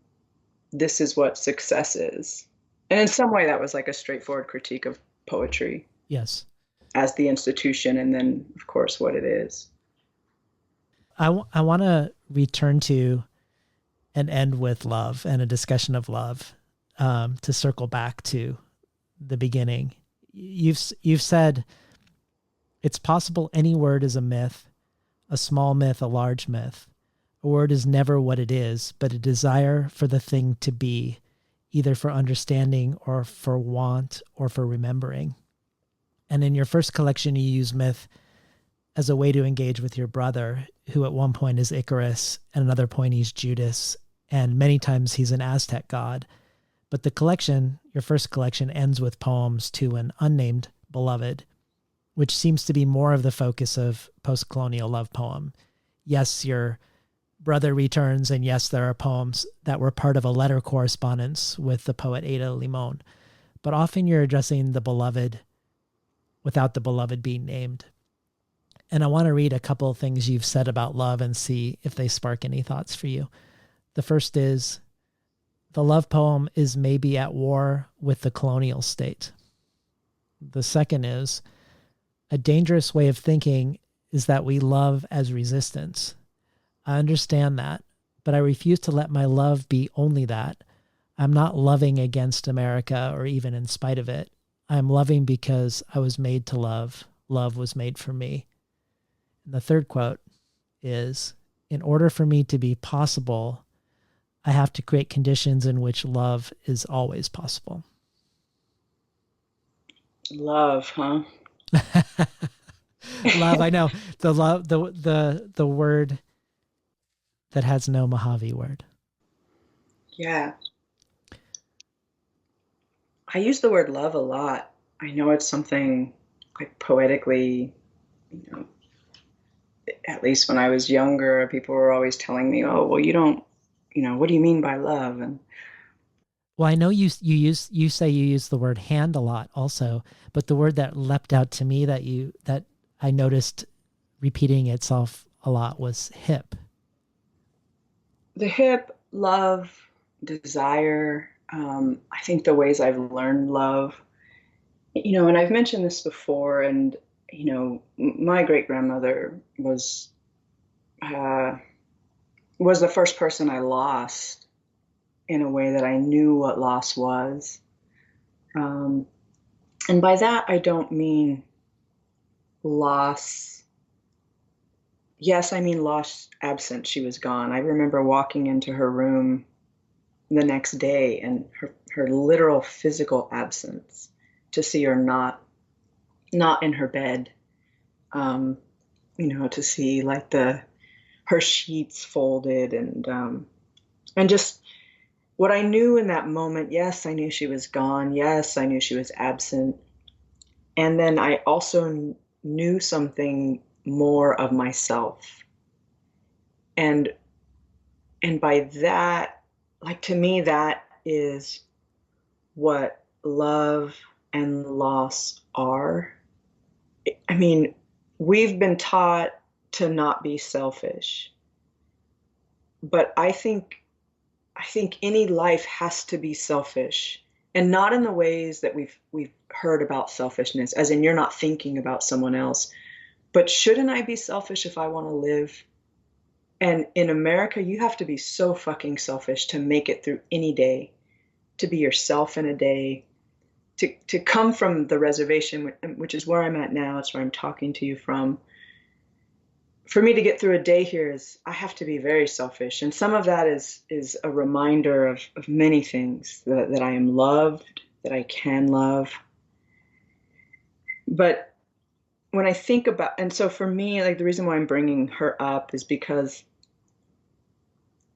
this is what success is. And in some way, that was like a straightforward critique of poetry Yes. as the institution, and then of course what it is. I want to return to and end with love and a discussion of love, to circle back to the beginning. You've said it's possible any word is a myth, a small myth, a large myth. A word is never what it is, but a desire for the thing to be, either for understanding or for want or for remembering. And in your first collection, you use myth as a way to engage with your brother, who at one point is Icarus, and another point he's Judas, and many times he's an Aztec god. But the collection, your first collection, ends with poems to an unnamed beloved, which seems to be more of the focus of Postcolonial Love Poem. Yes, your brother returns, and yes, there are poems that were part of a letter correspondence with the poet Ada Limon, but often you're addressing the beloved without the beloved being named. And I want to read a couple of things you've said about love and see if they spark any thoughts for you. The first is, the love poem is maybe at war with the colonial state. The second is, a dangerous way of thinking is that we love as resistance. I understand that, but I refuse to let my love be only that. I'm not loving against America or even in spite of it. I'm loving because I was made to love. Love was made for me. And the third quote is, in order for me to be possible, I have to create conditions in which love is always possible. Love, huh? Love, I know. The love, the word that has no Mojave word. Yeah. I use the word love a lot. I know it's something like poetically, you know, at least when I was younger, people were always telling me, "Oh, well, you don't, what do you mean by love?" And Well, I know you say you use the word hand a lot also, but the word that leapt out to me that I noticed repeating itself a lot was hip. the hip, love, desire, I think the ways I've learned love, and I've mentioned this before, and, my great grandmother uh, was the first person I lost in a way that I knew what loss was. Um, and by that, I don't mean loss. Yes, I mean loss absent. She was gone. I remember walking into her room, the next day, and her literal physical absence, to see her not in her bed, to see like her sheets folded, and just what I knew in that moment. Yes, I knew she was gone. Yes, I knew she was absent. And then I also knew something more of myself. And by that, like, to me, that is what love and loss are. I mean, we've been taught to not be selfish, but I think any life has to be selfish, and not in the ways that we've heard about selfishness, as in you're not thinking about someone else. But shouldn't I be selfish if I want to live? And in America, you have to be so fucking selfish to make it through any day, to be yourself in a day, to come from the reservation, which is where I'm at now. It's where I'm talking to you from. For me to get through a day here is I have to be very selfish. And some of that is a reminder of many things, that I am loved, that I can love. But when I think about, and so for me, like, the reason why I'm bringing her up is because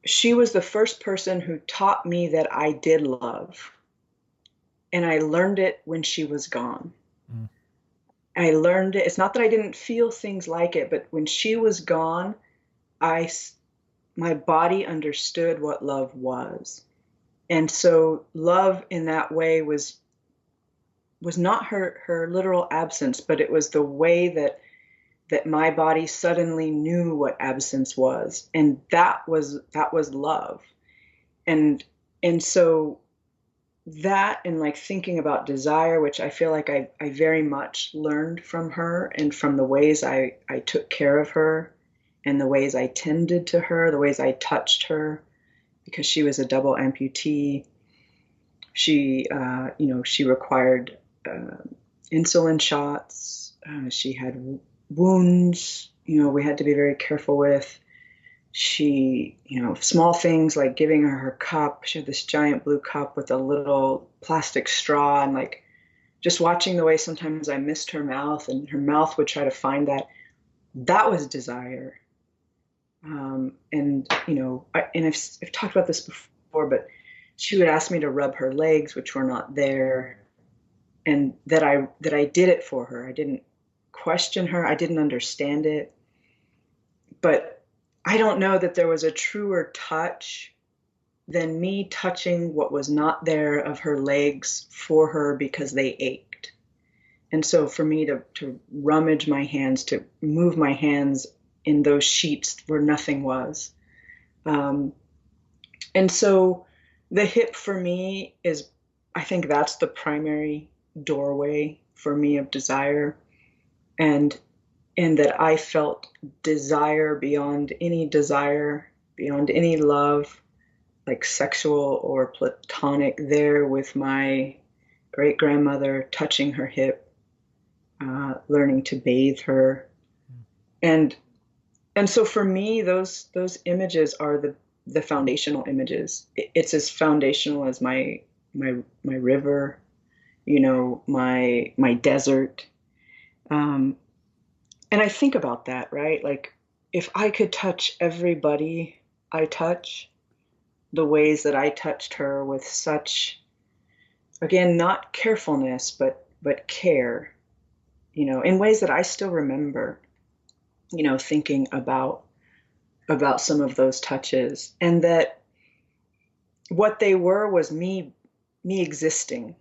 she was the first person who taught me that I did love. And I learned it when she was gone. Mm. I learned it. It's not that I didn't feel things like it, but when she was gone, my body understood what love was. And so love in that way was not her literal absence, but it was the way that my body suddenly knew what absence was. And that was love. And so that, and like thinking about desire, which I feel like I very much learned from her, and from the ways I took care of her, and the ways I tended to her, the ways I touched her, because she was a double amputee. She required insulin shots. She had wounds, we had to be very careful with. She, small things like giving her cup. She had this giant blue cup with a little plastic straw, and like just watching the way sometimes I missed her mouth, and her mouth would try to find that was desire. I've talked about this before, but she would ask me to rub her legs, which were not there, and that I did it for her. I didn't question her. I didn't understand it, but I don't know that there was a truer touch than me touching what was not there of her legs for her because they ached. And so for me to rummage my hands, to move my hands in those sheets where nothing was. And so the hip for me is, I think that's the primary doorway for me of desire. And that I felt desire, beyond any love, like sexual or platonic, there with my great grandmother, touching her hip, learning to bathe her. And so for me, those images are the foundational images. It's as foundational as my river, my desert. And I think about that, right? Like, if I could touch everybody I touch the ways that I touched her, with such, again, not carefulness, but care, in ways that I still remember, thinking about some of those touches, and that what they were was me existing.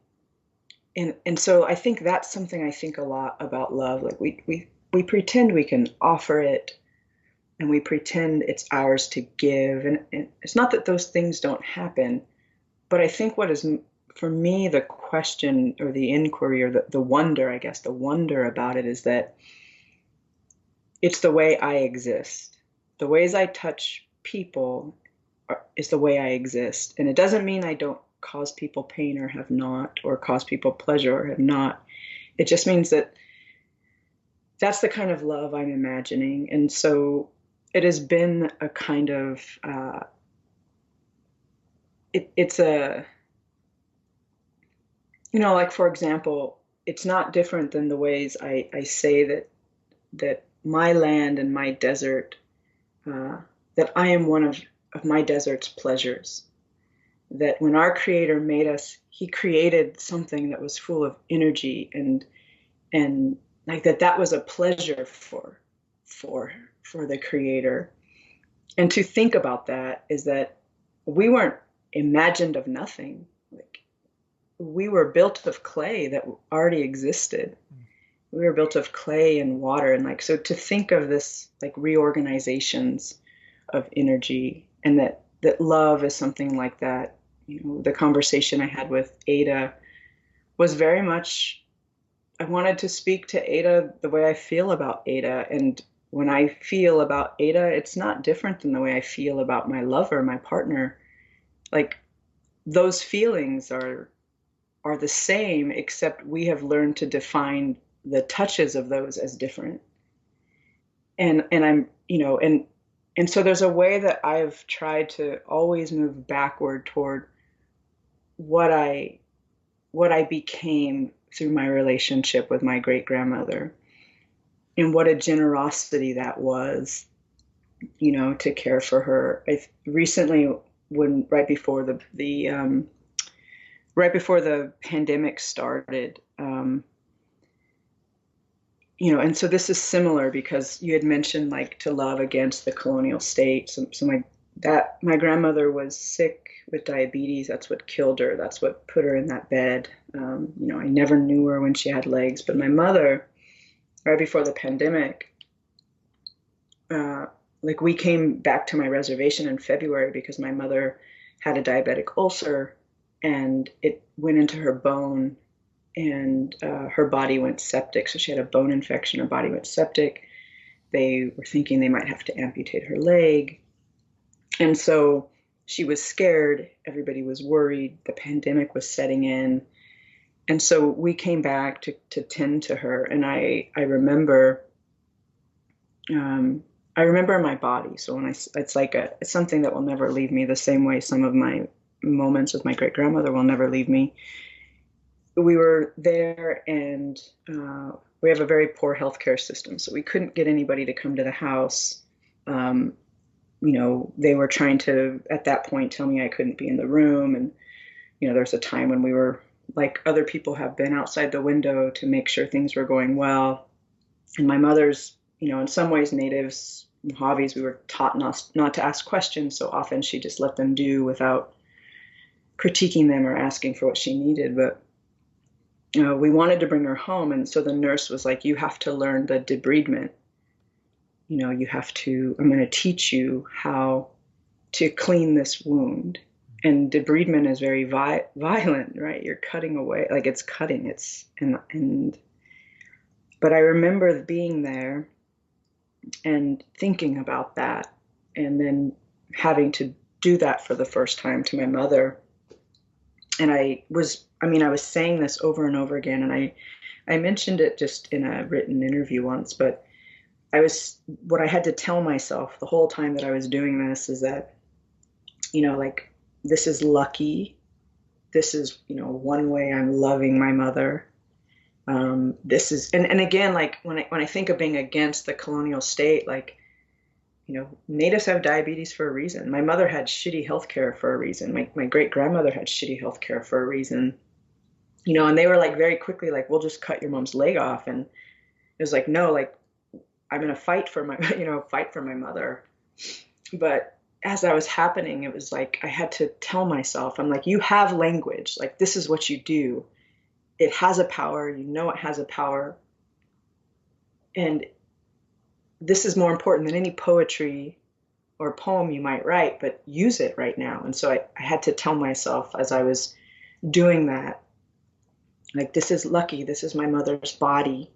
And so I think that's something I think a lot about love. Like, we pretend we can offer it, and we pretend it's ours to give. And it's not that those things don't happen, but I think what is, for me, the question or the inquiry, or the wonder, I guess, the wonder about it is that it's the way I exist. The ways I touch people is the way I exist. And it doesn't mean I don't cause people pain or have not, or cause people pleasure or have not. It just means that that's the kind of love I'm imagining. And so it has been a kind of it's a, like, for example, it's not different than the ways I say that my land and my desert, uh, that I am one of my desert's pleasures. That when our creator made us, he created something that was full of energy, and like that was a pleasure for for the creator. And to think about that is that we weren't imagined of nothing. Like, we were built of clay that already existed. We were built of clay and water, and like, so to think of this like reorganizations of energy, and that love is something like that. The conversation I had with Ada was very much, I wanted to speak to Ada the way I feel about Ada. And when I feel about Ada, it's not different than the way I feel about my lover, my partner. Like, those feelings are the same, except we have learned to define the touches of those as different. And I'm, and so there's a way that I've tried to always move backward toward what I became through my relationship with my great grandmother, and what a generosity that was, to care for her. I recently, when right before the pandemic started, and so this is similar because you had mentioned like to love against the colonial state. So my grandmother was sick with diabetes. That's what killed her. That's what put her in that bed. I never knew her when she had legs, but my mother, right before the pandemic, like, we came back to my reservation in February because my mother had a diabetic ulcer, and it went into her bone, and her body went septic. So she had a bone infection. Her body went septic. They were thinking they might have to amputate her leg. And so she was scared. Everybody was worried. The pandemic was setting in. And so we came back to tend to her. And I remember, I remember my body. So it's like it's something that will never leave me, the same way some of my moments with my great grandmother will never leave me. We were there, and we have a very poor healthcare system, so we couldn't get anybody to come to the house. They were trying to, at that point, tell me I couldn't be in the room. And, there's a time when we were, like other people have been, outside the window to make sure things were going well. And my mother's, in some ways, natives, Mojaves, we were taught not to ask questions. So often she just let them do without critiquing them or asking for what she needed. But we wanted to bring her home. And so the nurse was like, you have to learn the debridement. I'm going to teach you how to clean this wound. And debridement is very violent, right? You're cutting away, like it's cutting. But I remember being there and thinking about that, and then having to do that for the first time to my mother. And I was saying this over and over again, and I mentioned it just in a written interview once, but what I had to tell myself the whole time that I was doing this is that, like, this is lucky. This is, one way I'm loving my mother. This is, and again, like, when I think of being against the colonial state, like, natives have diabetes for a reason. My mother had shitty healthcare for a reason. My great grandmother had shitty healthcare for a reason. And they were like very quickly like, we'll just cut your mom's leg off. And it was like, no, like, I'm going to fight for my, fight for my mother. But as that was happening, it was like, I had to tell myself, I'm like, you have language. Like, this is what you do. It has a power. It has a power. And this is more important than any poetry or poem you might write, but use it right now. And so I had to tell myself as I was doing that, like, this is lucky. This is my mother's body.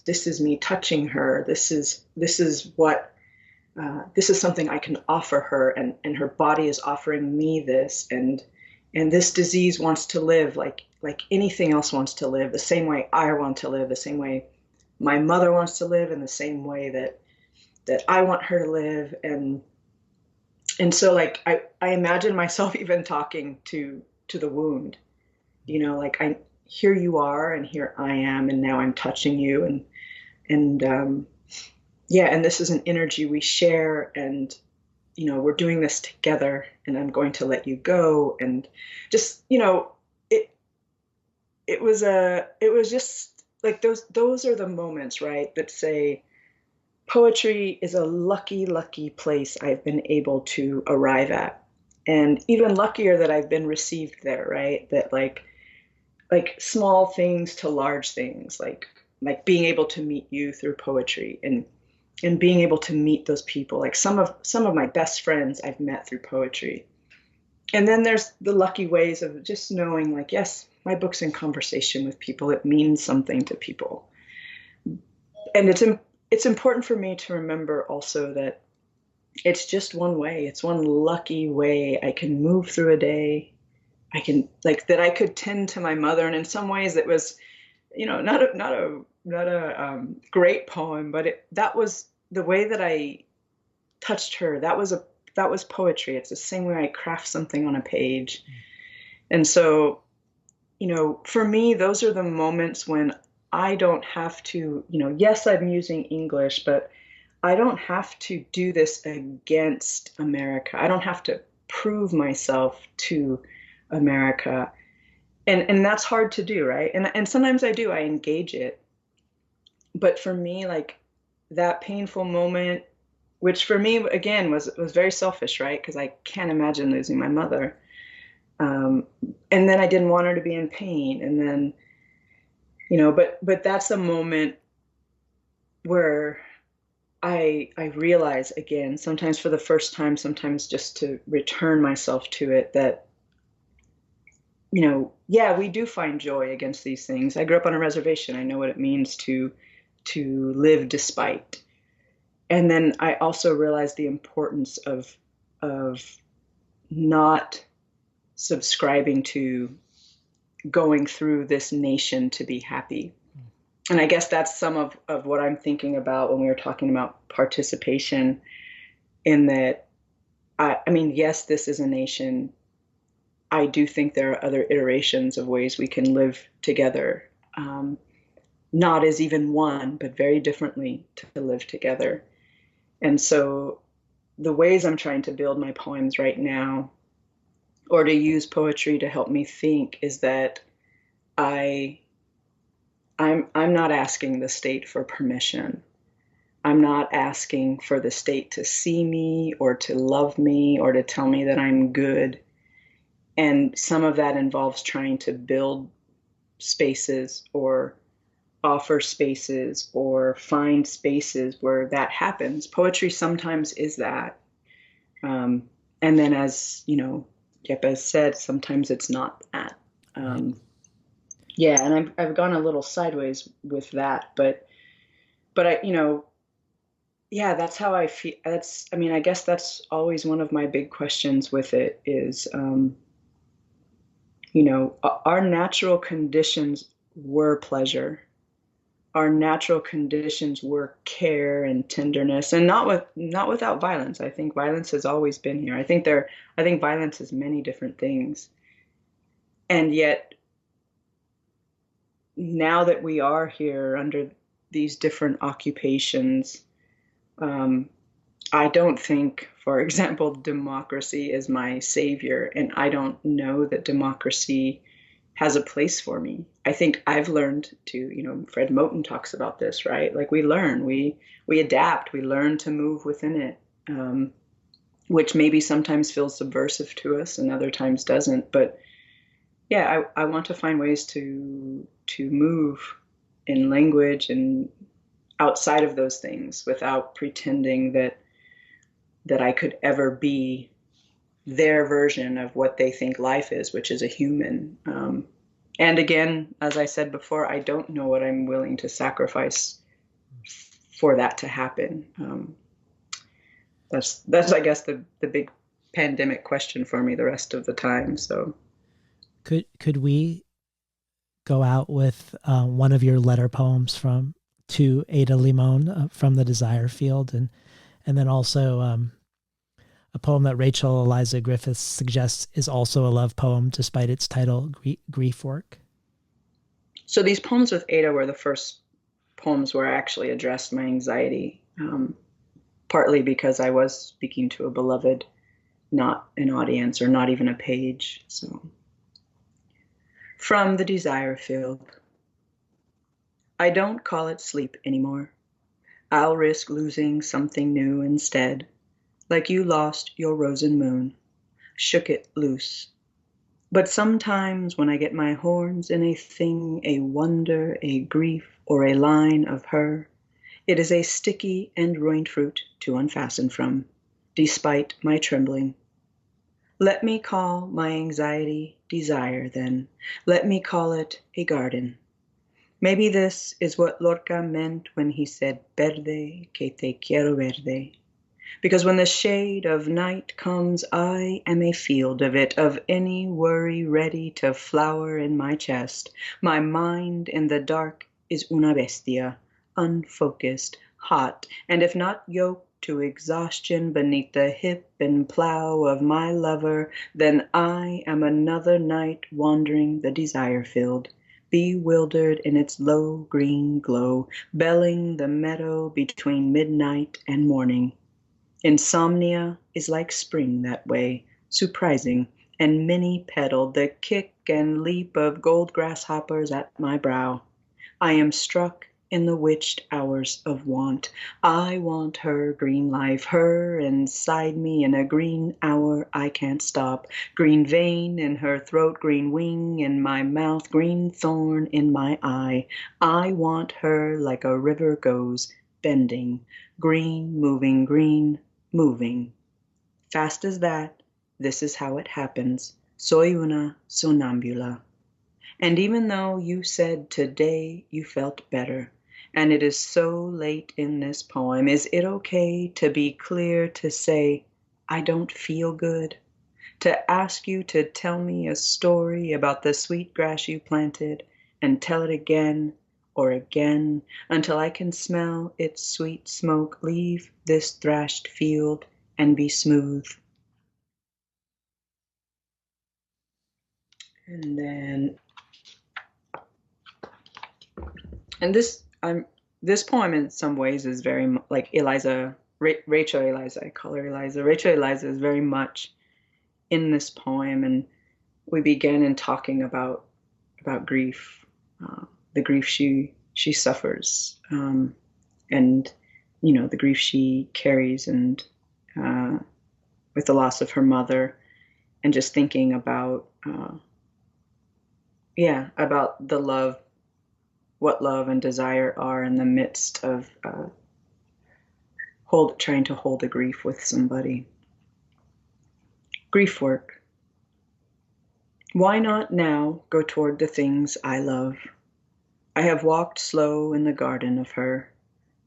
This is me touching her. This is something I can offer her, and her body is offering me this. And this disease wants to live like anything else wants to live, the same way I want to live, the same way my mother wants to live, in the same way that I want her to live. And And so like I imagine myself even talking to the wound, like I here you are and here I am and now I'm touching you and yeah, and this is an energy we share and we're doing this together and I'm going to let you go and just it it was just like those are the moments, right, that say poetry is a lucky place I've been able to arrive at, and even luckier that I've been received there, right, that like small things to large things, like being able to meet you through poetry and being able to meet those people, like some of my best friends I've met through poetry. And then there's the lucky ways of just knowing, like, yes, my book's in conversation with people, it means something to people. And it's important for me to remember also that it's just one way, it's one lucky way I can move through a day. I can, like, that I could tend to my mother, and in some ways it was, not a great poem, but that was the way that I touched her. That was poetry. It's the same way I craft something on a page. And so, for me, those are the moments when I don't have to, yes, I'm using English, but I don't have to do this against America. I don't have to prove myself to America. And that's hard to do, right? And sometimes I do, I engage it. But for me, like that painful moment, which for me again was very selfish, right? Because I can't imagine losing my mother. And then I didn't want her to be in pain. And then, but that's a moment where I realize again, sometimes for the first time, sometimes just to return myself to it, that yeah, we do find joy against these things. I grew up on a reservation. I know what it means to live despite. And then I also realized the importance of not subscribing to going through this nation to be happy. And I guess that's some of what I'm thinking about when we were talking about participation, in that I mean, yes, this is a nation. I do think there are other iterations of ways we can live together, not as even one, but very differently to live together. And so the ways I'm trying to build my poems right now, or to use poetry to help me think, is that I'm not asking the state for permission. I'm not asking for the state to see me or to love me or to tell me that I'm good. And some of that involves trying to build spaces or offer spaces or find spaces where that happens. Poetry sometimes is that. And then, as Yepes said, sometimes it's not that. Yeah, and I've gone a little sideways with that, but I, yeah, that's how I feel. I mean, I guess that's always one of my big questions with it is, our natural conditions were pleasure. Our natural conditions were care and tenderness, and not without violence. I think violence has always been here. I think violence is many different things. And yet now that we are here under these different occupations, I don't think, for example, democracy is my savior, and I don't know that democracy has a place for me. I think I've learned to, Fred Moten talks about this, right? Like we learn, we adapt, we learn to move within it, which maybe sometimes feels subversive to us and other times doesn't. But yeah, I want to find ways to move in language and outside of those things without pretending that I could ever be their version of what they think life is, which is a human. And again, as I said before, I don't know what I'm willing to sacrifice for that to happen. That's I guess the big pandemic question for me the rest of the time. So could we go out with one of your letter poems to Ada Limon from the Desire Field, and then also a poem that Rachel Eliza Griffiths suggests is also a love poem despite its title, Grief Work. So these poems with Ada were the first poems where I actually addressed my anxiety, partly because I was speaking to a beloved, not an audience or not even a page. So, from the desire field. I don't call it sleep anymore. I'll risk losing something new instead, like you lost your rose and moon, shook it loose. But sometimes when I get my horns in a thing, a wonder, a grief, or a line of her, it is a sticky and ruined fruit to unfasten from, despite my trembling. Let me call my anxiety desire, then. Let me call it a garden. Maybe this is what Lorca meant when he said, Verde, que te quiero verde. Because when the shade of night comes, I am a field of it, of any worry ready to flower in my chest. My mind in the dark is una bestia, unfocused, hot, and if not yoked to exhaustion beneath the hip and plow of my lover, then I am another night wandering the desire field, bewildered in its low green glow, belling the meadow between midnight and morning. Insomnia is like spring that way, surprising and many-petaled, the kick and leap of gold grasshoppers at my brow. I am struck in the witched hours of want. I want her green life, her inside me in a green hour I can't stop. Green vein in her throat, green wing in my mouth, green thorn in my eye. I want her like a river goes, bending, green, moving. Fast as that, this is how it happens. Soy una sonambula. And even though you said today you felt better, and it is so late in this poem, is it okay to be clear to say, I don't feel good? To ask you to tell me a story about the sweet grass you planted and tell it again or again until I can smell its sweet smoke leave this thrashed field and be smooth. And then, and this poem in some ways is very like Rachel Eliza, I call her Eliza. Rachel Eliza is very much in this poem, and we begin in talking about grief, the grief she suffers, and the grief she carries, and with the loss of her mother, and just thinking about about the love, what love and desire are in the midst of trying to hold a grief with somebody. Grief work. Why not now go toward the things I love? I have walked slow in the garden of her,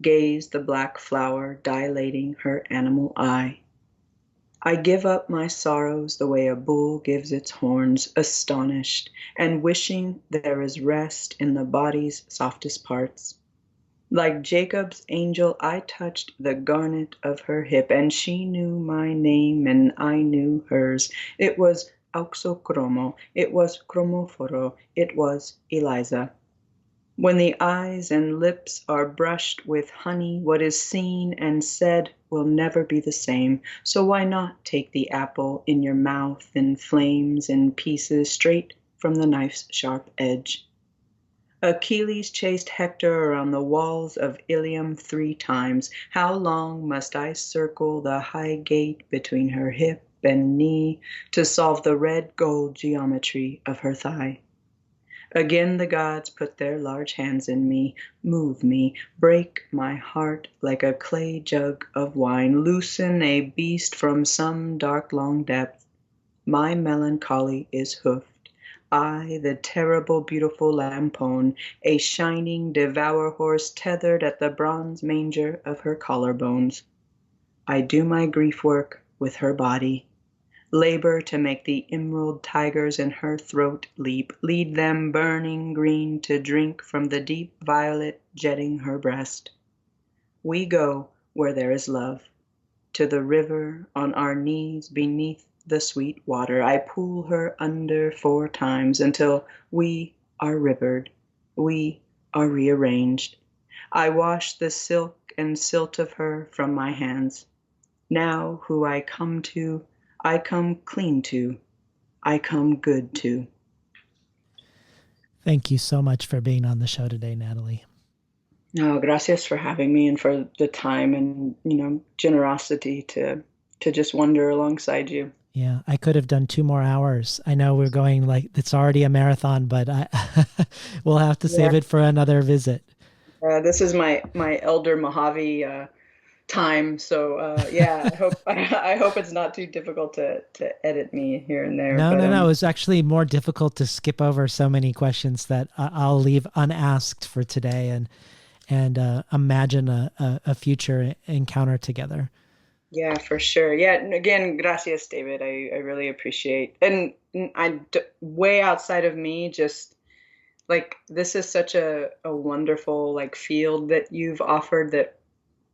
gazed the black flower dilating her animal eye. I give up my sorrows the way a bull gives its horns, astonished, and wishing there is rest in the body's softest parts. Like Jacob's angel, I touched the garnet of her hip, and she knew my name, and I knew hers. It was auxochromo, it was chromoforo, it was Eliza. When the eyes and lips are brushed with honey, what is seen and said will never be the same. So why not take the apple in your mouth in flames and pieces straight from the knife's sharp edge? Achilles chased Hector around the walls of Ilium 3 times. How long must I circle the high gate between her hip and knee to solve the red gold geometry of her thigh? Again the gods put their large hands in me, move me, break my heart like a clay jug of wine, loosen a beast from some dark long depth. My melancholy is hoofed. I, the terrible beautiful lampone, a shining devour horse tethered at the bronze manger of her collarbones. I do my grief work with her body, labor to make the emerald tigers in her throat leap, lead them burning green to drink from the deep violet jetting her breast. We go where there is love. to the river on our knees beneath the sweet water. I pull her under 4 times until we are rivered, we are rearranged. I wash the silk and silt of her from my hands. Now who I come to, I come clean to, I come good to. Thank you so much for being on the show today, Natalie. No, gracias for having me and for the time and, generosity to just wander alongside you. Yeah, I could have done 2 more hours. I know we're going it's already a marathon, but we'll have to save it for another visit. This is my elder Mojave time, so I hope it's not too difficult to edit me here and there. No, no. It was actually more difficult to skip over so many questions that I'll leave unasked for today and imagine a future encounter together. Yeah, for sure. Yeah, again, gracias, David. I really appreciate, and way outside of me, just this is such a wonderful field that you've offered that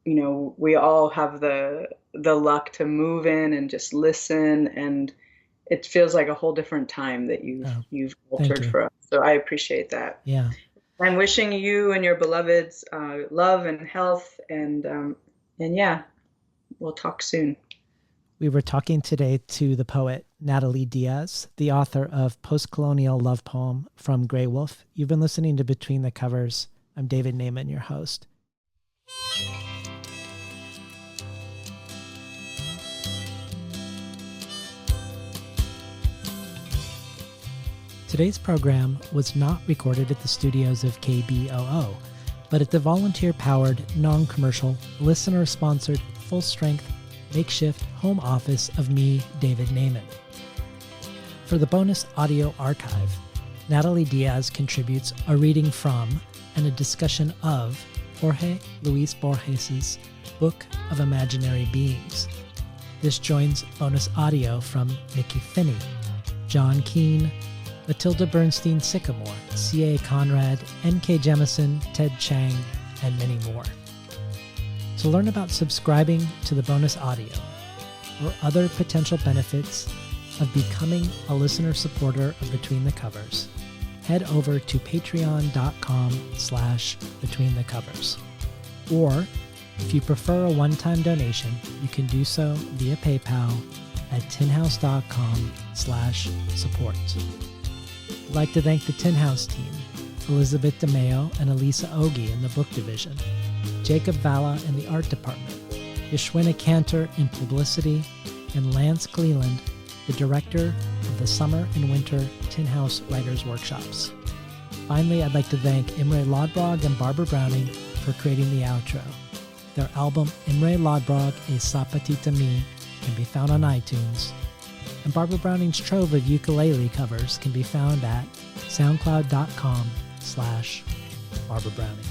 we all have the luck to move in and just listen, and it feels like a whole different time that you've altered for us. So I appreciate that. Yeah. I'm wishing you and your beloveds love and health, and yeah, we'll talk soon. We were talking today to the poet Natalie Diaz, the author of Postcolonial Love Poem from Grey Wolf. You've been listening to Between the Covers. I'm David Naiman, your host. Today's program was not recorded at the studios of KBOO, but at the volunteer-powered, non-commercial, listener-sponsored, full-strength, makeshift home office of me, David Naiman. For the bonus audio archive, Natalie Diaz contributes a reading from and a discussion of Jorge Luis Borges' Book of Imaginary Beings. This joins bonus audio from Nikki Finney, John Keane, Matilda Bernstein Sycamore, C.A. Conrad, N.K. Jemison, Ted Chang, and many more. To learn about subscribing to the bonus audio or other potential benefits of becoming a listener supporter of Between the Covers, head over to patreon.com/betweenthecovers. Or, if you prefer a one-time donation, you can do so via PayPal at tinhouse.com/support. I'd like to thank the Tin House team, Elizabeth DeMeo and Elisa Ogie in the book division, Jacob Valla in the art department, Yashwina Cantor in publicity, and Lance Cleland, the director of the Summer and Winter Tin House Writers Workshops. Finally, I'd like to thank Imre Lodbrog and Barbara Browning for creating the outro. Their album Imre Lodbrog A Sapatita Me can be found on iTunes, and Barbara Browning's trove of ukulele covers can be found at soundcloud.com/Barbara Browning.